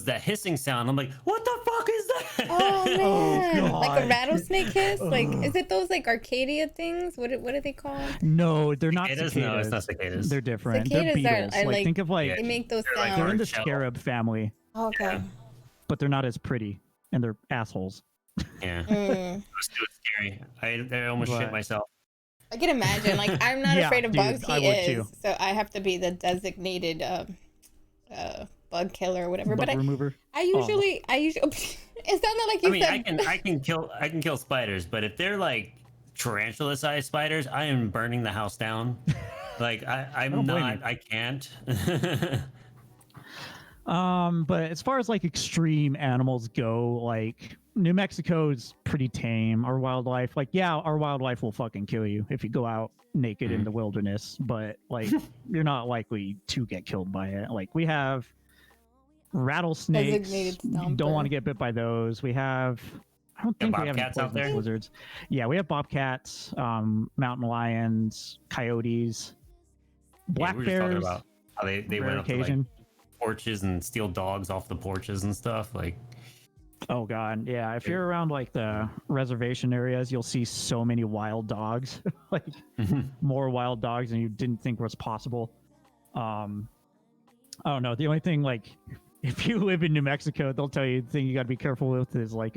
that hissing sound. I'm like, what the fuck is that? Oh man, like a God. rattlesnake hiss. Like, is it those like Arcadia things? What are they called? No, they're not Cicadas? cicadas. No, it's not cicadas. They're different. Cicadas they're are- beetles. I like, like- think of like Yeah. They make those They're like sounds. they're in the shell. scarab family, Oh, okay. Yeah. but they're not as pretty, and they're assholes. Yeah, Mm. it was scary. I almost shit But- myself. I can imagine. Like, I'm not Yeah, afraid of dude, bugs. I He would is, too. so I have to be the designated bug killer or whatever. Bug But remover. I usually. It sounded like you I mean, said. I can kill spiders, but if they're like tarantula-sized spiders, I am burning the house down. Like I'm don't blame not. you. I can't. But as far as like extreme animals go, like New Mexico's pretty tame. Our wildlife, like, yeah, our wildlife will fucking kill you if you go out naked in the wilderness, but like you're not likely to get killed by it. Like we have rattlesnakes. Designated You stomper. don't want to get bit by those. We have I don't think we have any bobcats out poisonous there? lizards. Yeah, we have bobcats, mountain lions, coyotes, black Yeah, we were just talking bears. about how they rare went up to like occasion. porches and steal dogs off the porches and stuff. Like, Oh god, yeah. If you're around like the reservation areas, you'll see so many wild dogs, like more wild dogs than you didn't think was possible. I don't know. The only thing, like, if you live in New Mexico, they'll tell you the thing you got to be careful with is like,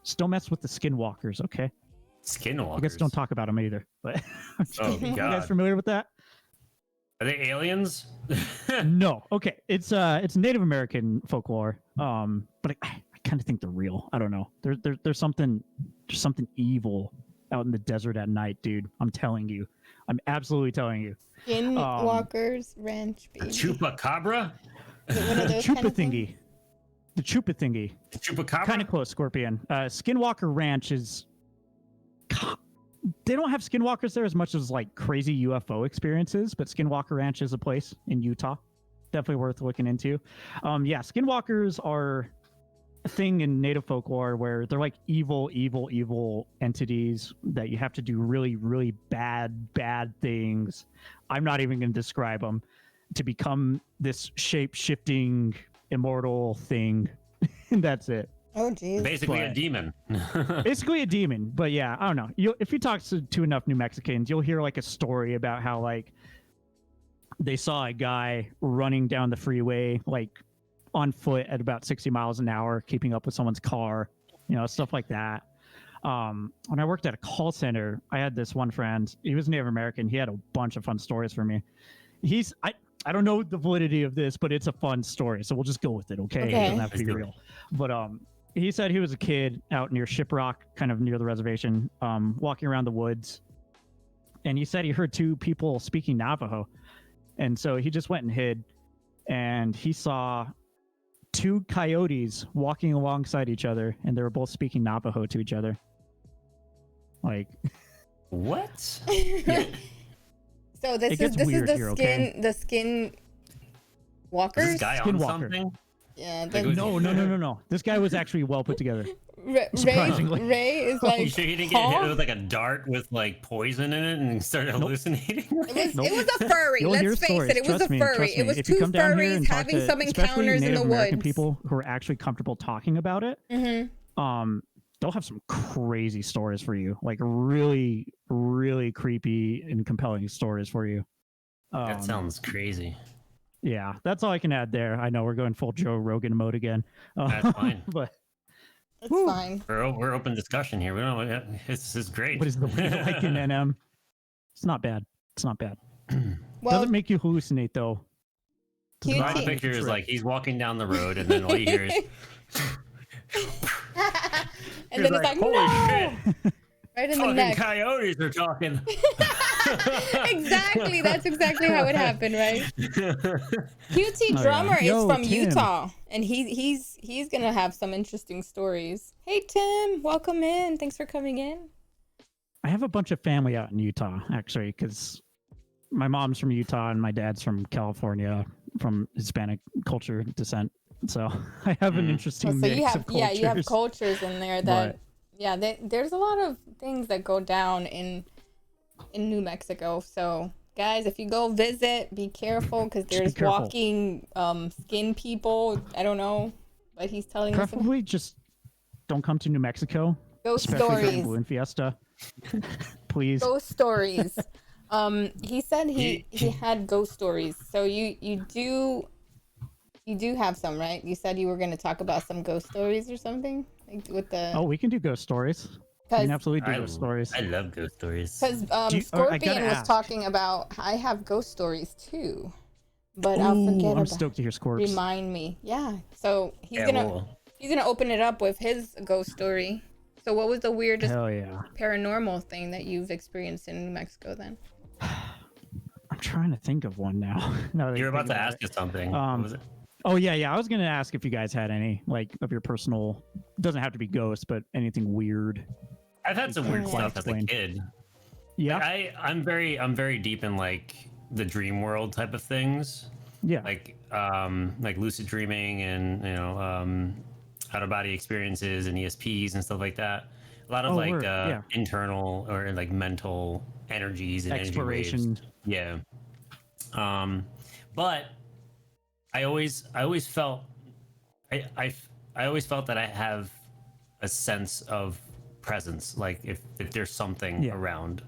just don't mess with the skinwalkers, okay? skinwalkers. I guess don't talk about them either. But Oh you guys god, familiar with that? are they aliens? No. Okay. It's Native American folklore. But I kind of think they're real. I don't know. There's something evil out in the desert at night, dude. I'm telling you. I'm absolutely telling you. Skinwalkers Ranch, The baby. chupacabra? Is it one of The those chupa kind of things? thingy. The chupa thingy. The chupacabra? Kind of close, Scorpion. Skinwalker Ranch is. They don't have skinwalkers there as much as like crazy UFO experiences, but Skinwalker Ranch is a place in Utah. Definitely worth looking into. Yeah, skinwalkers are a thing in native folklore where they're like evil entities that you have to do really, really bad things. I'm not even going to describe them to become this shape-shifting immortal thing. And that's it. Oh, jeez. Basically a But- demon. Basically a demon, but yeah, I don't know. If you talk to enough New Mexicans, you'll hear like a story about how like they saw a guy running down the freeway like on foot at about 60 miles an hour, keeping up with someone's car, stuff like that. When I worked at a call center, I had this one friend. He was Native American. He had a bunch of fun stories for me. I don't know the validity of this, but it's a fun story, so we'll just go with it, okay? Okay. It doesn't have to be Let's do it. real. But he said he was a kid out near Shiprock, kind of near the reservation, walking around the woods, and he said he heard two people speaking Navajo, and so he just went and hid, and he saw two coyotes walking alongside each other, and they were both speaking Navajo to each other. Like, What? So this It is gets this is weird the here, skin okay? the skin Is walkers. this guy on Skinwalker. something? Yeah, Like, the, was- no. This guy was actually well put together. Ray surprisingly. is like. You sure he didn't get hit huh? with like a dart with like poison in it and started hallucinating? It Nope. was a furry. You'll hear Let's face stories. it. It was Trust a me, furry. trust It me. was If you two come down here furries and talk having to some especially encounters in Native the American woods. people who are actually comfortable talking about it, they'll have some crazy stories for you, like really, really creepy and compelling stories for you. That sounds crazy. Yeah, that's all I can add there. I know we're going full Joe Rogan mode again. That's fine. But It's Whew. fine. We're open discussion here. We don't. This is great. what is the weed like in NM? It's not bad. It's not bad. Well, Doesn't make you hallucinate though. Does Cute not My tea. make you picture is trip. like he's walking down the road, and then all you hear is. and then it's like, holy no! shit! Right in the Fucking neck. coyotes are talking. Exactly. That's exactly how it happened, right? QT Oh, Drummer yeah. Yo, is from Tim. Utah, and he's gonna have some interesting stories. Hey Tim, welcome in. Thanks for coming in. I have a bunch of family out in Utah, actually, because my mom's from Utah and my dad's from California, from Hispanic culture descent. So I have an interesting So mix you have of cultures. you have cultures in there that But- there's a lot of things that go down in New Mexico. So guys, if you go visit, be careful because there's careful. walking skin people. I don't know, but he's telling us about Preferably just don't come to New Mexico, ghost especially during stories. Balloon Fiesta. Please. Ghost stories. He said he had ghost stories. So you do have some, right? You said you were going to talk about some ghost stories or something, like with the. Oh, we can do ghost stories. We can absolutely do ghost stories. I love ghost stories. Because I Scorpion gotta was ask. talking about I have ghost stories too, but I'll Ooh, forget I'm about. stoked to hear Scorps. Remind me, yeah. So he's Yeah, gonna open it up with his ghost story. So what was the weirdest Hell yeah. paranormal thing that you've experienced in New Mexico then? I'm trying to think of one now. Now that I You're about think to about ask it. us something. What was it? Oh yeah. I was gonna ask if you guys had any like of your personal. Doesn't have to be ghosts, but anything weird. I've had some weird Yeah. stuff as a Explain. kid. Yeah. I'm very deep in like the dream world type of things, Yeah. like lucid dreaming and out of body experiences and ESPs and stuff like that. A lot of like word, yeah. internal or like mental energies and energy waves. Exploration. Yeah. But I always felt I always felt that I have a sense of presence, like if there's something around.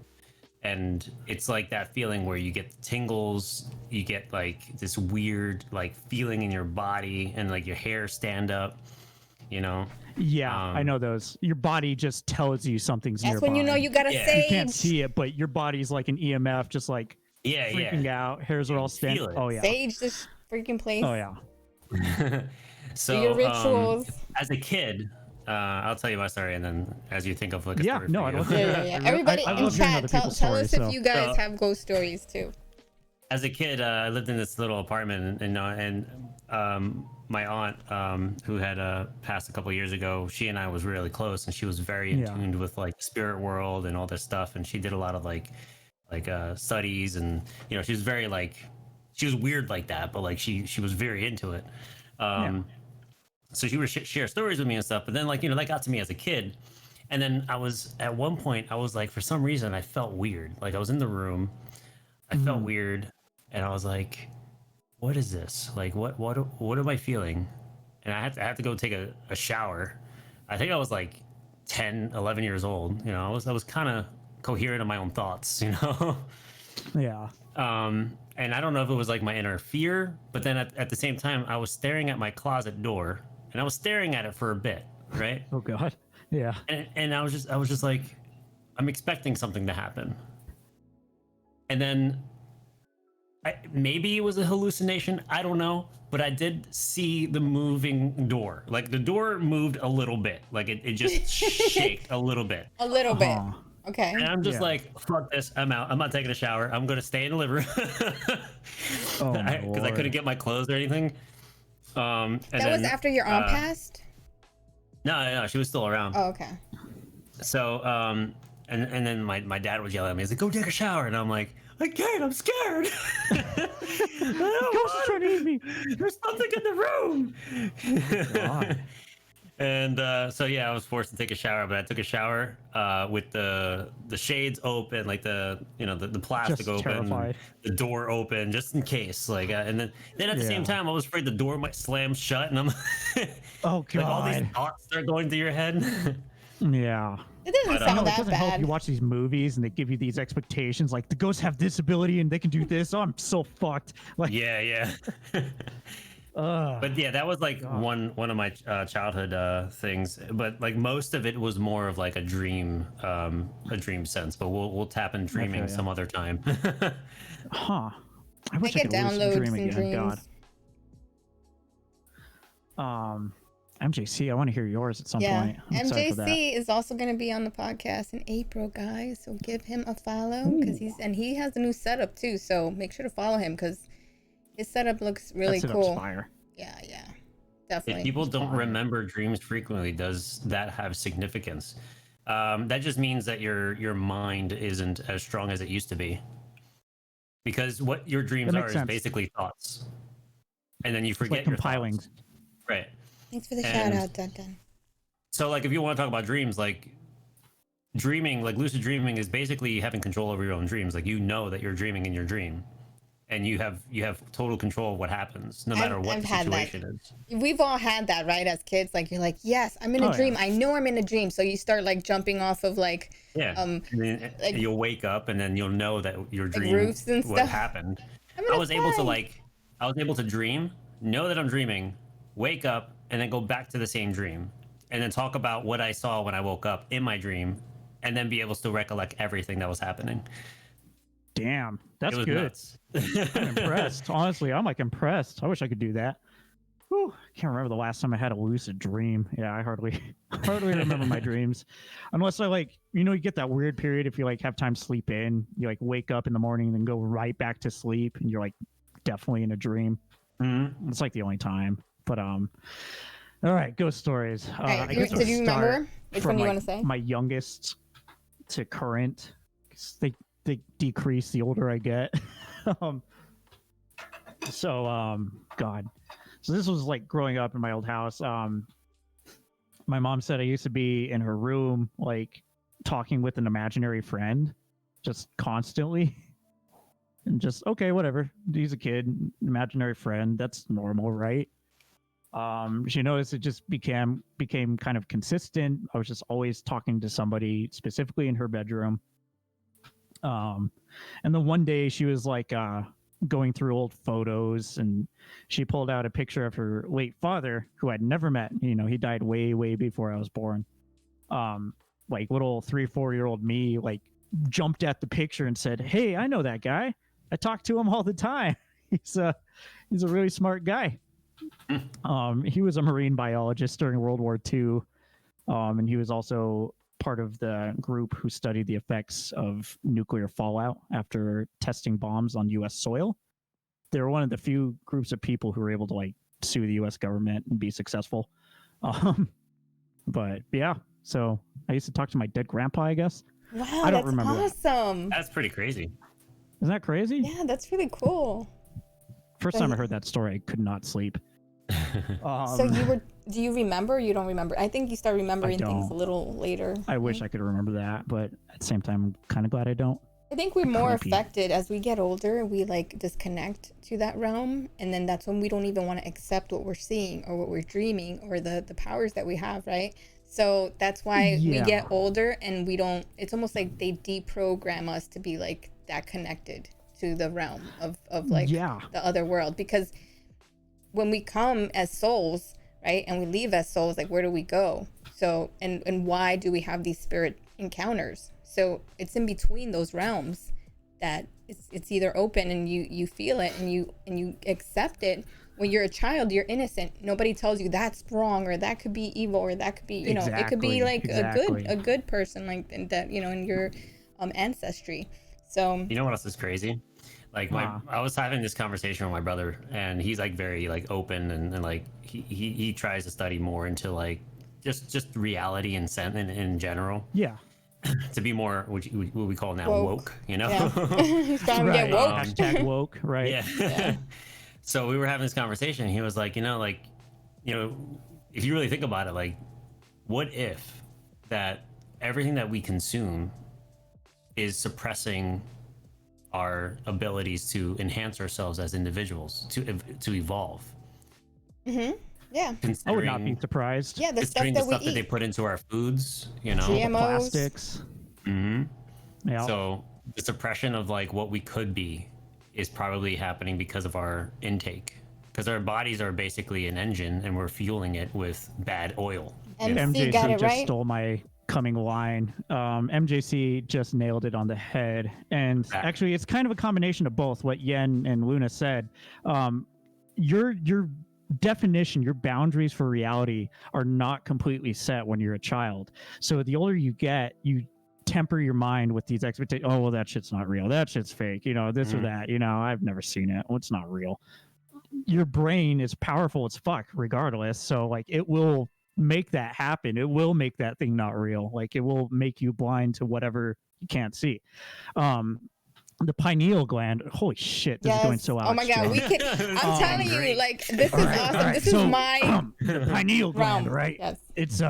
And it's like that feeling where you get tingles, you get like this weird like feeling in your body and like your hair stand up, you know. Yeah, I know those. Your body just tells you something's That's nearby. when you know you gotta Yeah. sage. You can't see it, but your body's like an EMF, just like freaking out. Hairs are all feel standing. it. Oh yeah. Sage this freaking place. Oh yeah. So Do your rituals. as a kid, I'll tell you my story, and then as you think of like a story No, for I you. don't. Yeah. Everybody I in love hearing chat, other tell people's us stories, if you guys So- have ghost stories too. As a kid, I lived in this little apartment, and my aunt, who had passed a couple years ago, she and I was really close, and she was very in tuned with like spirit world and all this stuff, and she did a lot of like studies, and she was very like she was weird like that, but like she was very into it. So she would share stories with me and stuff, but then like that got to me as a kid, and then I was at one point I was like for some reason I felt weird, like I was in the room, I felt weird, and I was like, what is this? Like, what am I feeling? And I had to go take a shower. I think I was like 10, 11 years old. I was kind of coherent in my own thoughts, Yeah. And I don't know if it was like my inner fear, but then at the same time, I was staring at my closet door, and I was staring at it for a bit, right? Oh god. Yeah. And I was just like, I'm expecting something to happen. And then maybe it was a hallucination, I don't know, but I did see the moving door. Like the door moved a little bit, like it just shaked a little bit. A little bit. Okay. And I'm just like, fuck this, I'm out. I'm not taking a shower. I'm gonna stay in the living room because I couldn't get my clothes or anything. And That was after your aunt passed? No, she was still around. Oh, okay. So and then my dad was yelling at me. He's like, go take a shower, and I'm like, I can't, I'm scared. Ghost is trying to eat me. There's something in the room. God. And so yeah, I was forced to take a shower, but I took a shower with the shades open, like the plastic Just open, terrified. the door open, just in case. Like, and then at the same time, I was afraid the door might slam shut, and I'm Oh god. like all these thoughts start going through your head. Yeah. It doesn't I know sound it that doesn't help. bad. You watch these movies and they give you these expectations, like the ghosts have this ability and they can do this. Oh, I'm so fucked. Like, yeah. But yeah, that was like one of my childhood things. But like most of it was more of like a dream sense. But we'll tap in dreaming some other time. huh? I wish I get could lose downloads dream and again. dreams. God. MJC, I want to hear yours at some point. I'm excited for that. MJC is also going to be on the podcast in April, guys. So give him a follow because he has a new setup too. So make sure to follow him because his setup looks really That setup's cool. fire. Yeah. Definitely. If people don't remember dreams frequently, does that have significance? That just means that your mind isn't as strong as it used to be. Because what your dreams That are makes is sense. basically thoughts, and then you It's forget like your compiling. thoughts. Right. Thanks for the And shout out, Dun. so, like, if you want to talk about dreams, like dreaming, like lucid dreaming, is basically having control over your own dreams. Like, you know that you're dreaming in your dream, and you have total control of what happens, no matter what I've the had that. situation is. We've all had that, right? As kids, like you're like, yes, I'm in a Oh, dream. yeah. I know I'm in a dream. So you start like jumping off of like, Yeah. And then like- you'll wake up, and then you'll know that your dream, roofs and what stuff. happened. I'm in I a was able to plane. I was able to dream, know that I'm dreaming, wake up, and then go back to the same dream, and then talk about what I saw when I woke up in my dream, and then be able to recollect everything that was happening. Damn, that's It was good. nuts. I'm impressed. Honestly, I'm like impressed. I wish I could do that. Whew, can't remember the last time I had a lucid dream. Yeah, I hardly remember my dreams, unless I like, you get that weird period if you like have time to sleep in. You like wake up in the morning and then go right back to sleep, and you're like definitely in a dream. Mhm. It's like the only time. But all right, ghost stories. All right, I guess did you we'll remember start which from one you like want to say? my youngest to current. 'Cause they decrease the older I get. um, God. So this was like growing up in my old house. My mom said I used to be in her room, like talking with an imaginary friend, just constantly. And just, okay, whatever. He's a kid, imaginary friend. That's normal, right? She noticed it just became kind of consistent. I was just always talking to somebody, specifically in her bedroom. And then one day she was like going through old photos, and she pulled out a picture of her late father, who I'd never met. He died way, way before I was born. Like little 3-4-year-old me, like jumped at the picture and said, "Hey, I know that guy. I talk to him all the time. He's a really smart guy." He was a marine biologist during World War II, and he was also part of the group who studied the effects of nuclear fallout after testing bombs on U.S. soil. They were one of the few groups of people who were able to like sue the U.S. government and be successful. But yeah, so I used to talk to my dead grandpa, I guess. Wow, I don't that's remember that. awesome. That's pretty crazy. Isn't that crazy? Yeah, that's really cool. First time I heard that story, I could not sleep. So do you remember? Or you don't remember? I think you start remembering things a don't. little later. I wish I could remember that, but at the same time, I'm kind of glad I don't. I think we're more Creepy. affected as we get older. We like disconnect to that realm, and then that's when we don't even want to accept what we're seeing or what we're dreaming or the powers that we have, right? So that's why we Yeah. get older and we don't. It's almost like they deprogram us to be like that connected to the realm of like Yeah. the other world, because when we come as souls, right, and we leave as souls, like where do we go? So and why do we have these spirit encounters? So it's in between those realms that it's either open and you feel it and you accept it. When you're a child, you're innocent. Nobody tells you that's wrong or that could be evil or that could be, it could be like a good person, like that, in your ancestry. So You know what else is crazy? Like I was having this conversation with my brother, and he's like very like open and like he tries to study more into like just reality and sense in general, Yeah. to be more what we call now Woke. woke. yeah. He's trying to get woke. Hashtag woke, right? Yeah. So we were having this conversation. He was like, if you really think about it, like, what if that everything that we consume is suppressing our abilities to enhance ourselves as individuals, to evolve? Mm-hmm. Yeah. I would not be Considering surprised. Yeah, the stuff the that we stuff that they eat. put into our foods, GMOs. Plastics. hmm Yeah. So the suppression of like what we could be is probably happening because of our intake, because our bodies are basically an engine and we're fueling it with bad oil. MC got MJC it just right. stole my coming line. MJC just nailed it on the head. And actually, it's kind of a combination of both what Yen and Luna said. Your definition, your boundaries for reality are not completely set when you're a child. So the older you get, you temper your mind with these expectations. Oh, well, that shit's not real. That shit's fake. This or that. I've never seen it. Well, it's not real. your brain is powerful as fuck regardless. So like it will make that happen. It will make that thing not real. Like it will make you blind to whatever you can't see. The pineal gland. Holy shit, this is going so Oh my god, John. we can. I'm telling you, great. like this is All awesome. right. This is So, my the pineal gland, realm. right? Yes. It's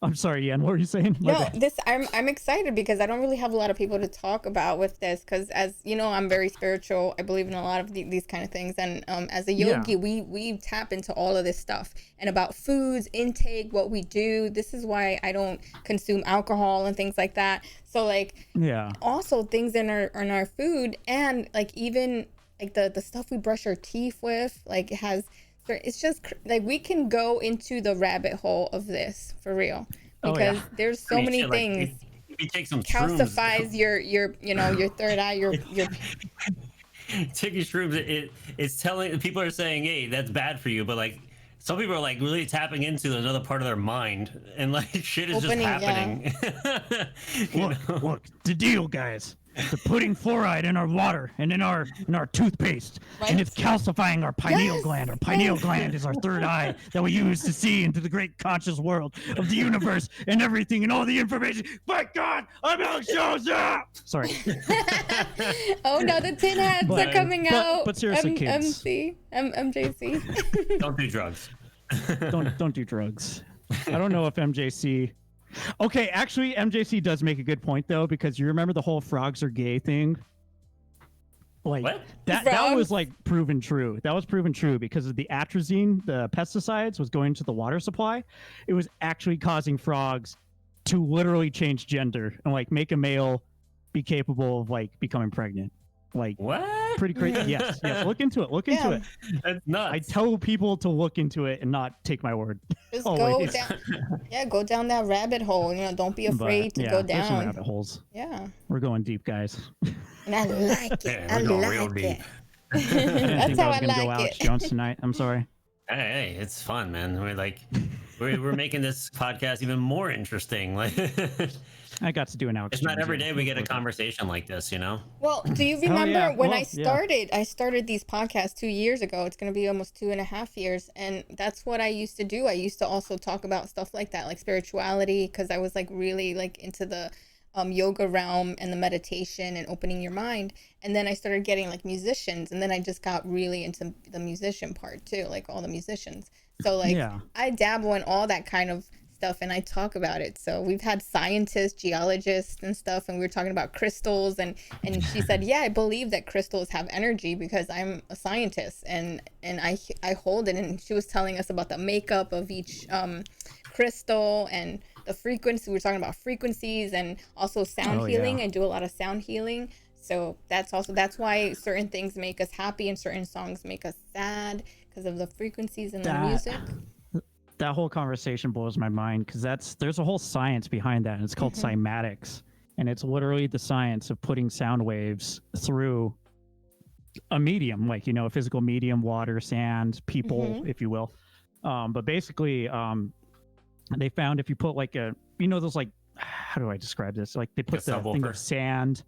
I'm sorry, Yen. What were you saying? My No, bad. I'm excited because I don't really have a lot of people to talk about with this because as you know I'm very spiritual. I believe in a lot of these kind of things, and as a yogi we tap into all of this stuff and about foods intake, what we do. This is why I don't consume alcohol and things like that. So like also things in our food and like even like the stuff we brush our teeth with, like it has. It's just like we can go into the rabbit hole of this for real because there's so many things. Like, if you take some calcifies shrooms, your third eye, your taking shrooms, it's telling people are saying, hey, that's bad for you, but like some people are like really tapping into another part of their mind and like shit is just happening. Look, the deal, guys. They're putting fluoride in our water and in our toothpaste, and it's calcifying our pineal gland. Our pineal gland is our third eye that we use to see into the great conscious world of the universe and everything and all the information. My God, I'm Alex Jones. Sorry. Oh no, the tin hats are coming out. But seriously, kids, MJC. Don't do drugs. don't do drugs. I don't know if MJC. Okay, actually, MJC does make a good point though, because you remember the whole frogs are gay thing. Like what? that was like proven true. That was proven true because of the atrazine, the pesticides, was going to the water supply. It was actually causing frogs to literally change gender and like make a male be capable of like becoming pregnant. Like what? Pretty crazy. Yes. Look into it. Look into it. That's nuts. I tell people to look into it and not take my word. Just go down. Yeah, go down that rabbit hole. You know, don't be afraid to go there's some down. rabbit holes. Yeah. We're going deep, guys. And I like it. I like it. That's how I gonna like go it. Alex Jones tonight. I'm sorry. Hey, it's fun, man. We're making this podcast even more interesting. Like, I got to do an Alex. it's not every day we get a conversation like this, you know. Well, do you remember when I started? Yeah. I started these podcasts 2 years ago. It's going to be almost 2.5 years, and that's what I used to do. I used to also talk about stuff like that, like spirituality, because I was like really like into the yoga realm and the meditation and opening your mind. And then I started getting like musicians, and then I just got really into the musician part too, like all the musicians. So like I dabble in all that kind of stuff and I talk about it. So we've had scientists, geologists and stuff, and we were talking about crystals, and she said, yeah, I believe that crystals have energy because I'm a scientist and I hold it. And she was telling us about the makeup of each crystal and the frequency. We were talking about frequencies and also sound healing. I do a lot of sound healing. So that's why certain things make us happy and certain songs make us sad, because of the frequencies in the music. That whole conversation blows my mind, because there's a whole science behind that, and it's called cymatics, and it's literally the science of putting sound waves through a medium, like a physical medium, water, sand, people, if you will. But basically, they found if you put like those like, how do I describe this? Like they put the thing of sand,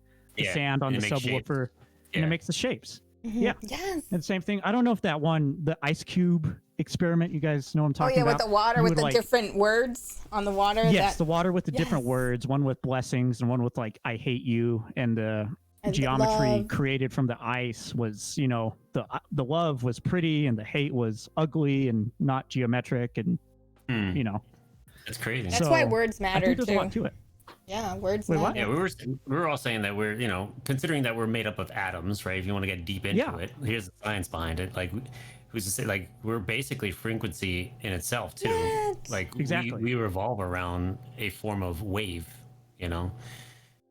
sand on the subwoofer, and it makes the shapes. Yeah. Yes. And same thing. I don't know if that one, the ice cube experiment, you guys know what I'm talking about? With the water, with the different words on the water. Yes, the water with the different words, one with blessings and one with like, I hate you. And the geometry created from the ice was, the love was pretty and the hate was ugly and not geometric. And, It's crazy. That's why words matter I think there's too. a lot to it. Yeah, words matter. What? Yeah, we were all saying that we're, considering that we're made up of atoms, right? If you want to get deep into it, here's the science behind it. Like, who's to say, like, we're basically frequency in itself too. What? Like, exactly. We revolve around a form of wave,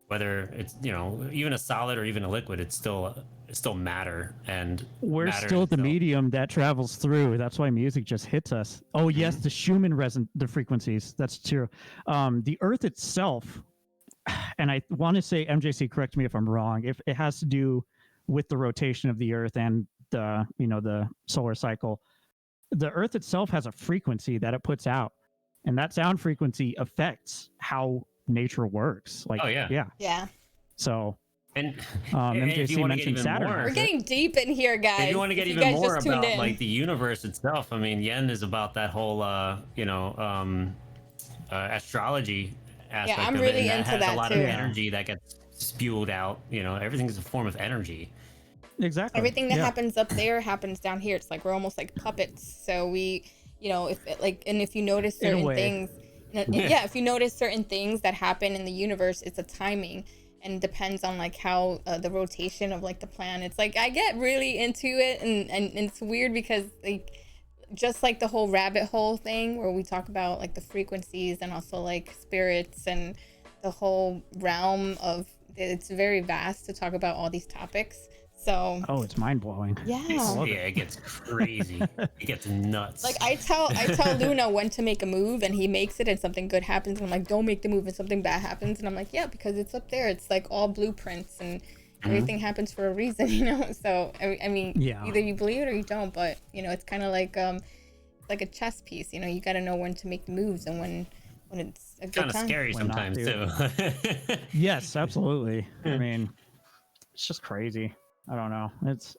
whether it's, even a solid or even a liquid, it's still matter, and we're still the medium that travels through. That's why music just hits us. Oh yes, the Schumann the frequencies. That's true. The Earth itself, and I want to say, MJC, correct me if I'm wrong, if it has to do with the rotation of the Earth and the solar cycle. The Earth itself has a frequency that it puts out, and that sound frequency affects how nature works. Like, yeah. So And if you MJC want to get mentioned even Saturn. more, We're getting deep in here, guys. if you want to get If you even guys more just tuned about in. like the universe itself, I mean, Yen is about that whole astrology aspect I'm of really it, and that into has that a lot too. of Yeah. energy that gets spewed out. Everything's a form of energy. Exactly. Everything that Yeah. happens up there happens down here. It's like we're almost like puppets. So we, if you notice In a certain way. things, if you notice certain things that happen in the universe, it's a timing and depends on like how the rotation of like the planets. Like I get really into it, and it's weird because like just like the whole rabbit hole thing where we talk about like the frequencies and also like spirits and the whole realm of it's very vast to talk about all these topics. So Oh, it's mind blowing. yeah. love it. Yeah, it gets crazy. It gets nuts. Like I tell Luna when to make a move and he makes it and something good happens and I'm like, don't make the move and something bad happens, and I'm like, yeah, because it's up there. It's like all blueprints and everything happens for a reason, So I mean, Yeah. either you believe it or you don't, but it's kind of like like a chess piece. You got to know when to make the moves and when it's a good kind of time. scary Why not, sometimes dude? too. Yes, absolutely. I mean, it's just crazy. I don't know. It's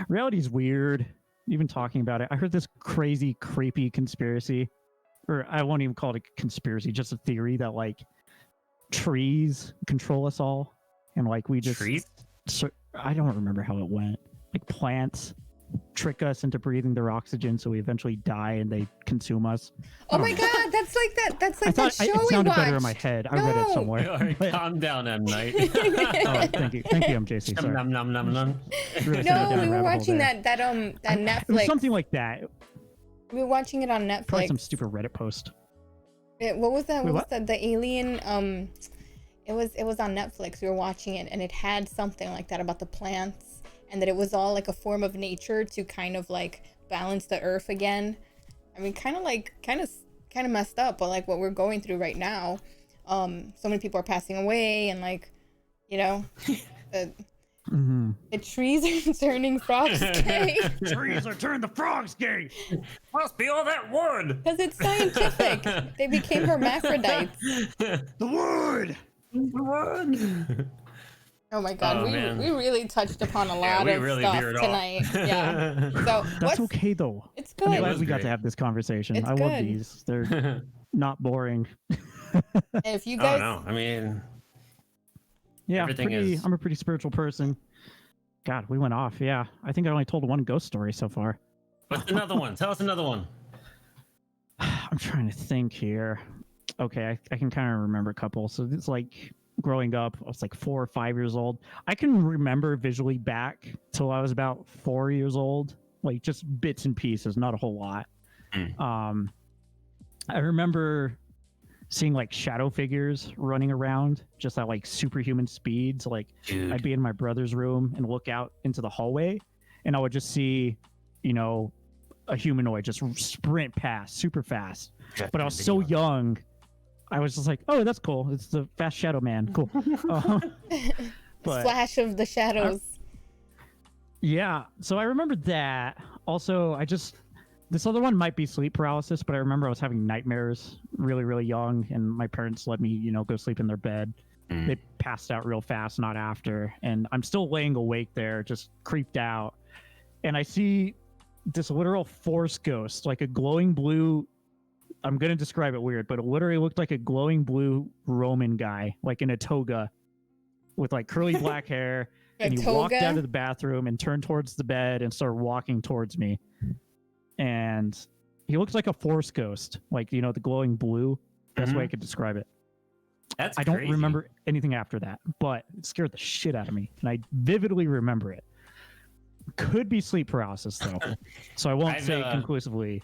reality's weird. Even talking about it, I heard this crazy, creepy conspiracy, or I won't even call it a conspiracy, just a theory that like trees control us all, and like we just Trees? I don't remember how it went. Like plants trick us into breathing their oxygen, so we eventually die and they consume us. Oh my god, that's like I that thought show it we sounded watched. better in my head. I read it No. somewhere. All right, But- calm down, M. Night. oh, thank you, MJC. Sorry. Num, num, num, num. Really started No, down we a were rabbit hole watching there. that Netflix. It was something like that. We were watching it on Probably Netflix. some stupid Reddit post. What was that? Wait, What was what? that? The alien. It was on Netflix. We were watching it, and it had something like that about the plants, and that it was all like a form of nature to kind of like balance the earth again. I mean, kind of messed up, but like what we're going through right now. So many people are passing away, and like, the trees are turning frogs gay. Trees are turning the frogs gay. Must be all that wood. Because it's scientific. They became hermaphrodites. The wood. Wood. Oh my god, Oh, we man. really touched upon a lot we of really stuff veered off. tonight. Yeah. So That's okay though. it's I'm good. glad was we got great. to have this conversation. It's I love good. these. They're not boring. And if you I guys don't know. I mean, Yeah, Everything is- I'm a pretty spiritual person. God, we went off. Yeah, I think I only told one ghost story so far. what's another one? Tell us another one. I'm trying to think here. Okay, I can kind of remember a couple. So it's like growing up, I was like 4 or 5 years old. I can remember visually back till I was about 4 years old, like just bits and pieces, not a whole lot. I remember seeing like shadow figures running around just at like superhuman speeds. Like Dude. I'd be in my brother's room and look out into the hallway, and I would just see, a humanoid just sprint past super fast. But I was so young, I was just like, "Oh, that's cool. It's the fast shadow man. Cool." But flash of the shadows. yeah, so I remember that. Also, this other one might be sleep paralysis, but I remember I was having nightmares really, really young, and my parents let me, go sleep in their bed. They passed out real fast, not after, and I'm still laying awake there, just creeped out, and I see this literal force ghost, like a glowing blue. I'm gonna describe it weird, but it literally looked like a glowing blue Roman guy, like in a toga, with like curly black hair. A And he walked toga? out of the bathroom and turned towards the bed and started walking towards me. And he looks like a force ghost, like, the glowing blue. That's the way I could describe it. That's I don't crazy. remember anything after that, but it scared the shit out of me. And I vividly remember it. Could be sleep paralysis, though. So I won't say conclusively.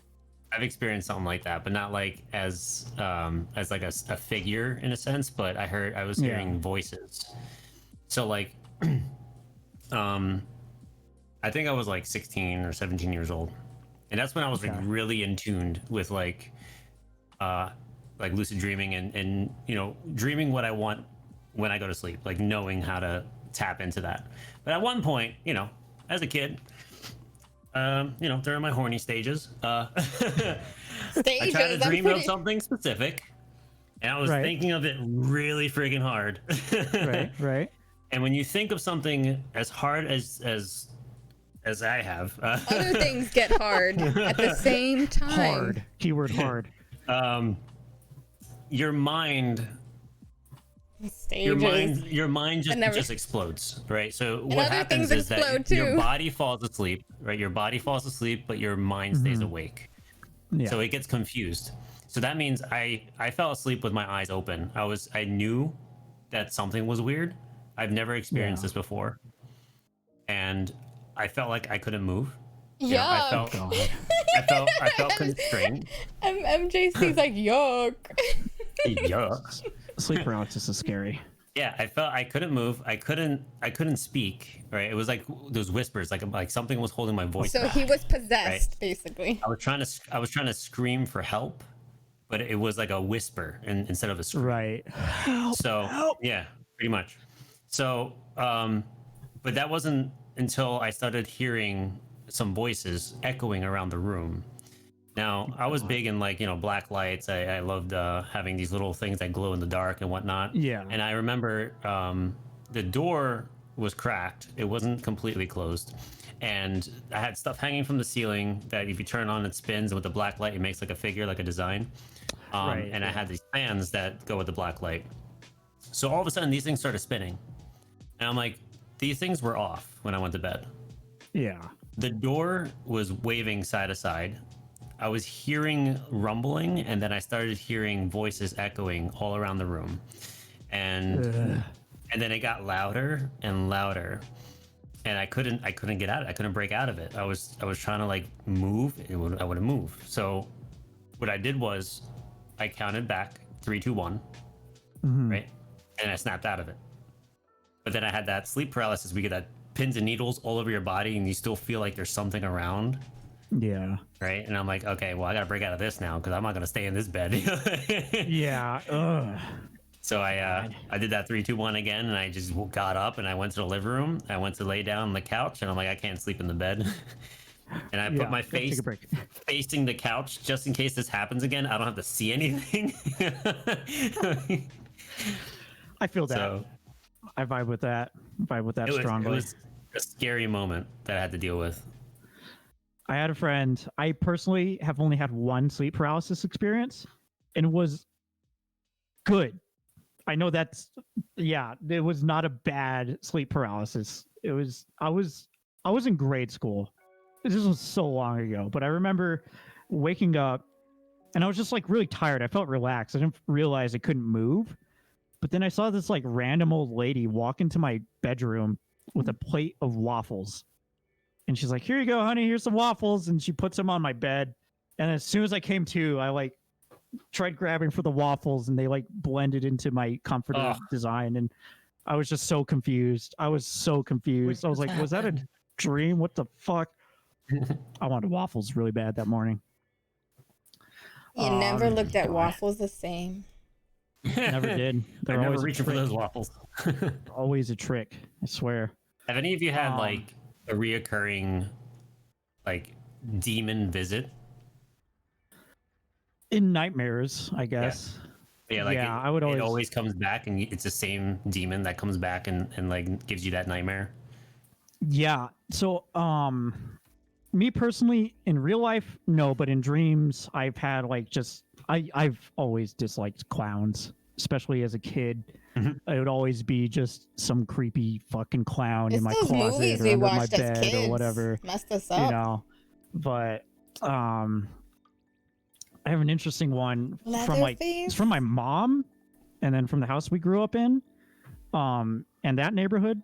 I've experienced something like that, but not like as like a figure in a sense. But I was hearing voices. So like, I think I was like 16 or 17 years old, and that's when I was like really in tune with like lucid dreaming and dreaming what I want when I go to sleep, like knowing how to tap into that. But at one point, as a kid, during my horny stages, I tried to dream of something specific, and I was Right. thinking of it really freaking hard. Right. And when you think of something as hard as I have, Other things get hard at the same time. Hard. Keyword hard. your mind Stages. your mind I never- just explodes, right? So what other happens things is explode, that your too. body falls asleep, right? Your body falls asleep, but your mind stays Mhm. awake. Yeah. So it gets confused. So that means I fell asleep with my eyes open. I knew that something was weird. I've never experienced Yeah. this before, and I felt like I couldn't move. You know, Yuck. God. I felt constrained. MJC's like, yuck. Yuck. Sleep paralysis is scary. Yeah, I felt I couldn't move. I couldn't speak. Right, it was like those whispers, like something was holding my voice. So back. he was possessed, basically. I was trying to scream for help, but it was like a whisper instead of a scream. Right. So yeah, pretty much. So, but that wasn't until I started hearing some voices echoing around the room. Now, I was big in black lights. I loved having these little things that glow in the dark and whatnot. Yeah. And I remember the door was cracked. It wasn't completely closed. And I had stuff hanging from the ceiling that if you turn on, it spins. And with the black light, it makes like a figure, like a design. Right, and I had these fans that go with the black light. So all of a sudden, these things started spinning. And I'm like, these things were off when I went to bed. Yeah. The door was waving side to side. I was hearing rumbling, and then I started hearing voices echoing all around the room. And then it got louder and louder. And I couldn't get out. I couldn't break out of it. I was trying to move. I wouldn't move. So what I did was I counted back 3, 2, 1, right? And I snapped out of it. But then I had that sleep paralysis. We get that pins and needles all over your body, and you still feel like there's something around. Yeah. Right. And I'm like, okay, well, I gotta break out of this now because I'm not gonna stay in this bed. Yeah. Ugh. So I did that 3, 2, 1 again, and I just got up and I went to the living room. I went to lay down on the couch, and I'm like, I can't sleep in the bed. And I put my gotta take face a break. facing the couch just in case this happens again. I don't have to see anything. I feel that. So I vibe with that. it Strongly. was a scary moment that I had to deal with. I had a friend. I personally have only had one sleep paralysis experience, and it was good. I know it was not a bad sleep paralysis. I was in grade school. This was so long ago, but I remember waking up and I was just really tired. I felt relaxed. I didn't realize I couldn't move. But then I saw this random old lady walk into my bedroom with a plate of waffles. And she's like, "Here you go, honey. Here's some waffles." And she puts them on my bed. And as soon as I came to, I tried grabbing for the waffles, and they blended into my comforter design. And I was just so confused. I was like, was that a dream? What the fuck? I wanted waffles really bad that morning. You never looked at God. waffles the same. Never did. I They're never always a reaching for trick. those waffles. Always a trick. I swear. Have any of you had a reoccurring demon visit? In nightmares, I guess. Yeah, I would it always comes back, and it's the same demon that comes back and gives you that nightmare. Yeah. So, me personally, in real life, no, but in dreams, I've had I've always disliked clowns, especially as a kid. Mm-hmm. It would always be just some creepy fucking clown It's in my those closet movies or we under my watched as bed kids or whatever. messed us up. But I have an interesting one from Leatherface? it's from my mom, and then from the house we grew up in, and that neighborhood.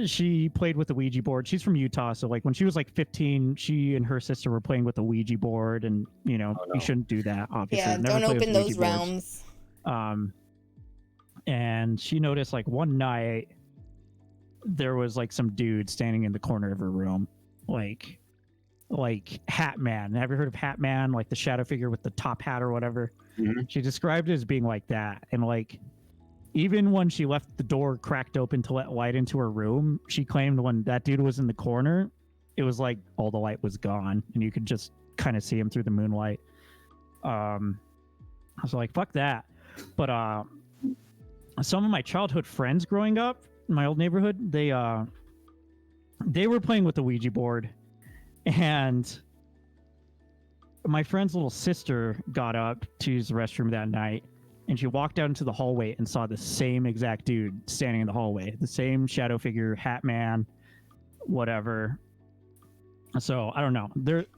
She played with the Ouija board. She's from Utah, so when she was 15, she and her sister were playing with the Ouija board, and you shouldn't do that. Obviously, Yeah, never don't play with open Ouija those boards. realms. And she noticed one night there was some dude standing in the corner of her room, like Hat Man. Have you heard of Hat Man? The shadow figure with the top hat or whatever. Mm-hmm. She described it as being like that, and even when she left the door cracked open to let light into her room, she claimed when that dude was in the corner, it was all the light was gone and you could just kind of see him through the moonlight. I was like, fuck that. But some of my childhood friends growing up, my old neighborhood, they were playing with the Ouija board, and my friend's little sister got up to use the restroom that night, and she walked out into the hallway and saw the same exact dude standing in the hallway, the same shadow figure, hat man, whatever. So I don't know.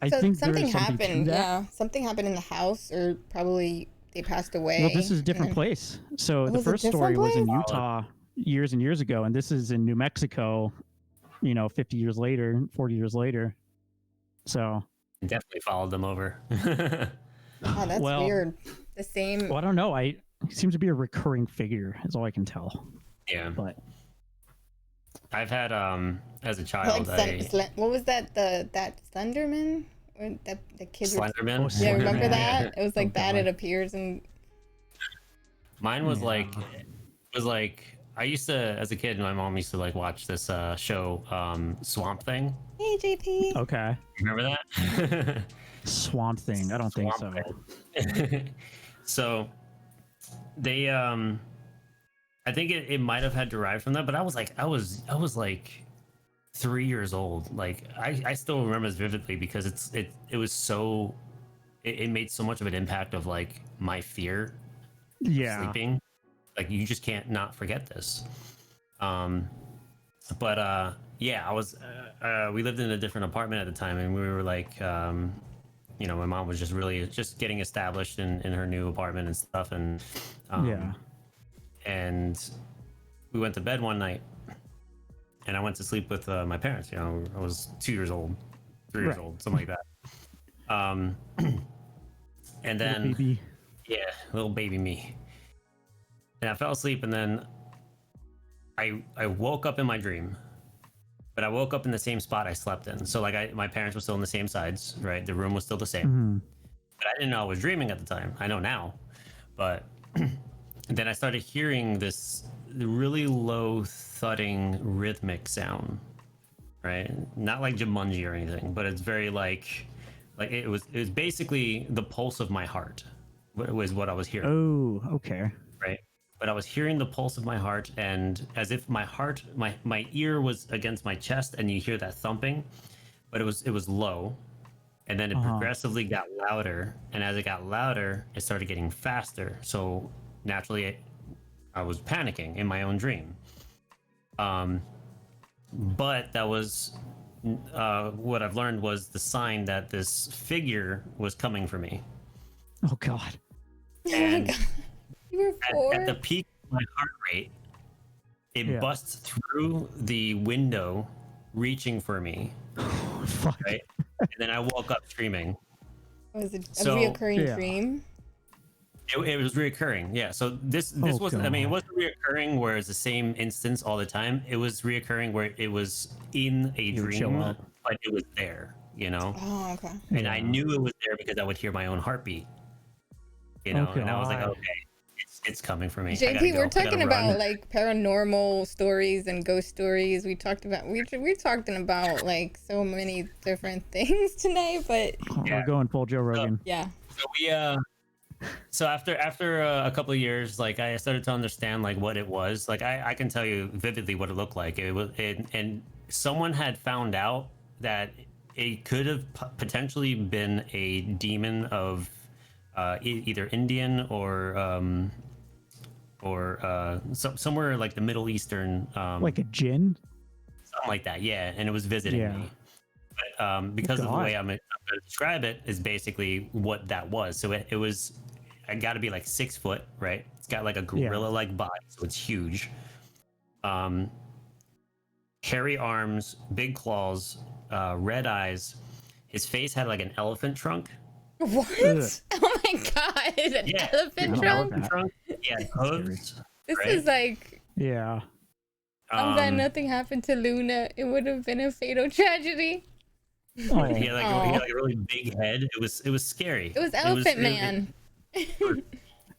I think something there is something happened. to that. Yeah, something happened in the house, or probably they passed away. Well, this is a and different then- place. So It the was a first different story was in place? Utah years and years ago, and this is in New Mexico, 50 years later, 40 years later. So Definitely followed them over. Oh, that's well, weird. The same. well, I don't know. He seems to be a recurring figure, is all I can tell. Yeah. But I've had as a Like child, what was that? That Slenderman? Or that the kids were. Slenderman. Oh, Yeah, remember Slenderman. that? It was like Oh, that. God. It appears and Mine was Yeah. like I used to, as a kid, my mom used to like watch this show, Swamp Thing. hey JP. okay, Remember that? Swamp Thing. I don't think so. Swamp Thing. So they I think it might have had derived from that, but I was like 3 years old. Like I still remember this vividly because it was so it made so much of an impact of like my fear Yeah. sleeping. Like you just can't not forget this. But yeah, I was we lived in a different apartment at the time, and we were like my mom was just getting established in her new apartment and stuff, and Yeah. and we went to bed one night, and I went to sleep with my parents. I was 2 years old, 3 years Right. old, something like that. And then Baby. yeah, little baby me. And I fell asleep, and then I woke up in my dream, but I woke up in the same spot I slept in. So like my parents were still on the same sides, right? The room was still the same. Mhm. But I didn't know I was dreaming at the time. I know now. But then I started hearing this really low thudding rhythmic sound, right? Not like Jumanji or anything, but it's very like it was basically the pulse of my heart was what I was hearing. Oh, okay. Right, but I was hearing the pulse of my heart, and as if my heart, my ear was against my chest, and you hear that thumping, but it was low, and then it progressively got louder, and as it got louder, it started getting faster. So naturally, I was panicking in my own dream. But that was what I've learned was the sign that this figure was coming for me. Oh God. Oh my And god. You were 4. at the peak of my heart rate, it Yeah. busts through the window, reaching for me, Fuck. right? And then I woke up screaming. Was it a So- reoccurring Yeah. dream? It was reoccurring, yeah. So this Oh, wasn't. I mean, it God. wasn't reoccurring where it's the same instance all the time. It was reoccurring where it was in a You would show dream, up. but it was there, Oh, okay. And I knew it was there because I would hear my own heartbeat, and I was like, God. okay, it's coming for me. I gotta JP, go. we're I gotta talking run. about like paranormal stories and ghost stories. We're talking about like so many different things today, but Yeah. We're going full Joe Rogan. yeah. So so after a couple of years, like I started to understand like what it was. Like I can tell you vividly what it looked like. And someone had found out that it could have potentially been a demon of either Indian or somewhere like the Middle Eastern, Like a gin? something like that. Yeah, and it was visiting Yeah. me. But because of the God. way I'm going to describe it is basically what that was. So it was, I got to be like 6 foot, right? It's got like a gorilla-like body, so it's huge. Hairy arms, big claws, red eyes. His face had like an elephant trunk. What? Ugh. Oh my god! An Yeah, elephant an trunk? elephant. Trunk. Yeah, hooves. This right? is like. Yeah. I'm glad nothing happened to Luna. It would have been a fatal tragedy. Oh, He had like a really big head. It was scary. It was Elephant really- Man.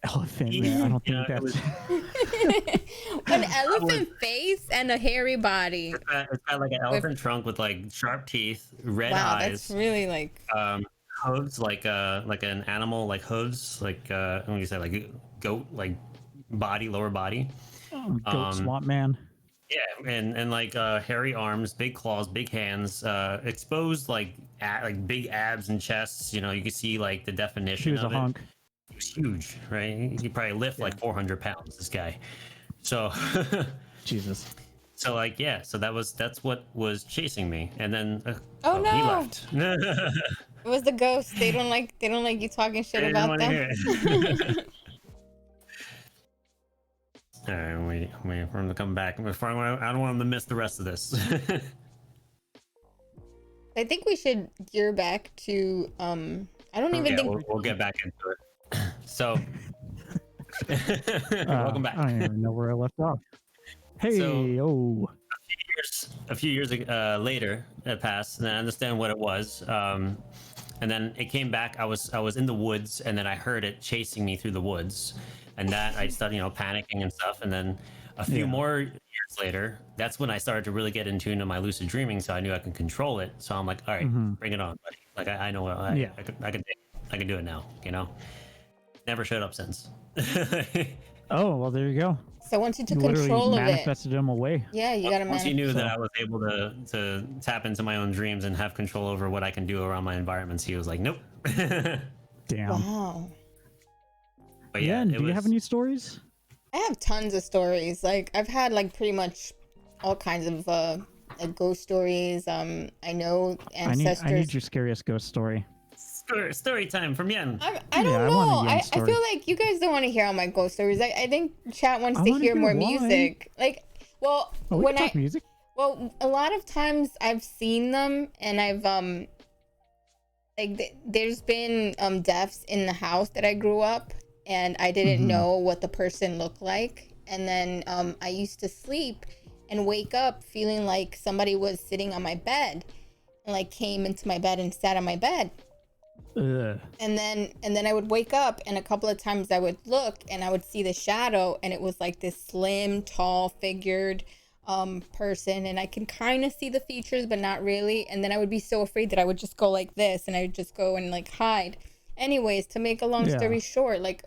elephant man. I don't think Yeah, it that's. An elephant face and a hairy body. It's got like an elephant trunk with like sharp teeth, red Wow, eyes. that's really like. Hooves like an animal, like hooves, like what do you say, like goat, like body, lower body. Goat swamp man. Yeah, and like hairy arms, big claws, big hands, exposed like like big abs and chests. You know, you can see like the He definition was a of it. hunk. He was huge, right? He probably lift Yeah. like 400 pounds. This guy. So, Jesus. so like yeah, so that's what was chasing me, and then Oh he no, left. it was the ghost. They don't like you talking shit I didn't about want to them. hear it. All right, we're gonna come back. I don't want him to miss the rest of this. I think we should gear back to I don't even Yeah, think we'll get back into it. So, welcome back. I don't even know where I left off. Hey, So- A few years later, it passed, and I understand what it was. And then it came back. I was in the woods, and then I heard it chasing me through the woods, and that I started, panicking and stuff. And then a few more years later, that's when I started to really get in tune to my lucid dreaming. So I knew I can control it. So I'm like, all right, bring it on, buddy. Like I know what I can do it now. Never showed up since. oh well, there you go. so. Once you took You literally control of it, manifested him away. yeah, you gotta Once you manage. knew that I was able to tap into my own dreams and have control over what I can do around my environments, he was like, nope. Damn. Wow, But yeah, Yen, it do you was- have any stories? I have tons of stories. Like I've had like pretty much all kinds of like ghost stories. I know ancestors. I need your scariest ghost story. story time from Yen. I don't Yeah, I know. want a Yen I story. feel like you guys don't want to hear all my ghost stories. I think chat wants I to wanna hear hear more why. music. Like, well, Oh, we when can I talk music. well, a lot of times I've seen them, and I've like there's been deaths in the house that I grew up, and I didn't know what the person looked like, and then I used to sleep and wake up feeling like somebody was sitting on my bed, and like came into my bed and sat on my bed. Ugh. And then I would wake up, and a couple of times I would look and I would see the shadow, and it was like this slim, tall figured person, and I can kind of see the features but not really. And then I would be so afraid that I would just go like this, and I would just go and like hide. Anyways, to make a long story short, like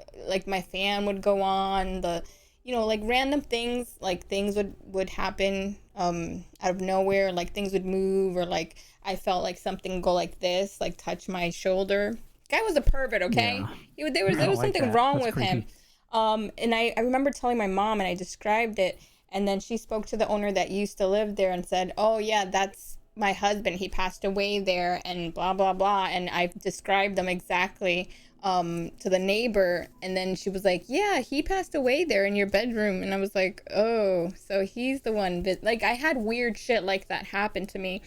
my fan would go on, the like random things, like things would happen out of nowhere, like things would move, or like I felt like something go like this, like touch my shoulder. Guy was a pervert, okay? Yeah. There was I don't like something that. wrong That's with him. And I remember telling my mom, and I described it, and then she spoke to the owner that used to live there and said, oh yeah, that's my husband. He passed away there, and blah blah blah. And I described them exactly to the neighbor, and then she was like, yeah, he passed away there in your bedroom. And I was like, oh, so he's the one. But like I had weird shit like that happen to me,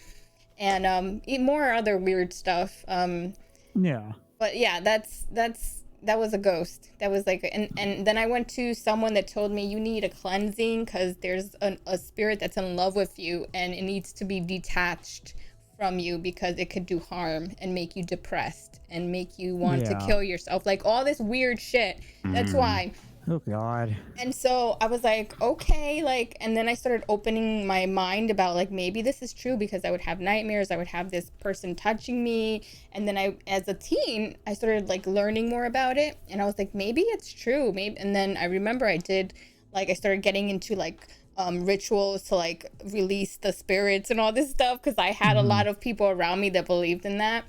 and more other weird stuff. Yeah. But yeah, that was a ghost. That was like, and then I went to someone that told me you need a cleansing because there's a spirit that's in love with you, and it needs to be detached from you because it could do harm and make you depressed and make you want to kill yourself. Like all this weird shit. That's why. Oh God. And so I was like, okay, like, and then I started opening my mind about like, maybe this is true, because I would have nightmares. I would have this person touching me. And then as a teen, I started like learning more about it. And I was like, maybe it's true. Maybe. And then I remember I started getting into like rituals to like release the spirits and all this stuff, because I had a lot of people around me that believed in that.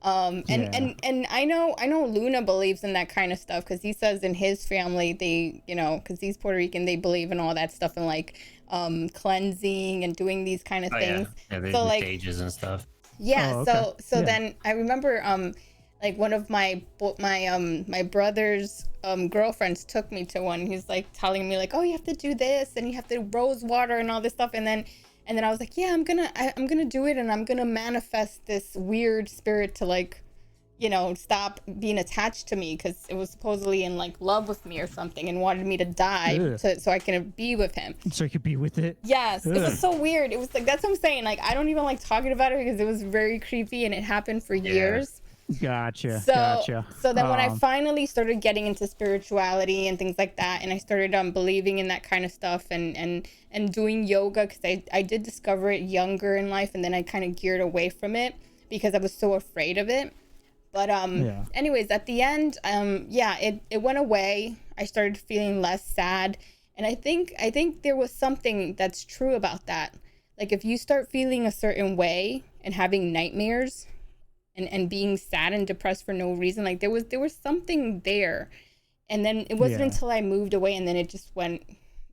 And I know Luna believes in that kind of stuff, because he says in his family they, because he's Puerto Rican, they believe in all that stuff, and like cleansing and doing these kind of things. Yeah, so like stages and stuff. yeah, Oh, okay. so Yeah. then I remember like one of my brother's girlfriends took me to one. He's like telling me like, oh, you have to do this, and you have to rose water and all this stuff, and then I was like, yeah, I'm gonna do it, and I'm gonna manifest this weird spirit to like, stop being attached to me, because it was supposedly in like love with me or something, and wanted me to die so I can be with him. So you could be with it. Yes, it was so weird. It was like, that's what I'm saying. Like I don't even like talking about it because it was very creepy, and it happened for years. Gotcha. So then when I finally started getting into spirituality and things like that, and I started believing in that kind of stuff, and doing yoga, because I did discover it younger in life, and then I kind of geared away from it because I was so afraid of it. But anyways, at the end, it went away. I started feeling less sad, And I think there was something that's true about that. Like if you start feeling a certain way and having nightmares and being sad and depressed for no reason, like there was something there. And then it wasn't until I moved away and then it just went,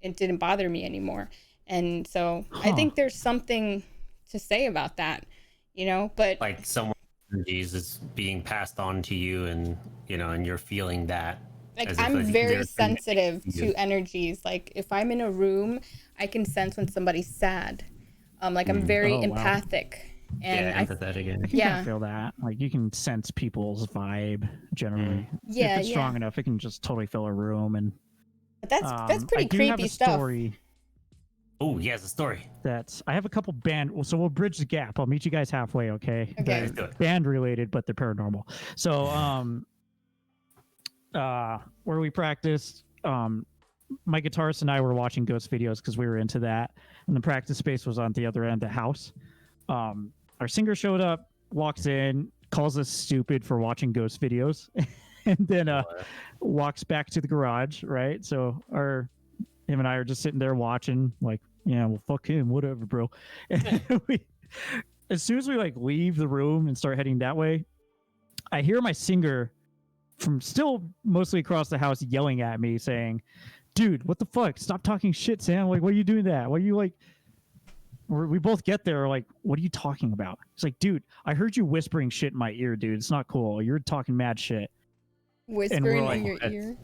it didn't bother me anymore. And so I think there's something to say about that, you know, but like someone's energies is being passed on to you, and you know, and you're feeling that. like I'm very sensitive to energies. Like if I'm in a room, I can sense when somebody's sad. Like I'm very empathic. And yeah, empathetic. I can kind of feel that. Like you can sense people's vibe generally. Yeah, if it's strong enough, it can just totally fill a room. And but that's pretty I do creepy have a stuff. story Oh, he has a story. I have a couple so we'll bridge the gap. I'll meet you guys halfway, okay? Okay. Let's do it. Band related, but they're paranormal. So where we practiced, my guitarist and I were watching ghost videos because we were into that, and the practice space was on the other end of the house. Our singer showed up, walks in, calls us stupid for watching ghost videos, and then walks back to the garage, right? So him and I are just sitting there watching, like, yeah, well, fuck him, whatever, bro. And as soon as we like leave the room and start heading that way, I hear my singer from still mostly across the house yelling at me saying, dude, what the fuck? Stop talking shit, Sam. Like, why are you doing that? Why are you like... We both get there like, what are you talking about? It's like, dude, I heard you whispering shit in my ear, dude. It's not cool. You're talking mad shit. Whispering like, in your ear?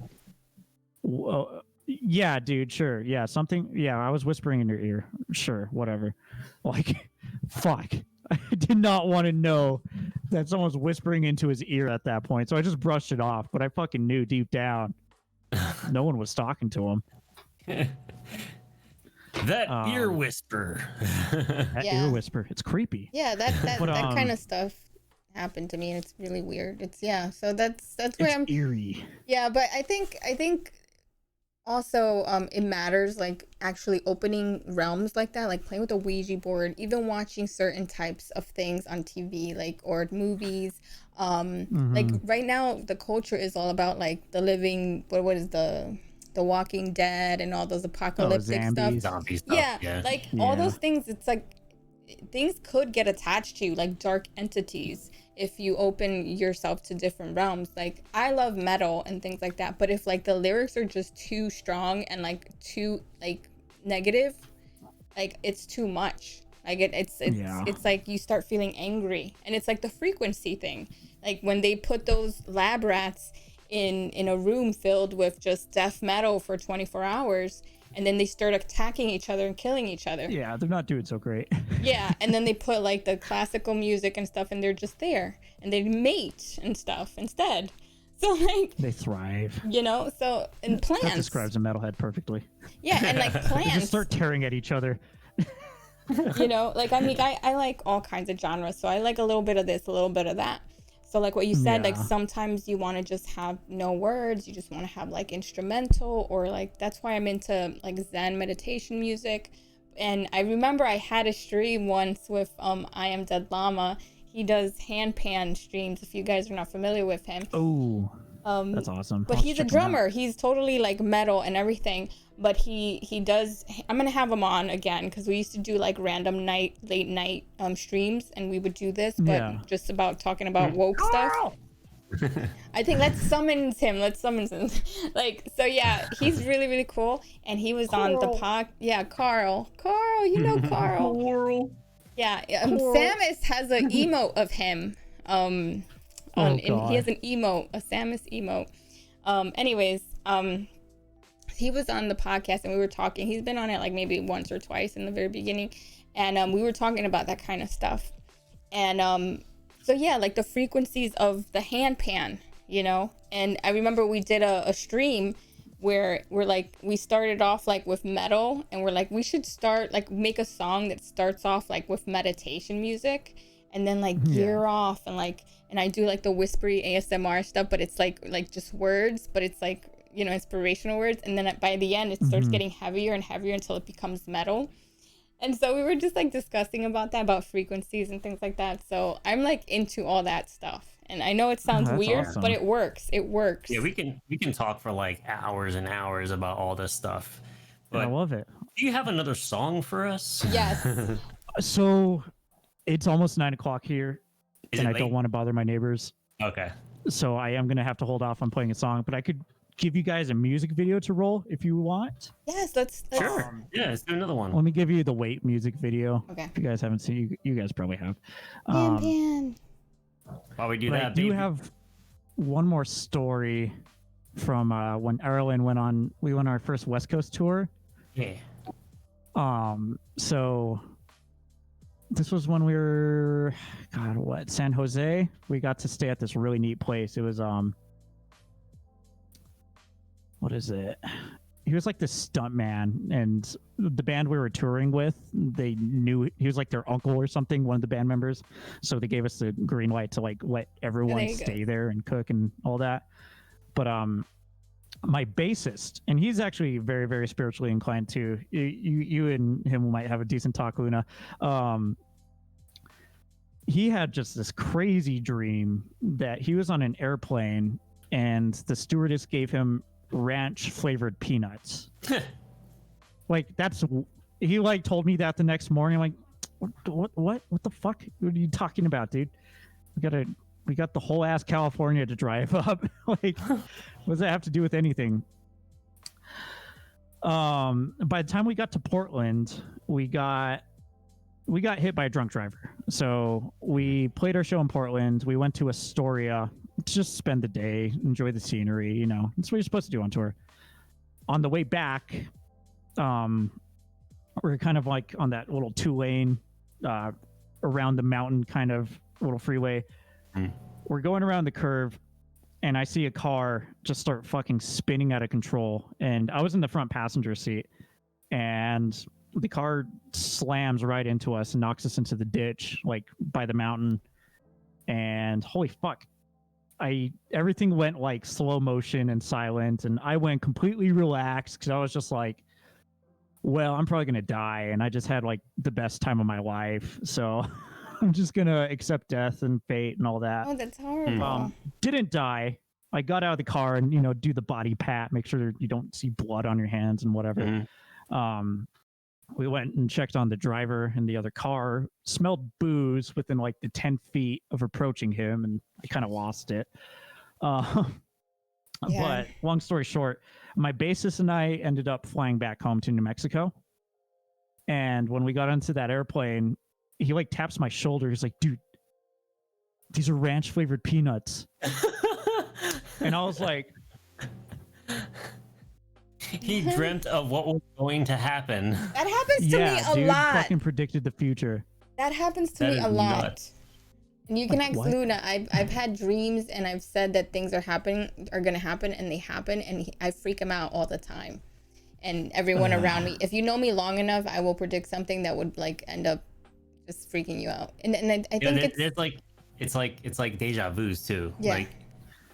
Well, yeah, dude, sure. Yeah, something. Yeah, I was whispering in your ear. Sure, whatever. Like, fuck. I did not want to know that someone was whispering into his ear at that point. So I just brushed it off. But I fucking knew deep down no one was talking to him. That ear whisper. That ear whisper. It's creepy. Yeah, that kind of stuff happened to me, and it's really weird. So that's where I'm eerie. Yeah, but I think also it matters, like actually opening realms like that, like playing with a Ouija board, even watching certain types of things on TV, like, or movies. Like right now the culture is all about like the living, what is the Walking Dead and all those apocalyptic zombie stuff. Yeah, like all those things, it's like things could get attached to you, like dark entities, if you open yourself to different realms. Like I love metal and things like that, but if like the lyrics are just too strong and like too like negative, like it's too much. Like it's like you start feeling angry, and it's like the frequency thing. Like when they put those lab rats in a room filled with just death metal for 24 hours, and then they start attacking each other and killing each other. Yeah, they're not doing so great. Yeah, and then they put like the classical music and stuff, and they're just there, and they mate and stuff instead. So like they thrive, you know. So and plants, that describes a metalhead perfectly. Yeah, and like plants they just start tearing at each other. You know, like I mean, I like all kinds of genres, so I like a little bit of this, a little bit of that. So like what you said, like sometimes you want to just have no words, you just want to have like instrumental, or like that's why I'm into like Zen meditation music. And I remember I had a stream once with I Am Dead Llama. He does hand pan streams, if you guys are not familiar with him. Oh, that's awesome. But he's a drummer. He's totally like metal and everything. But he does. I'm gonna have him on again, because we used to do like random late night streams, and we would do this, but just about talking about woke stuff. I think let's summons him. Like, so yeah, he's really, really cool. And he was on the Carl, you know Carl. Yeah, Samus has an emote of him. And he has an emote, a Samus emote. Anyways, he was on the podcast and we were talking. He's been on it like maybe once or twice in the very beginning, and we were talking about that kind of stuff. And so yeah, like the frequencies of the hand pan, you know. And I remember we did a stream where we started off like with metal, and we're like, we should start like make a song that starts off like with meditation music, and then like gear off, and I do like the whispery ASMR stuff, but it's like just words, but it's like, you know, inspirational words. And then by the end it starts getting heavier and heavier until it becomes metal. And so we were just like discussing about that, about frequencies and things like that. So I'm like into all that stuff, and I know it sounds weird, but it works. Yeah, we can talk for like hours and hours about all this stuff. I But love it. do you have another song for us? Yes. So it's almost 9 o'clock here, Is and it I don't late? want to bother my neighbors. Okay. So I am going to have to hold off on playing a song, but I could give you guys a music video to roll if you want. Yes, let's Sure. Yeah, let's do another one. Let me give you the Wait music video. Okay. If you guys haven't seen, you guys probably have. Pan. While we do But I that, do baby. have one more story from when Erlen went on. We went on our first West Coast tour. Yeah. So this was when we were, San Jose. We got to stay at this really neat place. It was what is it? He was like this stunt man, and the band we were touring with, they knew he was like their uncle or something, one of the band members. So they gave us the green light to like let everyone you go. stay there and cook and all that. But my bassist, and he's actually very, very spiritually inclined too. You and him might have a decent talk, Luna. He had just this crazy dream that he was on an airplane and the stewardess gave him ranch flavored peanuts. Like he like told me that the next morning. Like, what the fuck? What are you talking about, dude? We got the whole ass California to drive up. Like, what does that have to do with anything? By the time we got to Portland, we got hit by a drunk driver. So we played our show in Portland. We went to Astoria to just spend the day, enjoy the scenery. You know, that's what you're supposed to do on tour. On the way back, we're kind of like on that little 2-lane around the mountain kind of little freeway. We're going around the curve, and I see a car just start fucking spinning out of control. And I was in the front passenger seat, and the car slams right into us and knocks us into the ditch, like by the mountain. And holy fuck, everything went like slow motion and silent, and I went completely relaxed because I was just like, well, I'm probably gonna die, and I just had like the best time of my life, so I'm just gonna accept death and fate and all that. Oh, that's horrible. Didn't die. I got out of the car and do the body pat, make sure you don't see blood on your hands and whatever. We went and checked on the driver in the other car, smelled booze within like the 10 feet of approaching him, and I kind of lost it. But long story short, my bassist and I ended up flying back home to New Mexico. And when we got onto that airplane, he like taps my shoulder. He's like, dude, these are ranch flavored peanuts. And I was like, He dreamt of what was going to happen. That happens to me a dude lot. fucking predicted the future. That happens to That me is a lot. nuts. And you can Like ask what? Luna. I've had dreams and I've said that things are gonna happen, and they happen, and I freak him out all the time. And everyone around me, if you know me long enough, I will predict something that would like end up just freaking you out. And I think it's like deja vu's too. Yeah.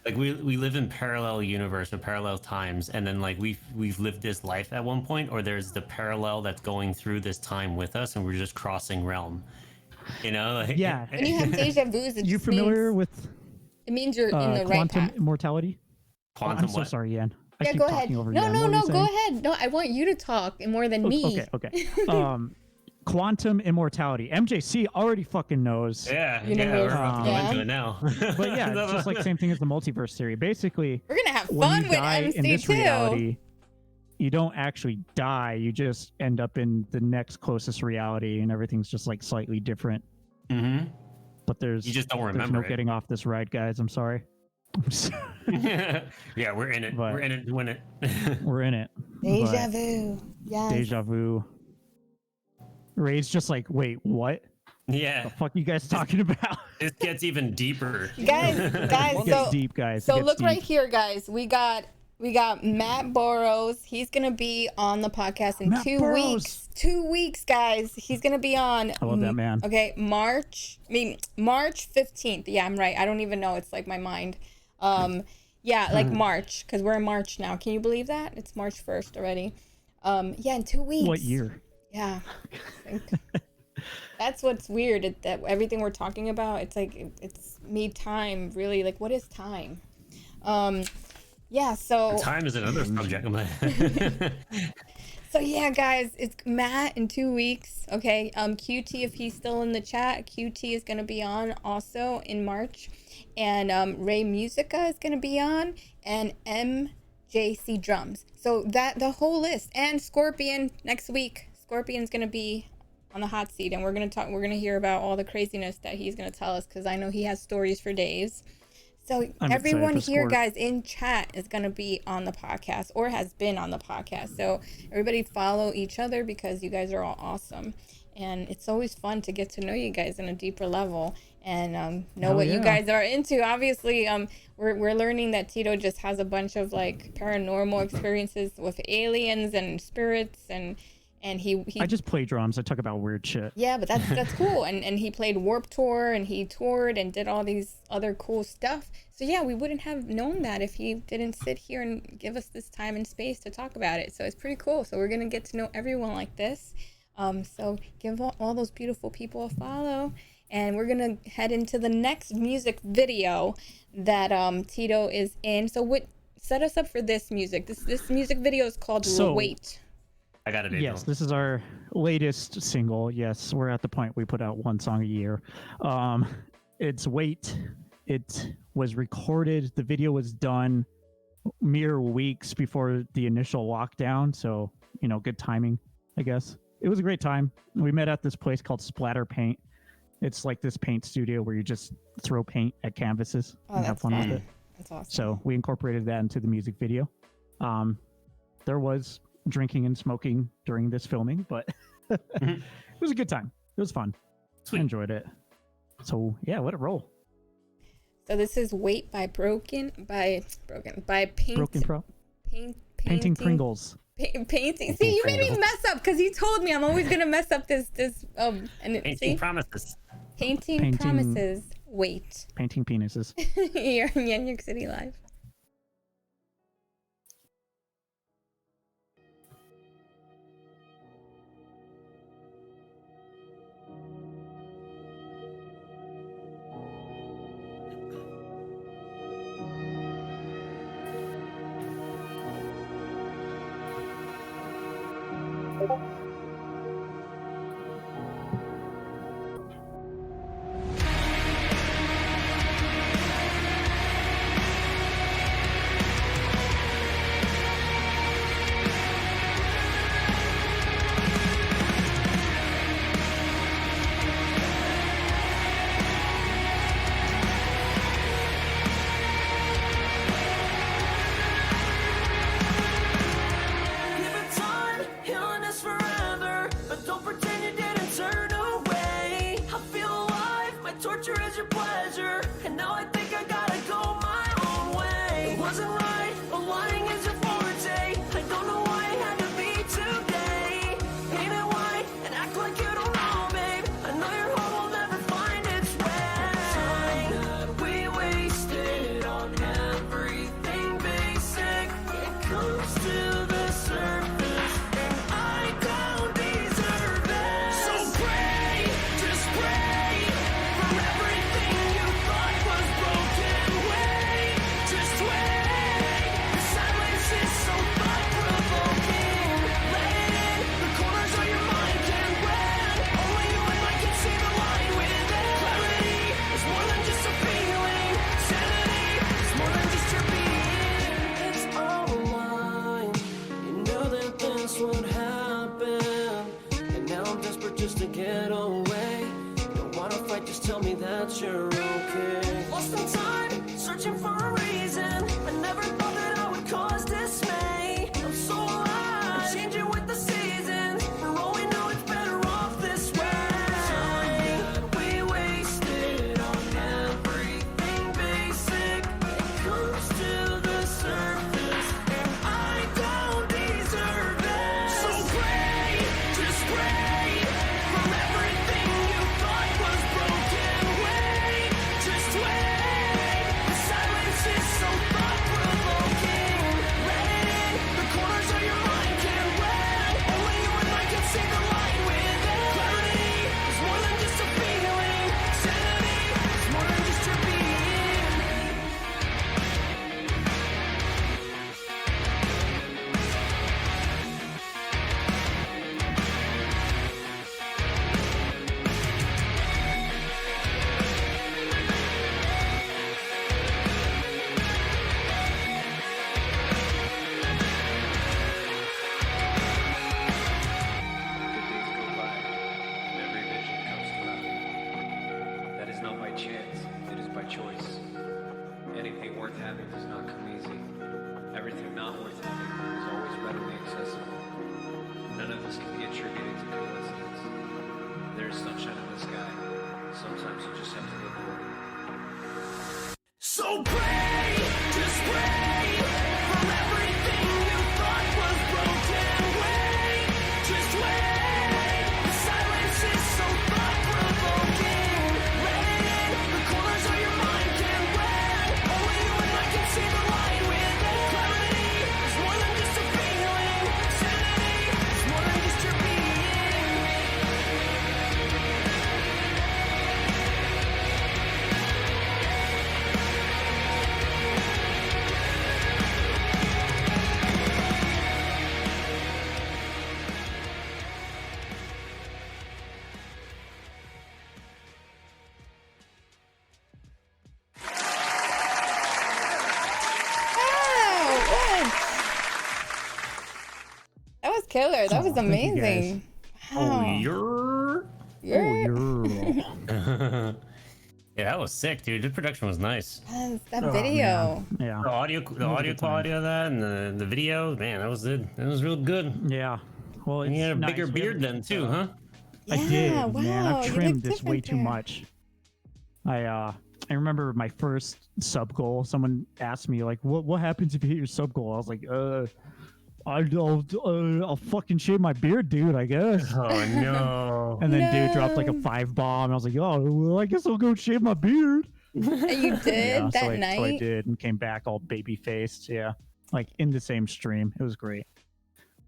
Like we live in parallel universe or parallel times, and then like we've lived this life at one point, or there's the parallel that's going through this time with us, and we're just crossing realm. Like, Yeah. when you have deja vu's, You familiar with it means you're in the right quantum path. immortality? Quantum I'm so what? sorry, Yan. I Yeah, keep go talking ahead. over No, Yan. no, What were no, you go saying? ahead. No, I want you to talk more than me. Okay. Quantum immortality. MJC already fucking knows. Yeah, Universe. we're about to go Yeah. into it now. But yeah, it's just like same thing as the multiverse theory. Basically, We're gonna have when fun you with die in MC this too. reality, you don't actually die. You just end up in the next closest reality, and everything's just like slightly different. Mm-hmm. But there's You just don't there's remember no it. getting off this ride, guys. I'm sorry. Yeah, we're in it. But- We're in it to win it. We're in it. Deja But vu. Yes. Deja vu. Ray's just like, wait, what? Yeah, The fuck you guys talking about? this gets even deeper. Guys, It gets deep, guys. It So gets look deep. right here, guys. We got Matt Burrows. He's gonna be on the podcast in Matt 2 Burrows. weeks. 2 weeks, guys. He's gonna be on. I love that man. Okay, March 15th. Yeah, I'm right. I don't even know. It's like my mind. Yeah, like March, because we're in March now. Can you believe that? It's March 1st already. Yeah, in 2 weeks. What year? Yeah. That's what's weird. That everything we're talking about, it's like it's made time really. Like, what is time? Yeah. So Time is another subject. So yeah, guys, it's Matt in 2 weeks. Okay, QT, if he's still in the chat, QT is gonna be on also in March, and Ray Musica is gonna be on, and MJC Drums. So that the whole list, and Scorpion next week. Scorpion's gonna be on the hot seat, and we're gonna hear about all the craziness that he's gonna tell us, because I know he has stories for days. So I'm everyone excited for here, Scorp. guys, in chat is going to be on the podcast or has been on the podcast. So everybody follow each other, because you guys are all awesome. And it's always fun to get to know you guys on a deeper level and know Hell what you yeah. guys are into. Obviously, we're learning that Tito just has a bunch of like paranormal experiences with aliens and spirits, and he I just play drums. I talk about weird shit. yeah, but that's cool. And he played Warped Tour, and he toured and did all these other cool stuff. So yeah, we wouldn't have known that if he didn't sit here and give us this time and space to talk about it. So it's pretty cool. So we're gonna get to know everyone like this. So give all those beautiful people a follow, and we're gonna head into the next music video that Tito is in. So what set us up for this music? This music video is called Wait. I got it. April. Yes, this is our latest single. Yes, we're at the point we put out one song a year. It's Wait. It was recorded. The video was done mere weeks before the initial lockdown. So, good timing, I guess. It was a great time. We met at this place called Splatter Paint. It's like this paint studio where you just throw paint at canvases and have fun with it. That's awesome. So we incorporated that into the music video. There was drinking and smoking during this filming, but it was a good time. It was fun. Sweet. I enjoyed it. So yeah, let it roll. So this is Wait by Painting Painting Pringles. Painting. See, you made me mess up, because you told me I'm always gonna mess up this and Painting Promises. Painting Promises. Wait. Painting penises. Here in YenYorkCity Live. Give it time, healing is forever, but don't pretend you didn't turn away. I feel alive, my torture is your pleasure, and now I think I gotta go my own way. It wasn't right, but lying is your forte. I don't know why it had to be today. Paint it white and act like you don't know, babe. I know your heart will never find its way. Time that we wasted on everything basic, it comes to the surface, and I don't deserve it. So pray, just pray, from everything you thought was broken. Wait, just wait. The silence is so thought-provoking. Let it in, the corners of your mind can blend. Only you and I can see the line with it. Clarity is more than just a feeling. Sanity is more than just your being. It's all mine. You know that this would happen, and now I'm desperate just to get away. Don't wanna fight, just tell me that you're okay. Lost in time, searching for a reason. I never thought that I would cause dismay. I'm so alive, I'm changing with the seasons. For all we know, it's better off this way. Time that we wasted on everything basic, it comes to the surface, and I don't deserve it. So pray, just pray, from everything you thought was broken. Wait, just wait. The silence is so thought-provoking. Let it in, choice. Anything worth having does not come easy. Everything not worth having is always readily accessible. None of this can be attributed to coincidence. There is sunshine in the sky. Sometimes you just have to look for it. So pray, just pray from everything you thought was broken. Wait, just wait. The silence is so thought-provoking. Let it in, the corners of your mind can wait. Only you and I can see the light within. Clarity is more than just a feeling. Sanity is more than just your being. Wow, that was killer. That was Aw, thank you, amazing. Oh, Wow. you're. You're- Yeah, that was sick, dude. The production was nice. Yes, that Oh, video. Yeah. The audio was a quality good time. of that, and the video, man, that was it. That was real good. Yeah. Well, it's And you had a nice. bigger We have- beard then too, huh? I Yeah, did, wow, man. I've you trimmed look this way different too there. much. I remember my first sub goal. Someone asked me like, "What happens if you hit your sub goal?" I was like, I'll fucking shave my beard, dude. I guess." Oh no. And then dude dropped like a No. 5 bomb. I was like, "Oh, well, I guess I'll go shave my beard." And you did Yeah, that so I night? did, and came back all baby faced. Yeah, like in the same stream. It was great.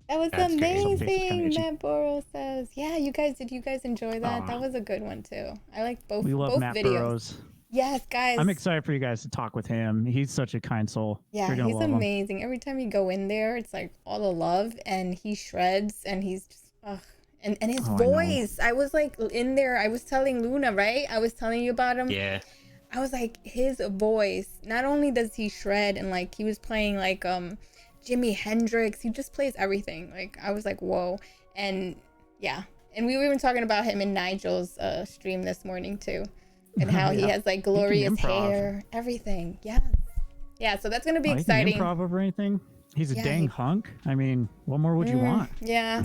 That was That's great. Some faces kinda amazing. itchy. Matt Burrows says, "Yeah, you guys did. You guys enjoy that? Aw. That was a good one too. I like both. We love both Matt videos. Burrows. Yes, guys. I'm excited for you guys to talk with him. He's such a kind soul. Yeah, You're gonna he's love him. amazing. Every time you go in there, it's like all the love, and he shreds, and he's just, ugh. And his Oh, I know. voice. I was like in there. I was telling Luna, right? I was telling you about him. Yeah. I was like, his voice. Not only does he shred, and like he was playing like Jimi Hendrix. He just plays everything. Like I was like, whoa. And yeah, and we were even talking about him in Nigel's stream this morning too, and how he Yeah. has like glorious improv. hair, everything. Yes. Yeah, so that's gonna be Oh, he can exciting. improv over anything. He's a Yeah, dang he- hunk. I mean, what more would you want? Yeah,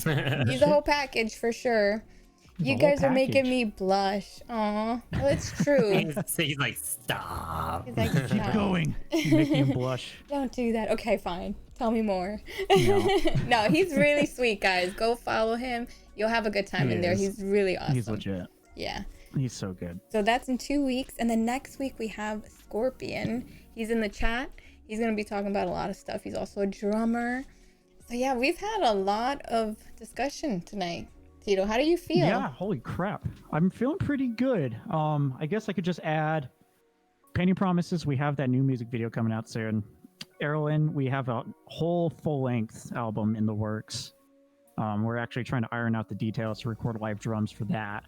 he's a whole package for sure. He's You a whole guys are making package. me blush. Aw, well, it's true. He's like, stop. He's like, Keep "No, going. You're making him blush. don't do that. Okay, fine. Tell me more. No. No, he's really sweet, guys. Go follow him. You'll have a good time He in there. is. He's really awesome. He's legit. Yeah. He's so good. So that's in 2 weeks. And then next week we have Scorpion. He's in the chat. He's going to be talking about a lot of stuff. He's also a drummer. So yeah, we've had a lot of discussion tonight. Tito, how do you feel? Yeah, holy crap. I'm feeling pretty good. I guess I could just add Penny Promises. We have that new music video coming out soon. Erlen, we have a whole full-length album in the works. We're actually trying to iron out the details to record live drums for that.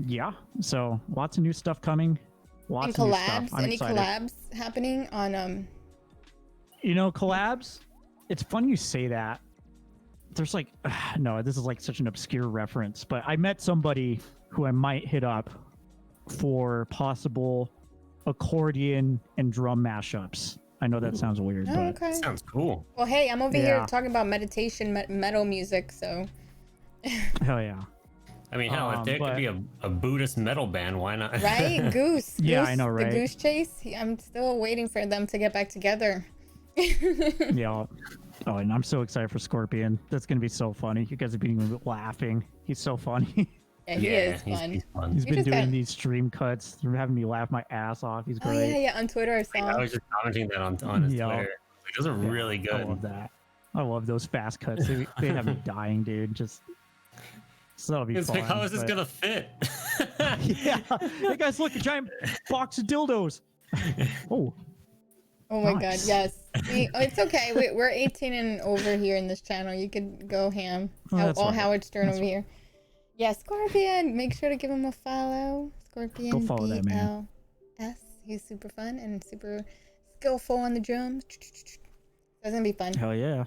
Yeah, so lots of new stuff coming. Lots And of new collabs? stuff. I'm Any excited. collabs happening on You know, collabs. It's funny you say that. There's like, no, this is like such an obscure reference, but I met somebody who I might hit up for possible accordion and drum mashups. I know that sounds weird, Oh, but okay. Sounds cool. Well, hey, I'm over here Yeah. talking about meditation metal music, so hell yeah. I mean, hell, if there but- could be a Buddhist metal band, why not? right? Goose. Yeah, I Goose, know, right? The Goose Chase. I'm still waiting for them to get back together. Yeah. Oh, and I'm so excited for Scorpion. That's going to be so funny. You guys are being laughing. He's so funny. Yeah, he is fun. He's fun. He's You been just doing got- these stream cuts. They're having me laugh my ass off. He's Oh great. yeah, yeah. On Twitter, I saw. I was just commenting that on his Yeah. Twitter. Like, those are Yeah, really I good. love that. I love those fast cuts. They have me dying, dude. Just so that'll be It's fun. like, how is this but- gonna fit? Yeah. Hey guys, look, a giant box of dildos. Oh, Oh my Nice. god, yes. It's okay. We're 18 and over here in this channel. You could go ham. Oh, that's all all right. Howard Stern That's over here. Yeah, Scorpion. Make sure to give him a follow. Scorpion Go follow that man. BLS. He's super fun and super skillful on the drums. That's gonna be fun. hell yeah.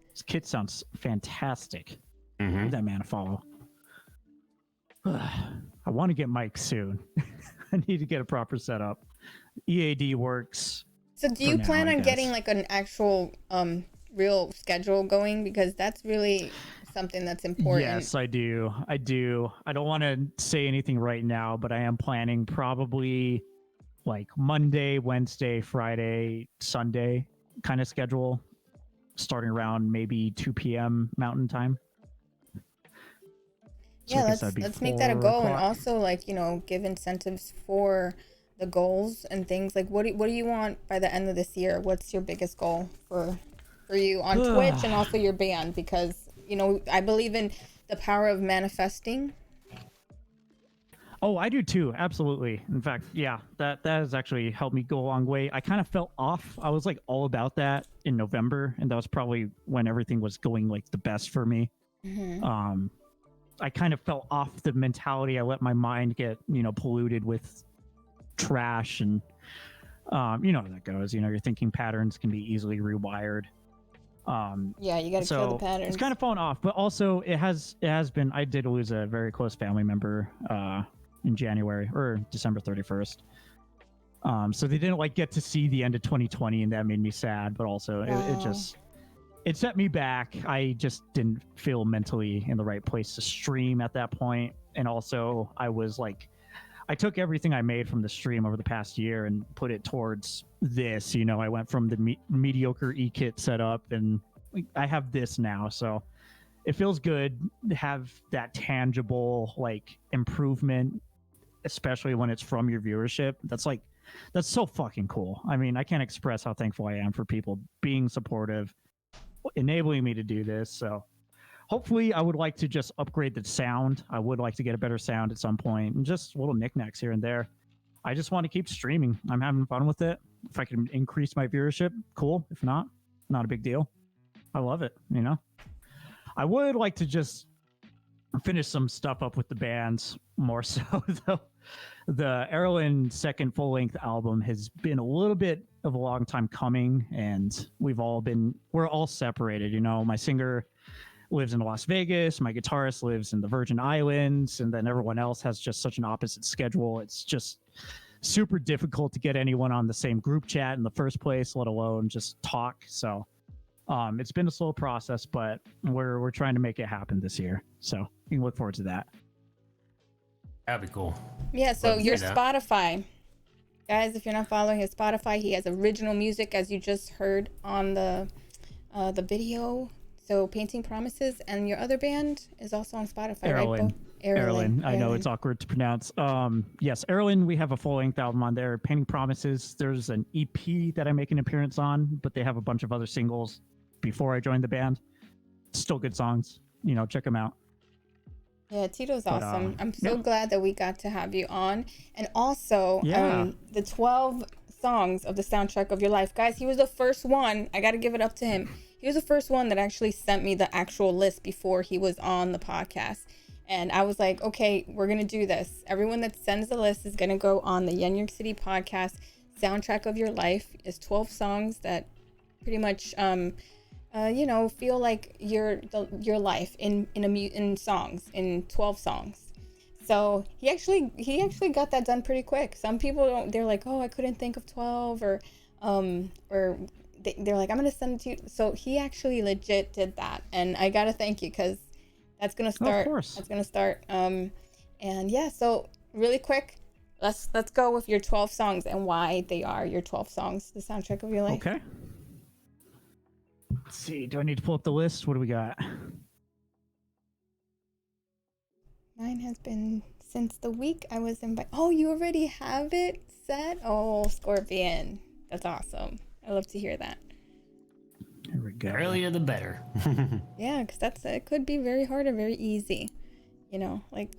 This kit sounds fantastic. Mhm. Give that man a follow. I want to get Mike soon. I need to get a proper setup. EAD works. So do you now, plan I on getting guess. like an actual real schedule going, because that's really something that's important. Yes, I do. I don't want to say anything right now, but I am planning probably like Monday, Wednesday, Friday, Sunday kind of schedule, starting around maybe 2 p.m. Mountain Time. So Yeah, I guess that'd be let's make that a 4 goal, and o'clock. also like, you know, give incentives for the goals and things. Like what do you want by the end of this year? What's your biggest goal for you on Twitch and also your band? Because, you know, I believe in the power of manifesting. Oh, I do too. Absolutely. In fact, yeah, that has actually helped me go a long way. I kind of felt off. I was like all about that in November, and that was probably when everything was going like the best for me. Mm-hmm. I kind of fell off the mentality. I let my mind get, you know, polluted with trash, and you know how that goes. You know, your thinking patterns can be easily rewired. Yeah, you got to kill the patterns. It's kind of fallen off, but also it has been. I did lose a very close family member in January or December 31st. So they didn't like get to see the end of 2020, and that made me sad. But also, it set me back. I just didn't feel mentally in the right place to stream at that point, and also I was like, I took everything I made from the stream over the past year and put it towards this. You know, I went from the mediocre e-kit setup, and I have this now, so it feels good to have that tangible like improvement, especially when it's from your viewership. That's so fucking cool. I mean, I can't express how thankful I am for people being supportive, enabling me to do this. So hopefully I would like to just upgrade the sound. I would like to get a better sound at some point, and just little knickknacks here and there. I just want to keep streaming. I'm having fun with it. If I can increase my viewership, cool. If not, not a big deal. I love it, you know? I would like to just finish some stuff up with the bands more so, though. The Erlen second full-length album has been a little bit of a long time coming, and we're all separated, you know? My singer lives in Las Vegas, my guitarist lives in the Virgin Islands, and then everyone else has just such an opposite schedule. It's just super difficult to get anyone on the same group chat in the first place, let alone just talk. So it's been a slow process, but we're trying to make it happen this year. So you can look forward to that. That'd be cool. Yeah, so Love to your see that. Spotify. Guys, if you're not following his Spotify, he has original music, as you just heard on the video. So Painting Promises, and your other band is also on Spotify, right? Erlen. I know it's awkward to pronounce. Yes, Erlen, we have a full-length album on there. Painting Promises, there's an EP that I make an appearance on, but they have a bunch of other singles before I joined the band. Still good songs. You know, check them out. Yeah, Tito's awesome. I'm so glad that we got to have you on. And also, the 12 songs of the soundtrack of your life. Guys, he was the first one. I got to give it up to him. He was the first one that actually sent me the actual list before he was on the podcast. And I was like, okay, we're going to do this. Everyone that sends the list is going to go on the YenYorkCity podcast. Soundtrack of your life is 12 songs that pretty much, you know, feel like your life in songs, in 12 songs. So he actually got that done pretty quick. Some people they're like, oh, I couldn't think of 12, or they're like, I'm gonna send it to you. So he actually legit did that, and I gotta thank you, because that's gonna start. Of course. That's gonna start. And yeah, so really quick, let's go with your 12 songs and why they are your 12 songs, the soundtrack of your life. Okay. Let's see. Do I need to pull up the list? What do we got? Mine has been since the week I was invited. Oh, you already have it set? Oh, Scorpion. That's awesome. I love to hear that. Here we go. Earlier the better. Yeah, because it could be very hard or very easy. You know, like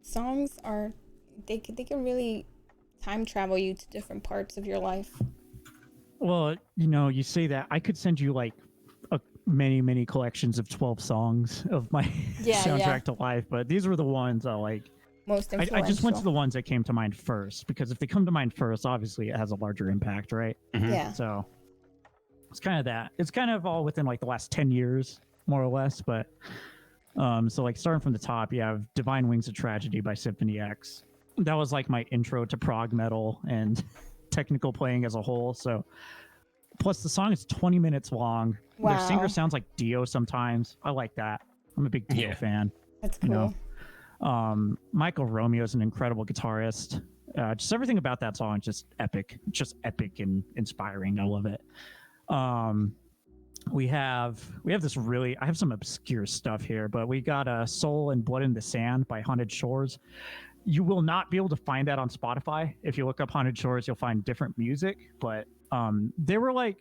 songs are, they can really time travel you to different parts of your life. Well, you know, you say that. I could send you like many collections of 12 songs of my soundtrack to life, but these were the ones I like. Most influential. I just went to the ones that came to mind first, because if they come to mind first, obviously it has a larger impact, right? Mm-hmm. Yeah. So it's kind of that. It's kind of all within like the last 10 years, more or less. But so like starting from the top, you have Divine Wings of Tragedy by Symphony X. that was like my intro to prog metal and technical playing as a whole. So plus the song is 20 minutes long. Wow. Their singer sounds like Dio sometimes. I like that. I'm a big Dio fan. That's cool. You know? Michael Romeo is an incredible guitarist. Just everything about that song is just epic. Just epic and inspiring. I love it. We have this really, I have some obscure stuff here, but we got Soul and Blood in the Sand by Haunted Shores. You will not be able to find that on Spotify. If you look up Haunted Shores, you'll find different music, but they were like,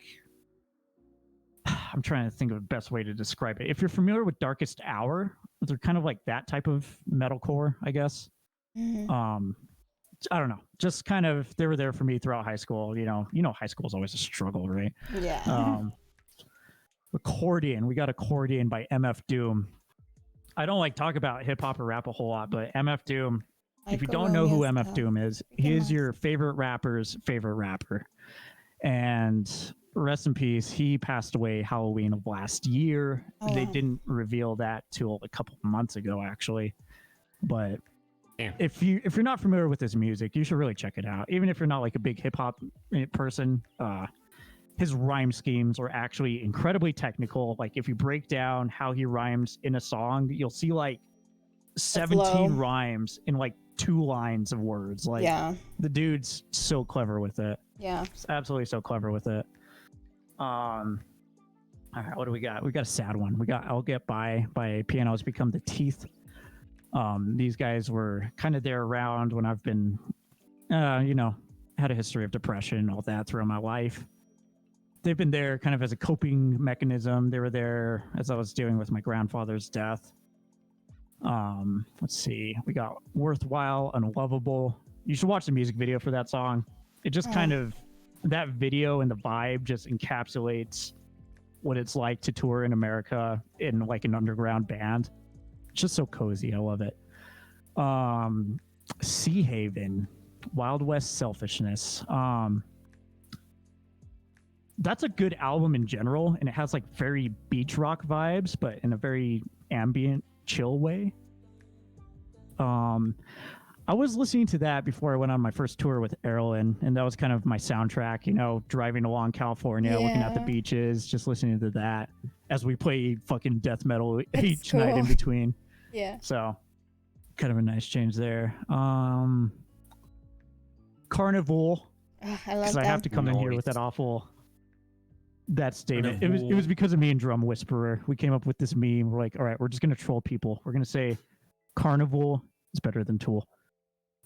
I'm trying to think of the best way to describe it. If you're familiar with Darkest Hour, they're kind of like that type of metalcore, I guess. Mm-hmm. I don't know. Just kind of, they were there for me throughout high school. You know, high school is always a struggle, right? Yeah. Accordion. We got Accordion by MF Doom. I don't like talk about hip hop or rap a whole lot, but MF Doom, if you don't know who MF Doom is, he is your favorite rapper's favorite rapper. And rest in peace, he passed away Halloween of last year. They didn't reveal that till a couple months ago, actually. But if you're not familiar with his music, you should really check it out. Even if you're not like a big hip hop person, his rhyme schemes are actually incredibly technical. Like if you break down how he rhymes in a song, you'll see like 17 rhymes in like 2 lines of words. Like the dude's so clever with it. Yeah. He's absolutely so clever with it. All right, what do we got? We got a sad one. We got I'll Get By Pianos Become the Teeth. These guys were kind of there around when I've been, had a history of depression and all that throughout my life. They've been there kind of as a coping mechanism. They were there as I was dealing with my grandfather's death. Let's see. We got Worthwhile, Unlovable. You should watch the music video for that song. It just kind of, that video and the vibe just encapsulates what it's like to tour in America in like an underground band. It's just so cozy. I love it. Sea Haven, Wild West Selfishness. That's a good album in general, and it has like very beach rock vibes, but in a very ambient, chill way. I was listening to that before I went on my first tour with Erlen, and that was kind of my soundtrack, driving along California, looking at the beaches, just listening to that as we play fucking death metal each night in between. Yeah. So, kind of a nice change there. Carnival. I love that. Because I have to come in here with that statement. It was because of me and Drum Whisperer. We came up with this meme. We're like, all right, we're just gonna troll people. We're gonna say Carnival is better than Tool.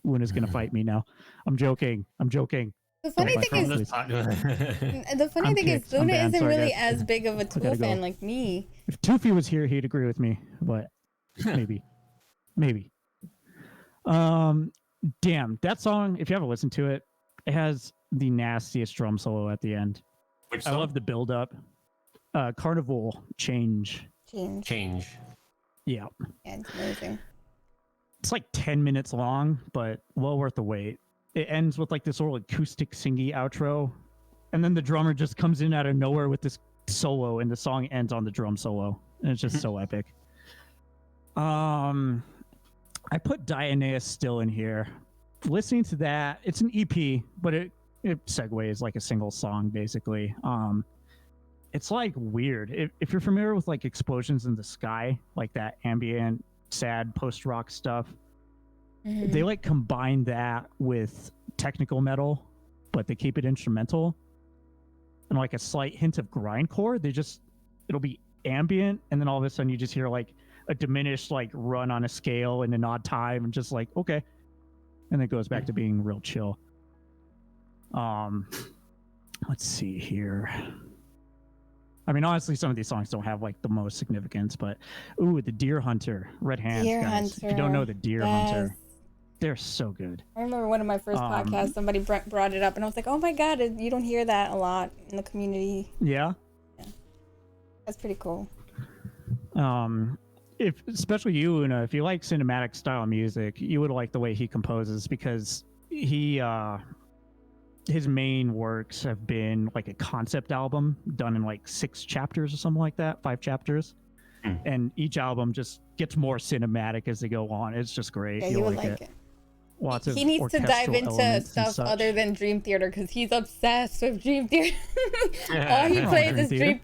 Luna's gonna fight me now. I'm joking. The funny thing is, Luna isn't really as big of a Tool fan like me. If Toofy was here, he'd agree with me, but maybe. Damn, that song, if you haven't listened to it, it has the nastiest drum solo at the end. Which song? I love the build up. Carnival Change. Change. Yeah. Yeah, it's amazing. It's like 10 minutes long, but well worth the wait. It ends with like this little acoustic singy outro, and then the drummer just comes in out of nowhere with this solo, and the song ends on the drum solo, and it's just so epic. I put Dionea Still in here. Listening to that, it's an EP, but it segues like a single song basically. It's like weird. If you're familiar with like Explosions in the Sky, like that ambient, sad post-rock stuff, they like combine that with technical metal, but they keep it instrumental and like a slight hint of grindcore. It'll be ambient, and then all of a sudden you just hear like a diminished like run on a scale in an odd time, and just like okay, and it goes back to being real chill. Let's see here. I mean, honestly, some of these songs don't have like the most significance, but the Deer Hunter, Red Hands, guys. If you don't know the Deer Hunter, they're so good. I remember one of my first podcasts, somebody brought it up, and I was like, oh my god, you don't hear that a lot in the community. Yeah. That's pretty cool. Especially you, Una, if you like cinematic style music, you would like the way he composes, because his main works have been like a concept album done in like 6 chapters or something like that, 5 chapters. And each album just gets more cinematic as they go on. It's just great. Yeah, you would like it. lots of He needs to dive orchestral into elements and stuff such. other than Dream Theater because he's obsessed with Dream Theater. All he Oh, plays Dream is Theater? Dream.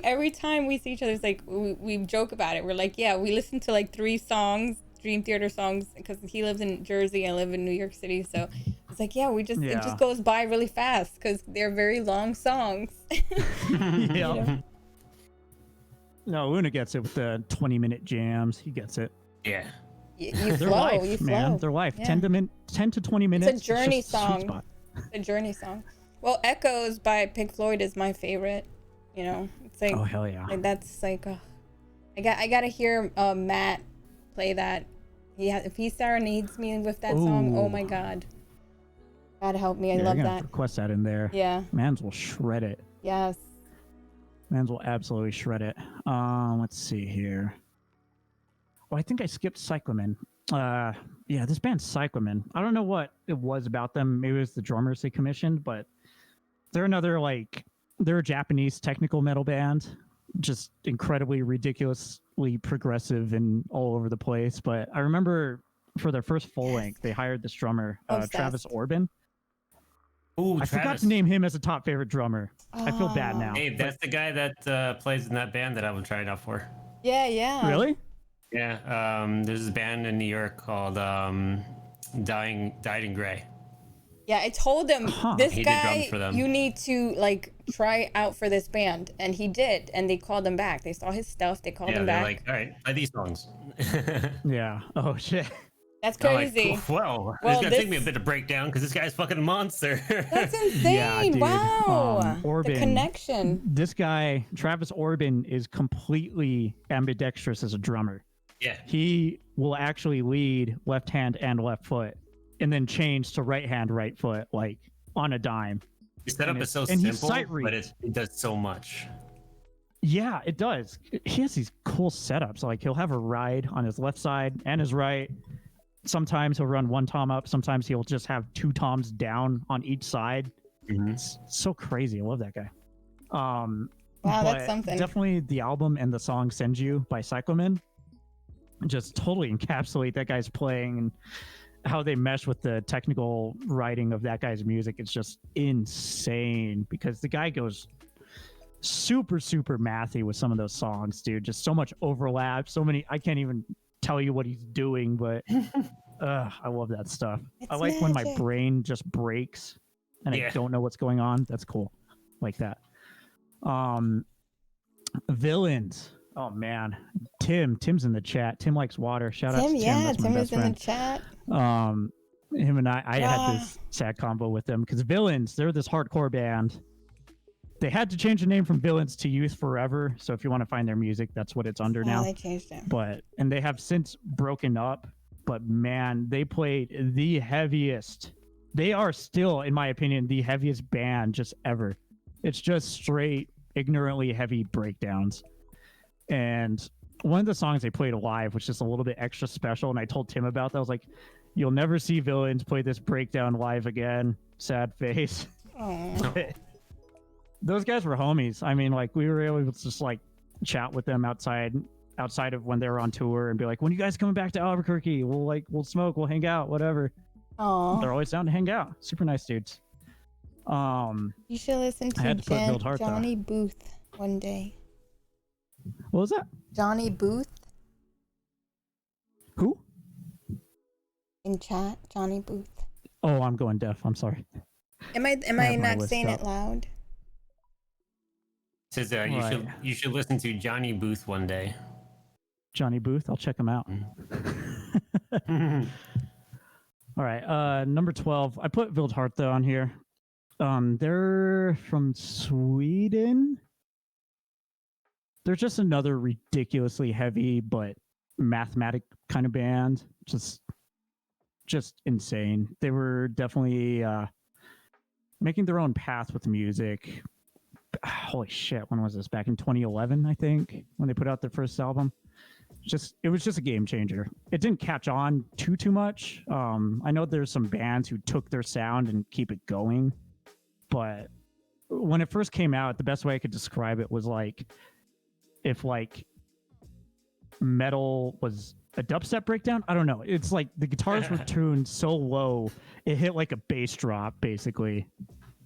Every time we see each other, it's like we joke about it. We're like, yeah, we listen to like 3 songs, Dream Theater songs, because he lives in Jersey, I live in New York City, so it's like, yeah, it Yeah. just goes by really fast because they're very long songs. Yeah. No, Luna gets it with the 20-minute jams. He gets it. Yeah. You Their flow, life, you flow. man. Their life. Yeah. 10 to 20 minutes. It's a journey just a sweet song. spot. A journey song. Well, Echoes by Pink Floyd is my favorite. You know, it's like, Oh, hell yeah. like that's like, I gotta hear Matt play that. If he serenades me with that song, oh Ooh. my god. God help me, I Yeah, love you're gonna that. request that in there. Yeah. Mans will shred it. Yes. Mans will absolutely shred it. Let's see here. Well, I think I skipped Cyclamen. Yeah, this band Cyclamen. I don't know what it was about them. Maybe it was the drummers they commissioned, but they're they're a Japanese technical metal band, just incredibly ridiculously progressive and all over the place. But I remember for their first full length, they hired this drummer, Travis Obsessed. Orban. Ooh, I forgot to name him as a top favorite drummer. I feel bad now. Hey, that's the guy that plays in that band that I've been trying out for. Yeah. Really? Yeah. There's this band in New York called Dyed in Gray. Yeah, I told him, this He did drums guy, for them. you need to like try out for this band, and he did, and they called him back. They saw his stuff, they called Yeah, him they're back. like, all right, play these songs. Yeah. Oh shit. That's I'm like, crazy. well, Well, it's gonna take me a this- bit to break down because this guy's fucking a monster. That's insane. Yeah, dude. Wow. Orban, the connection. This guy, Travis Orban, is completely ambidextrous as a drummer. Yeah. He will actually lead left hand and left foot, and then change to right hand, right foot, like on a dime. The setup And is so it's- and he's simple, sight read. but it does so much. Yeah, it does. He has these cool setups. Like he'll have a ride on his left side and his right. Sometimes he'll run one tom up. Sometimes he'll just have 2 toms down on each side. Mhm. It's so crazy. I love that guy. Wow, but that's something. Definitely the album and the song "Send You" by Cyclamen just totally encapsulate that guy's playing and how they mesh with the technical writing of that guy's music. It's just insane because the guy goes super mathy with some of those songs, dude. Just so much overlap, so many. I can't even tell you what he's doing, but I love that stuff. I It's like when my magic. brain just breaks and Yeah. I don't know what's going on. That's cool. Like that. Villains. Oh man, Tim's in the chat. Tim likes water. Shout out to Tim, Tim. yeah, That's my Tim best is in friend. the chat. Him and I had Ah. this sad combo with them because Villains, they're this hardcore band. They had to change the name from Villains to Youth Forever. So if you want to find their music, that's what it's under Oh, now. they changed it. And they have since broken up. But man, they played the heaviest. They are still, in my opinion, the heaviest band just ever. It's just straight, ignorantly heavy breakdowns. And one of the songs they played live was just a little bit extra special. And I told Tim about that. I was like, you'll never see Villains play this breakdown live again. Sad face. Oh, Those guys were homies. I mean, like we were able to just like chat with them outside of when they were on tour and be like, when are you guys coming back to Albuquerque? We'll smoke, we'll hang out, whatever. They're always down to hang out. Super nice dudes. you should listen I to had to put Build Heart, though. Johnny Booth one day. What was that? Johnny Booth Who? in chat. Johnny Booth. Oh, I'm going deaf. I'm sorry. Am I have my not list saying up. it loud? Says Right. you should listen to Johnny Booth one day. Johnny Booth. I'll check him out. All right. Number 12. I put Build Heart though on here. They're from Sweden. They're just another ridiculously heavy but mathematic kind of band. Just insane. They were definitely making their own path with music. Holy shit, when was this? Back in 2011, I think, when they put out their first album. It was just a game changer. It didn't catch on too much. I know there's some bands who took their sound and keep it going, but when it first came out, the best way I could describe it was like if like metal was a dubstep breakdown. I don't know. It's like the guitars were tuned so low, it hit like a bass drop, basically.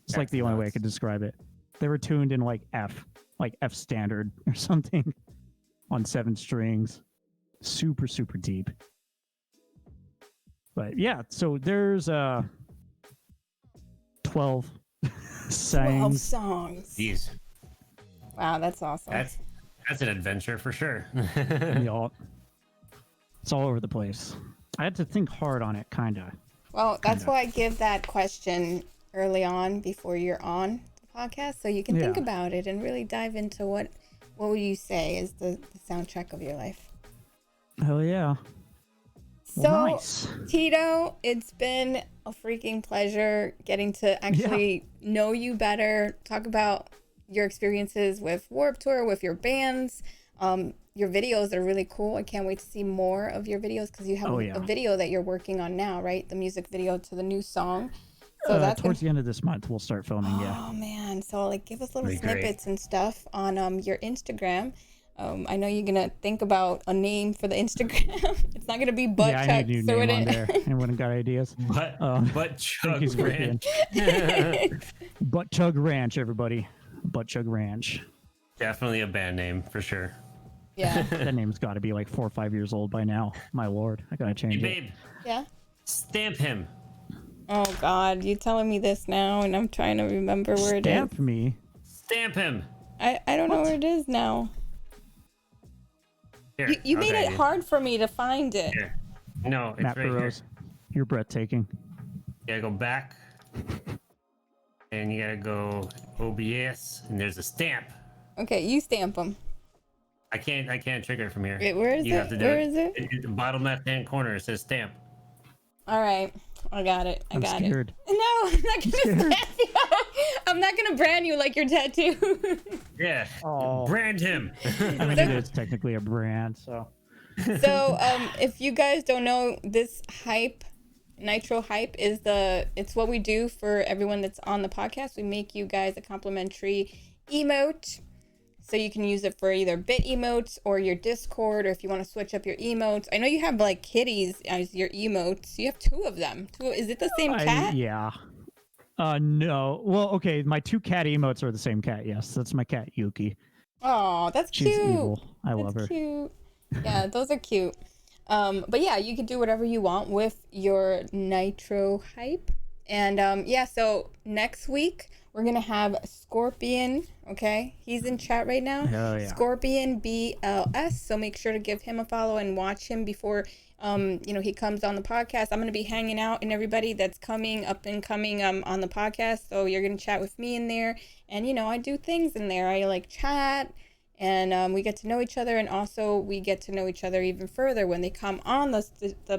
It's like the only way I could describe it. They were tuned in like F standard or something on 7 strings. Super, super deep. But yeah, so there's 12 12 songs. Jeez. Wow, that's awesome. That's an adventure for sure. Y'all. It's all over the place. I had to think hard on it, kind of. Well, that's why I give that question early on before you're on the podcast, so you can think about it and really dive into what would you say is the soundtrack of your life. Hell yeah. So, Well, nice. Tito, it's been a freaking pleasure getting to actually know you better, talk about your experiences with Warped Tour, with your bands. Your videos are really cool. I can't wait to see more of your videos because you have a video that you're working on now, right? The music video to the new song. So that's towards the end of this month, we'll start filming. Oh man! So like, give us little snippets and stuff on your Instagram. I know you're gonna think about a name for the Instagram. It's not gonna be Butt Chuck. I need a new name on there. Anyone got ideas? Butt Chug Ranch. Butt Chug Ranch, everybody. Butt Chug Ranch. Definitely a band name for sure. Yeah. That name's got to be like 4 or 5 years old by now. My lord, I gotta change Hey, babe. it. Yeah. Stamp him. Oh God, you telling me this now, and I'm trying to remember where it is. Stamp me. Stamp him. I don't know where it is now. Here, You made it hard for me to find it. Here. No, it's Matt right Burrows, here. you're breathtaking. You gotta go back, and you gotta go OBS, and there's a stamp. Okay, you stamp them. I can't trigger it from here. Wait, where is You it? have to do Where it. is it? In the bottom left-hand corner, it says stamp. All right, I got it. I I'm got scared. it. No, I'm not gonna stamp you. I'm not gonna brand you like your tattoo. Yeah. Oh. Brand him. I mean, it is technically a brand, so. So, if you guys don't know, this Nitro Hype is it's what we do for everyone that's on the podcast. We make you guys a complimentary emote. So you can use it for either bit emotes or your Discord, or if you want to switch up your emotes. I know you have like kitties as your emotes. You have 2 of them. Is it the same cat? Yeah. No. Well, okay. My 2 cat emotes are the same cat. Yes, that's my cat Yuki. Oh, that's She's cute. evil. I love her. Cute. Yeah, those are cute. But yeah, you can do whatever you want with your Nitro Hype. And so next week we're gonna have Scorpion. Okay, he's in chat right now. Hell yeah. Scorpion BLS. So make sure to give him a follow and watch him before he comes on the podcast. I'm gonna be hanging out and everybody that's coming on the podcast. So you're gonna chat with me in there, and I do things in there. I like chat. And we get to know each other, and also we get to know each other even further when they come on the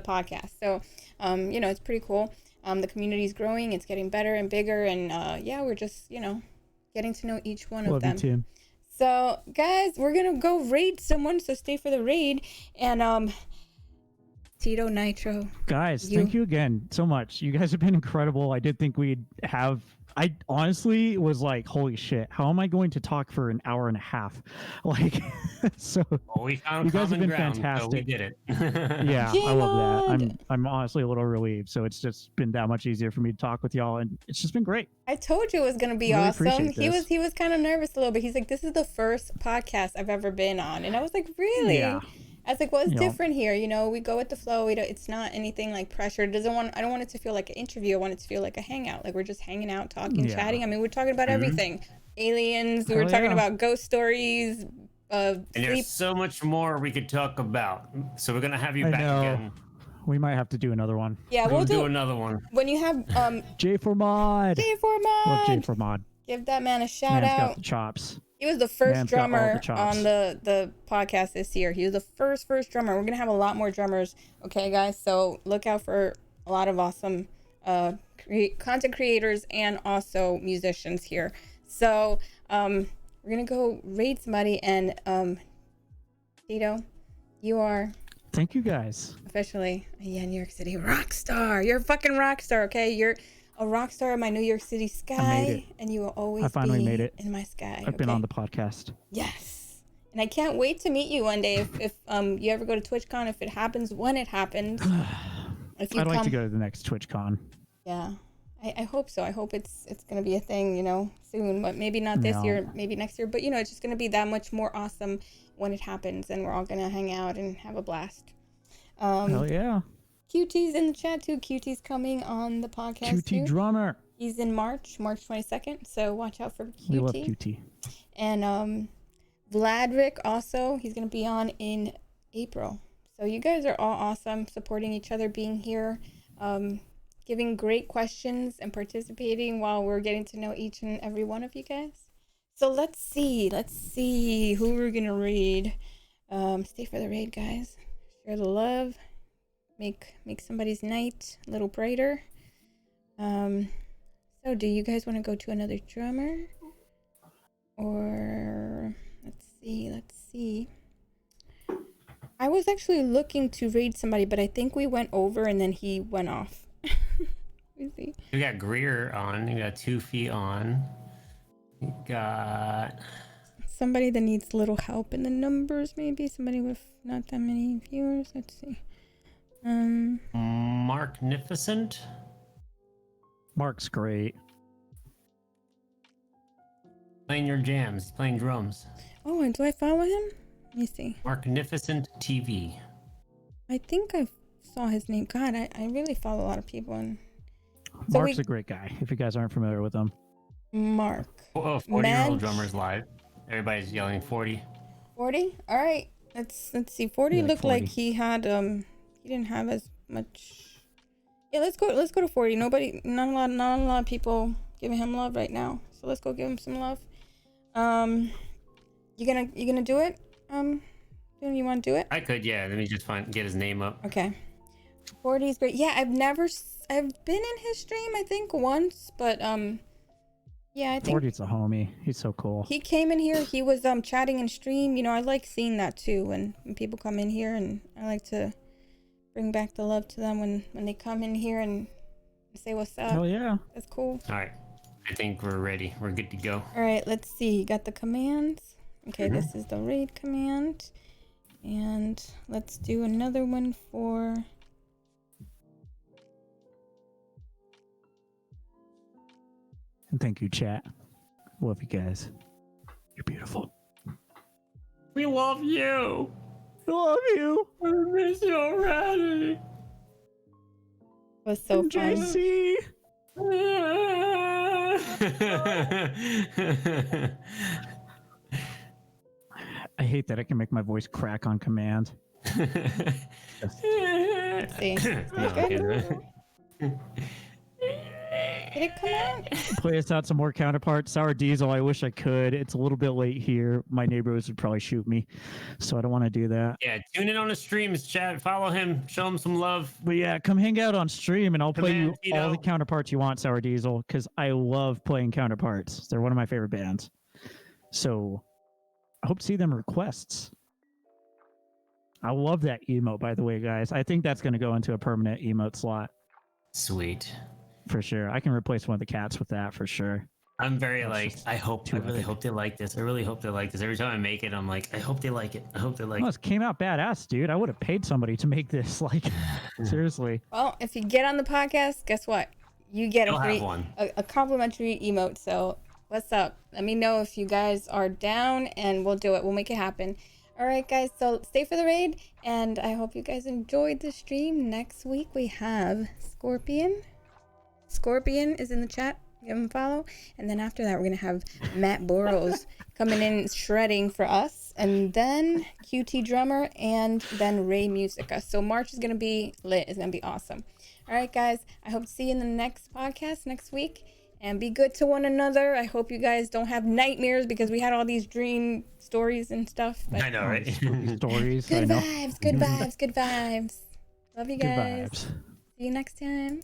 podcast. So, it's pretty cool. The community is growing; it's getting better and bigger, and we're just getting to know each one of them. Love you, Tim. So, guys, we're gonna go raid someone. So stay for the raid, and Tito Nitro. Guys, thank you again so much. You guys have been incredible. I did think we'd have. I honestly was like, holy shit, how am I going to talk for an hour and a half? Like, so Well, we found you guys have common been ground, fantastic. so we did it. Yeah, I love that. Jaylen! I'm honestly a little relieved. So it's just been that much easier for me to talk with y'all, and it's just been great. I told you it was gonna be Really awesome. appreciate He was kind of nervous a little bit. He's like, "This is the first podcast I've ever been on," and I was like, "Really?" Yeah. I was like, "Well, it's You know. different here. We go with the flow. It's not anything like pressured. I don't want it to feel like an interview. I want it to feel like a hangout. Like we're just hanging out, talking, Yeah. chatting. I mean, we're talking about everything. Aliens. We were Hell talking yeah. about ghost stories. And Sleep. there's so much more we could talk about. So we're gonna have you I back know. again. We might have to do another one. Yeah, we'll do do another one. when you have J4 Mod. J4 Love Mod. J4 Mod. Give that man a shout Man's out. got the chops. He was the first Man's got all the drummer chops. on the podcast this year. He was the first drummer. We're gonna have a lot more drummers. Okay, guys. So look out for a lot of awesome content creators and also musicians here. So we're gonna go raid somebody, and Tito, you are Thank you guys. officially a YenYorkCity rock star. You're a fucking rock star. Okay, you're a rock star in my New York City sky, made it. and you will always I finally be made it. in my sky. I've been okay? on the podcast. Yes. And I can't wait to meet you one day if you ever go to TwitchCon, if it happens, when it happens. If you I'd like to come- go to the next TwitchCon. Yeah, I hope so. I hope it's gonna be a thing, you know, soon. But maybe not this year, maybe next year. But you know, it's just gonna be that much more awesome when it happens, and we're all gonna hang out and have a blast. Hell yeah. QT's in the chat too. QT's coming on the podcast QT too. drummer. He's in March 22nd. So watch out for QT. We love QT. And Vladrick also, he's gonna be on in April. So you guys are all awesome, supporting each other, being here, giving great questions and participating while we're getting to know each and every one of you guys. So let's see who we're gonna raid. Stay for the raid, guys. Share the love. Make somebody's night a little brighter. So do you guys want to go to another drummer? Or let's see. I was actually looking to raid somebody, but I think we went over and then he went off. Let me see. We got Greer on. We got 2 feet on. We got Somebody that needs a little help in the numbers, maybe somebody with not that many viewers. Let's see. Marknificent. Mark's great. Playing your jams. He's playing drums. Oh, and do I follow him? Let me see. Marknificent TV. I think I saw his name. God, I really follow a lot of people. And so Mark's a great guy, if you guys aren't familiar with him. Mark. Oh, 40-year-old drummers live. Everybody's yelling 40. 40? All right. Let's see. 40 Yeah, like looked 40. like he had he didn't have as much. Yeah, let's go to 40. Not a lot of people giving him love right now. So let's go give him some love. You gonna do it? You want to do it? I could, yeah. Let me just get his name up. Okay. 40 is great. Yeah, I've been in his stream, I think once, but yeah, I think 40's a homie. He's so cool. he came in here. He was chatting in stream. You know, I like seeing that too when people come in here, and I like to bring back the love to them when they come in here and say what's up. Hell yeah. That's cool. All right. I think we're ready. We're good to go. All right, let's see. You got the commands. Okay, Mm-hmm. This is the raid command, and let's do another one for. And thank you, chat. Love you guys. You're beautiful. We love you. Love you. I miss you already. It was so fun. JC. I hate that I can make my voice crack on command. Let's see. No, Okay. okay. Did it come out? Play us out some more counterparts. Sour Diesel, I wish I could. It's a little bit late here. My neighbors would probably shoot me, so I don't want to do that. Yeah, tune in on the streams, chat. Follow him. Show him some love. But yeah, come hang out on stream and I'll play you Command, all the Tito. counterparts you want, Sour Diesel, because I love playing counterparts. They're one of my favorite bands. So I hope to see them requests. I love that emote, by the way, guys. I think that's going to go into a permanent emote slot Sweet. for sure. I can replace one of the cats with that for sure. I'm very That's like, just I too really epic. hope they like this. I really hope they like this. Every time I make it, I'm like, I hope they like it. I hope they like Well, it. it came out badass, dude. I would have paid somebody to make this. Like, seriously. Well, if you get on the podcast, guess what? You get I'll a free, have one. a complimentary emote. So what's up? Let me know if you guys are down, and we'll do it. We'll make it happen. All right, guys. So stay for the raid, and I hope you guys enjoyed the stream. Next week we have Scorpion. Scorpion is in the chat. Give him a follow. And then after that, we're gonna have Matt Boros coming in shredding for us, and then QT Drummer, and then Ray Musica. So March is gonna be lit. It's gonna be awesome. All right, guys. I hope to see you in the next podcast next week. And be good to one another. I hope you guys don't have nightmares because we had all these dream stories and stuff. But I know, right? Spooky stories. I good know. vibes, good vibes, good vibes. Love you Good guys. vibes. See you next time.